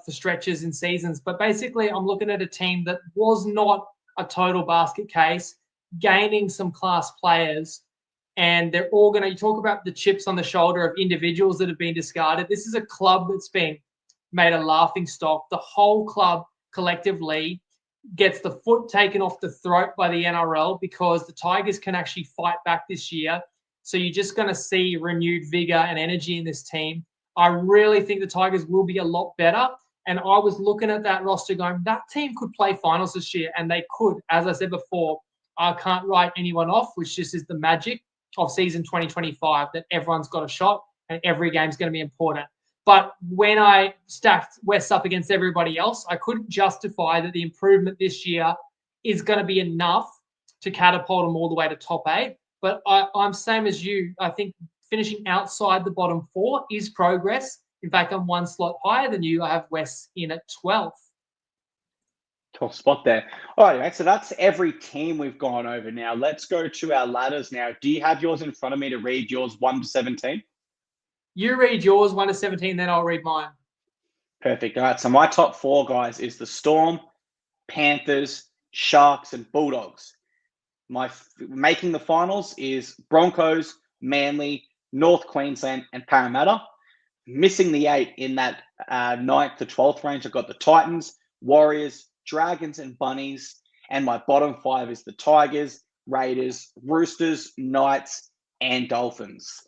stretches in seasons. But basically, I'm looking at a team that was not a total basket case, gaining some class players, and they're all going to, you talk about the chips on the shoulder of individuals that have been discarded. This is a club that's been made a laughing stock. The whole club collectively gets the foot taken off the throat by the NRL because the Tigers can actually fight back this year. So you're just going to see renewed vigor and energy in this team. I really think the Tigers will be a lot better. And I was looking at that roster going, that team could play finals this year. And they could. As I said before, I can't write anyone off, which just is the magic of season 2025, that everyone's got a shot and every game's going to be important. But when I stacked West up against everybody else, I couldn't justify that the improvement this year is going to be enough to catapult them all the way to top 8. But I'm same as you. I think finishing outside the bottom 4 is progress. In fact, I'm 1 slot higher than you. I have West in at 12th. Top spot there. All right, mate, so that's every team we've gone over now. Let's go to our ladders now. Do you have yours in front of me to read yours 1 to 17? You read yours 1 to 17, then I'll read mine. Perfect. All right, so my top 4, guys, is the Storm, Panthers, Sharks, and Bulldogs. Making the finals is Broncos, Manly, North Queensland, and Parramatta. Missing the 8 in that 9th to 12th range, I've got the Titans, Warriors, Dragons, and Bunnies. And my bottom 5 is the Tigers, Raiders, Roosters, Knights, and Dolphins.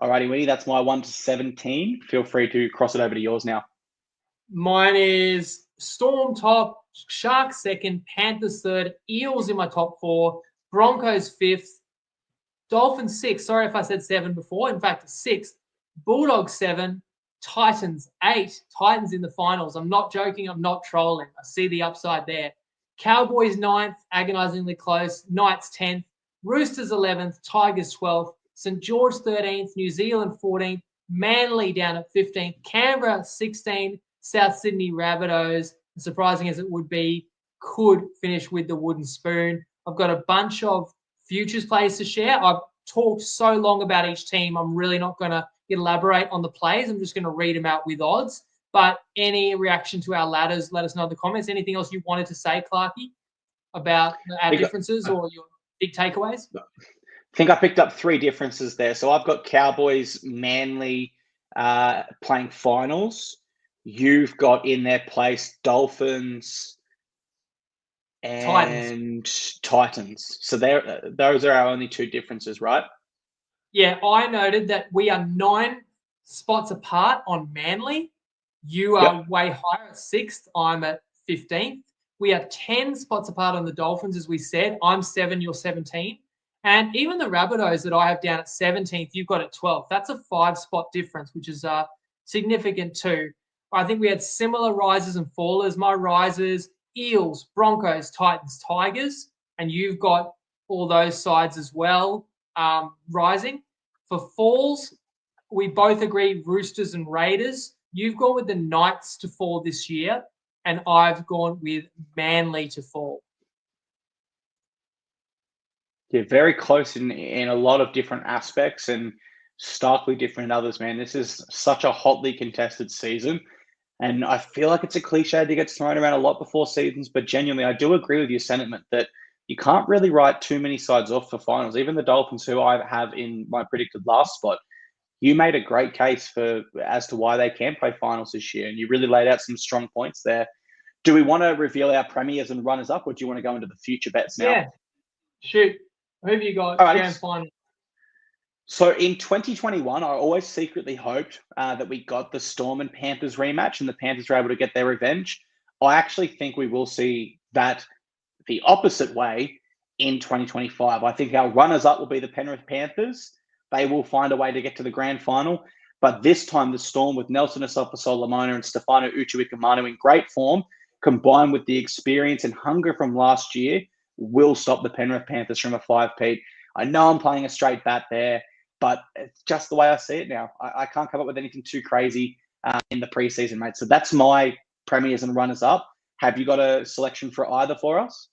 Alrighty, Winnie, that's my 1 to 17. Feel free to cross it over to yours now. Mine is Storm top, Sharks 2nd, Panthers 3rd, Eels in my top 4, Broncos 5th, Dolphins 6th. Sorry if I said 7 before. In fact, 6th. Bulldogs 7, Titans 8. Titans in the finals. I'm not joking. I'm not trolling. I see the upside there. Cowboys 9th, agonizingly close. Knights 10th. Roosters 11th. Tigers 12th. St. George 13th. New Zealand 14th. Manly down at 15th. Canberra 16th. South Sydney Rabbitohs, surprising as it would be, could finish with the wooden spoon. I've got a bunch of futures plays to share. I've talked so long about each team, I'm really not going to elaborate on the plays. I'm just going to read them out with odds. But any reaction to our ladders, let us know in the comments. Anything else you wanted to say, Clarkey, about our differences or your big takeaways? I think I picked up 3 differences there. So I've got Cowboys, Manly playing finals. You've got in their place Dolphins and Titans. So those are our only 2 differences, right? Yeah, I noted that we are 9 spots apart on Manly. You are way higher at 6th. I'm at 15th. We are 10 spots apart on the Dolphins, as we said. I'm 7, you're 17. And even the Rabbitohs that I have down at 17th, you've got at 12th. That's a 5-spot difference, which is significant too. I think we had similar rises and fallers. My risers, Eels, Broncos, Titans, Tigers. And you've got all those sides as well rising. For falls, we both agree Roosters and Raiders. You've gone with the Knights to fall this year, and I've gone with Manly to fall. Yeah, very close in a lot of different aspects and starkly different in others, man. This is such a hotly contested season. And I feel like it's a cliche that gets thrown around a lot before seasons, but genuinely, I do agree with your sentiment that you can't really write too many sides off for finals. Even the Dolphins, who I have in my predicted last spot, you made a great case as to why they can play finals this year, and you really laid out some strong points there. Do we want to reveal our premiers and runners up, or do you want to go into the future bets now? Yeah, shoot. Who have you got? All right. Grand final. So in 2021, I always secretly hoped that we got the Storm and Panthers rematch and the Panthers were able to get their revenge. I actually think we will see that the opposite way in 2025. I think our runners-up will be the Penrith Panthers. They will find a way to get to the grand final. But this time, the Storm with Nelson Asofa-Solomona and Stefano Uchuikamanu in great form, combined with the experience and hunger from last year, will stop the Penrith Panthers from a 5-peat. I know I'm playing a straight bat there, but it's just the way I see it now. I can't come up with anything too crazy in the preseason, mate. So that's my premiers and runners-up. Have you got a selection for either for us?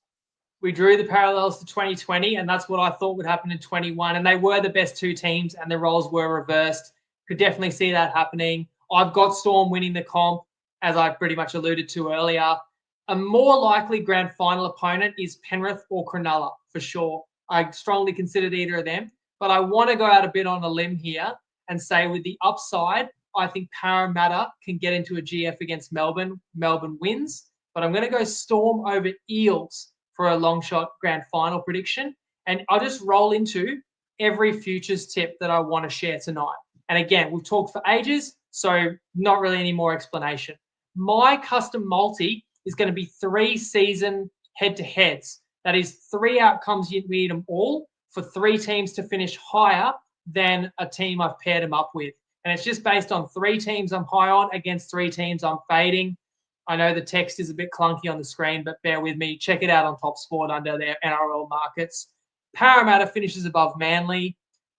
We drew the parallels to 2020, and that's what I thought would happen in 21. And they were the best two teams, and the roles were reversed. Could definitely see that happening. I've got Storm winning the comp, as I pretty much alluded to earlier. A more likely grand final opponent is Penrith or Cronulla, for sure. I strongly considered either of them. But I want to go out a bit on a limb here and say with the upside, I think Parramatta can get into a GF against Melbourne. Melbourne wins. But I'm going to go Storm over Eels for a long shot grand final prediction. And I'll just roll into every futures tip that I want to share tonight. And again, we've talked for ages, so not really any more explanation. My custom multi is going to be 3 season head-to-heads. That is 3 outcomes. You need them all for 3 teams to finish higher than a team I've paired them up with. And it's just based on 3 teams I'm high on against 3 teams I'm fading. I know the text is a bit clunky on the screen, but bear with me. Check it out on Top Sport under their NRL markets. Parramatta finishes above Manly.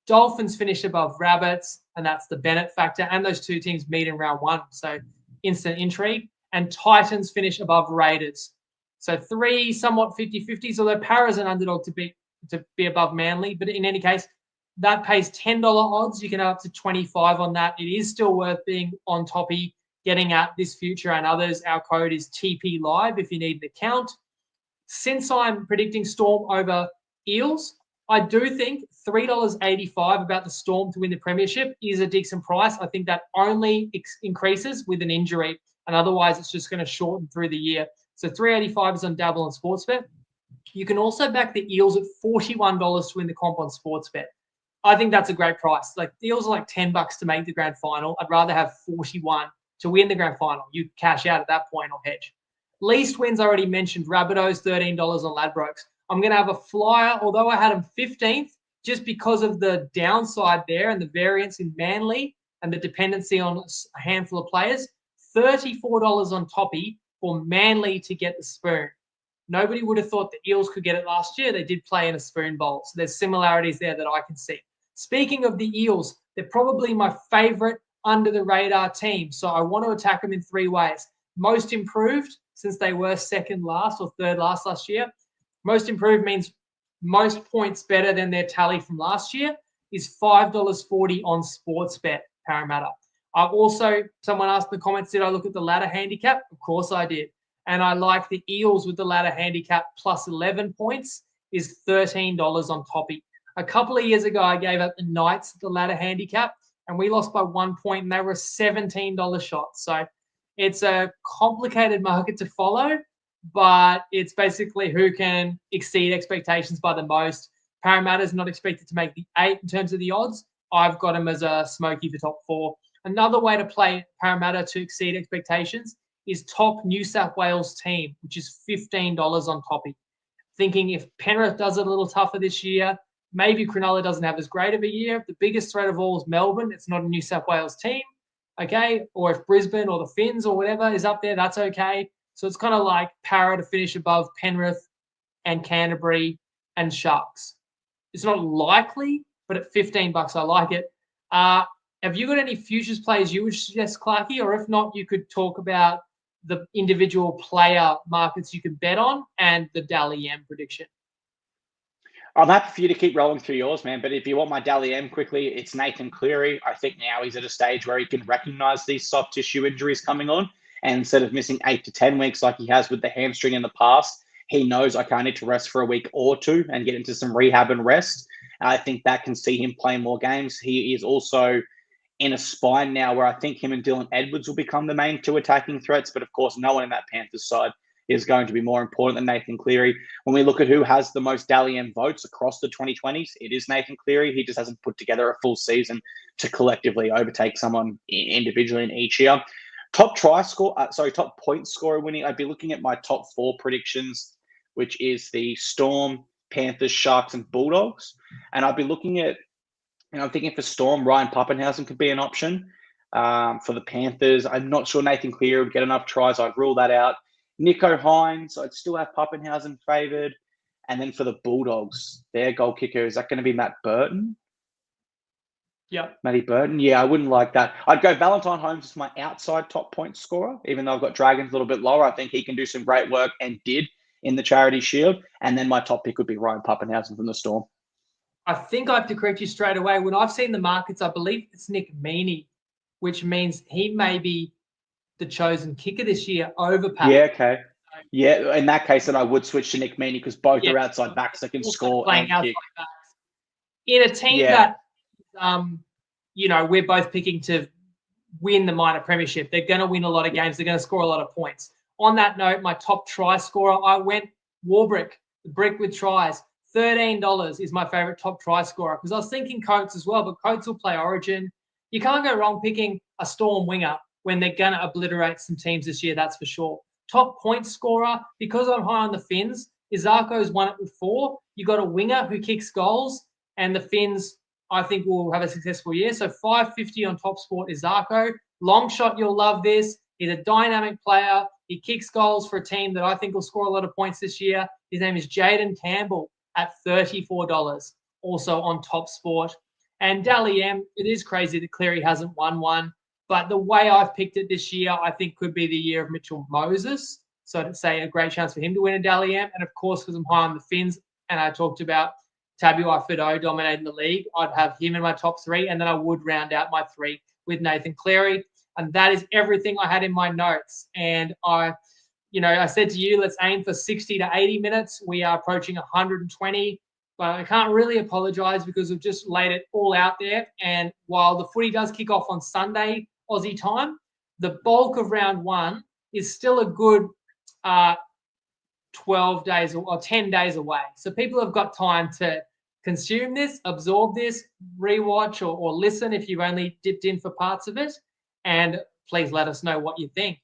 Dolphins finish above Rabbits, and that's the Bennett factor. And those 2 teams meet in round 1, so instant intrigue. And Titans finish above Raiders. So 3 somewhat 50-50s, although Para's an underdog to be above Manly. But in any case, that pays $10 odds. You can have up to 25 on that. It is still worth being on toppy, getting at this future and others. Our code is TP Live if you need an account. Since I'm predicting Storm over Eels, I do think $3.85 about the Storm to win the premiership is a decent price. I think that only increases with an injury, and otherwise it's just going to shorten through the year. So $3.85 is on Dabble and Sportsbet. You can also back the Eels at $41 to win the comp on Sportsbet. I think that's a great price. Like, the Eels are like $10 to make the grand final. I'd rather have 41 to win the grand final. You cash out at that point or hedge. Least wins, I already mentioned. Rabbitohs, $13 on Ladbrokes. I'm going to have a flyer, although I had them 15th, just because of the downside there and the variance in Manly and the dependency on a handful of players. $34 on toppy for Manly to get the spoon. Nobody would have thought the Eels could get it last year. They did play in a spoon bowl. So there's similarities there that I can see. Speaking of the Eels, they're probably my favorite under-the-radar team. So I want to attack them in 3 ways. Most improved, since they were second last or third last year. Most improved means most points better than their tally from last year, is $5.40 on Sportsbet, Parramatta. I've also, someone asked in the comments, did I look at the ladder handicap? Of course I did. And I like the Eels with the ladder handicap plus 11 points is $13 on toppy. A couple of years ago, I gave up the Knights the ladder handicap, and we lost by 1 point, and they were a $17 shot. So it's a complicated market to follow, but it's basically who can exceed expectations by the most. Parramatta's not expected to make the 8 in terms of the odds. I've got them as a smoky for top 4. Another way to play Parramatta to exceed expectations is top New South Wales team, which is $15 on toppy. Thinking if Penrith does it a little tougher this year, maybe Cronulla doesn't have as great of a year. The biggest threat of all is Melbourne. It's not a New South Wales team, okay? Or if Brisbane or the Finns or whatever is up there, that's okay. So it's kind of like Para to finish above Penrith and Canterbury and Sharks. It's not likely, but at $15, I like it. Have you got any futures plays you would suggest, Clarkey? Or if not, you could talk about the individual player markets you can bet on and the Dally M prediction. I'm happy for you to keep rolling through yours, man. But if you want my Dally M quickly, it's Nathan Cleary. I think now he's at a stage where he can recognize these soft tissue injuries coming on. And instead of missing 8 to 10 weeks like he has with the hamstring in the past, he knows I can't need to rest for a week or 2 and get into some rehab and rest. I think that can see him play more games. He is also in a spine now where I think him and Dylan Edwards will become the main 2 attacking threats. But of course, no one in that Panthers side is going to be more important than Nathan Cleary. When we look at who has the most Dally M votes across the 2020s, it is Nathan Cleary. He just hasn't put together a full season to collectively overtake someone individually in each year. Top point scorer winning. I'd be looking at my top 4 predictions, which is the Storm, Panthers, Sharks, and Bulldogs. And I'd be looking at, I'm thinking for Storm, Ryan Pappenhausen could be an option. For the Panthers, I'm not sure Nathan Cleary would get enough tries. I'd rule that out. Nico Hines, I'd still have Pappenhausen favoured. And then for the Bulldogs, their goal kicker, is that going to be Matt Burton? Yeah. Matty Burton. Yeah, I wouldn't like that. I'd go Valentine Holmes as my outside top point scorer, even though I've got Dragons a little bit lower. I think he can do some great work and did in the Charity Shield. And then my top pick would be Ryan Pappenhausen from the Storm. I think I have to correct you straight away. When I've seen the markets, I believe it's Nick Meaney, which means he may be the chosen kicker this year over Pat. Yeah, okay. Yeah, in that case, then I would switch to Nick Meaney because both are outside backs that can score and kick. Backs. In a team that, we're both picking to win the minor premiership. They're going to win a lot of games. They're going to score a lot of points. On that note, my top try scorer, I went Warbrick, the brick with tries. $13 is my favourite top try scorer because I was thinking Coates as well, but Coates will play Origin. You can't go wrong picking a Storm winger when they're going to obliterate some teams this year, that's for sure. Top point scorer, because I'm high on the Finns, Izarko's won it with 4. You got a winger who kicks goals, and the Finns, I think, will have a successful year. So $5.50 on Top Sport Izarko. Long shot, you'll love this. He's a dynamic player. He kicks goals for a team that I think will score a lot of points this year. His name is Jaden Campbell at $34, also on Top Sport. And Dally M, it is crazy that Cleary hasn't won one, but the way I've picked it this year, I think could be the year of Mitchell Moses. So I'd say a great chance for him to win a Dally M. And of course, because I'm high on the Finns, and I talked about Tabuai Fidow dominating the league, I'd have him in my top 3, and then I would round out my 3 with Nathan Cleary. And that is everything I had in my notes. And I said to you, let's aim for 60 to 80 minutes. We are approaching 120, but I can't really apologise because we've just laid it all out there. And while the footy does kick off on Sunday, Aussie time, the bulk of round 1 is still a good 12 days or 10 days away. So people have got time to consume this, absorb this, rewatch or listen if you've only dipped in for parts of it. And please let us know what you think.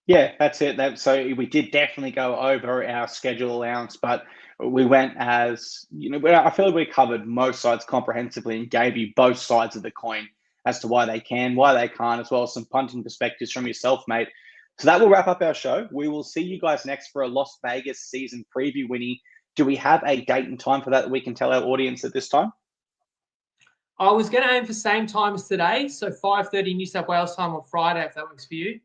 Yeah, that's it. So we did definitely go over our schedule allowance, but we went as, I feel like we covered most sides comprehensively and gave you both sides of the coin as to why they can, why they can't, as well as some punting perspectives from yourself, mate. So that will wrap up our show. We will see you guys next for a Las Vegas season preview, Winnie. Do we have a date and time for that we can tell our audience at this time? I was going to aim for same time as today, so 5:30 New South Wales time on Friday, if that works for you.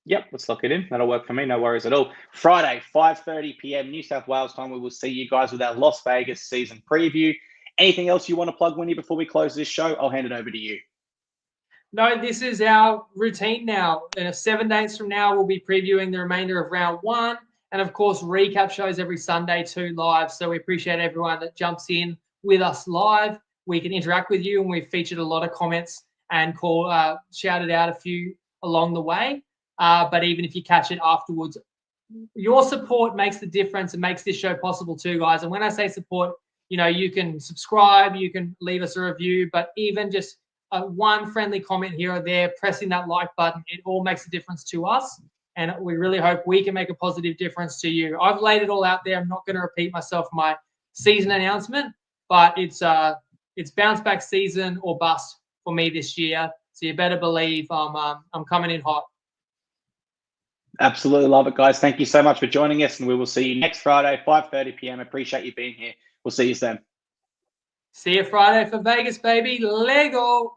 Yep, let's lock it in. That'll work for me. No worries at all. Friday, 5:30 p.m. New South Wales time. We will see you guys with our Las Vegas season preview. Anything else you want to plug, Winnie, before we close this show? I'll hand it over to you. No, this is our routine now. 7 days from now, we'll be previewing the remainder of round 1. And, of course, recap shows every Sunday too live. So we appreciate everyone that jumps in with us live. We can interact with you, and we've featured a lot of comments and shouted out a few along the way. But even if you catch it afterwards, your support makes the difference and makes this show possible too, guys. And when I say support, you can subscribe, you can leave us a review, but even just one friendly comment here or there, pressing that like button, it all makes a difference to us. And we really hope we can make a positive difference to you. I've laid it all out there. I'm not going to repeat myself in my season announcement, but it's bounce back season or bust for me this year. So you better believe I'm coming in hot. Absolutely love it, guys. Thank you so much for joining us, and we will see you next Friday, 5:30 p.m. Appreciate you being here. We'll see you then. See you Friday for Vegas, baby. Lego.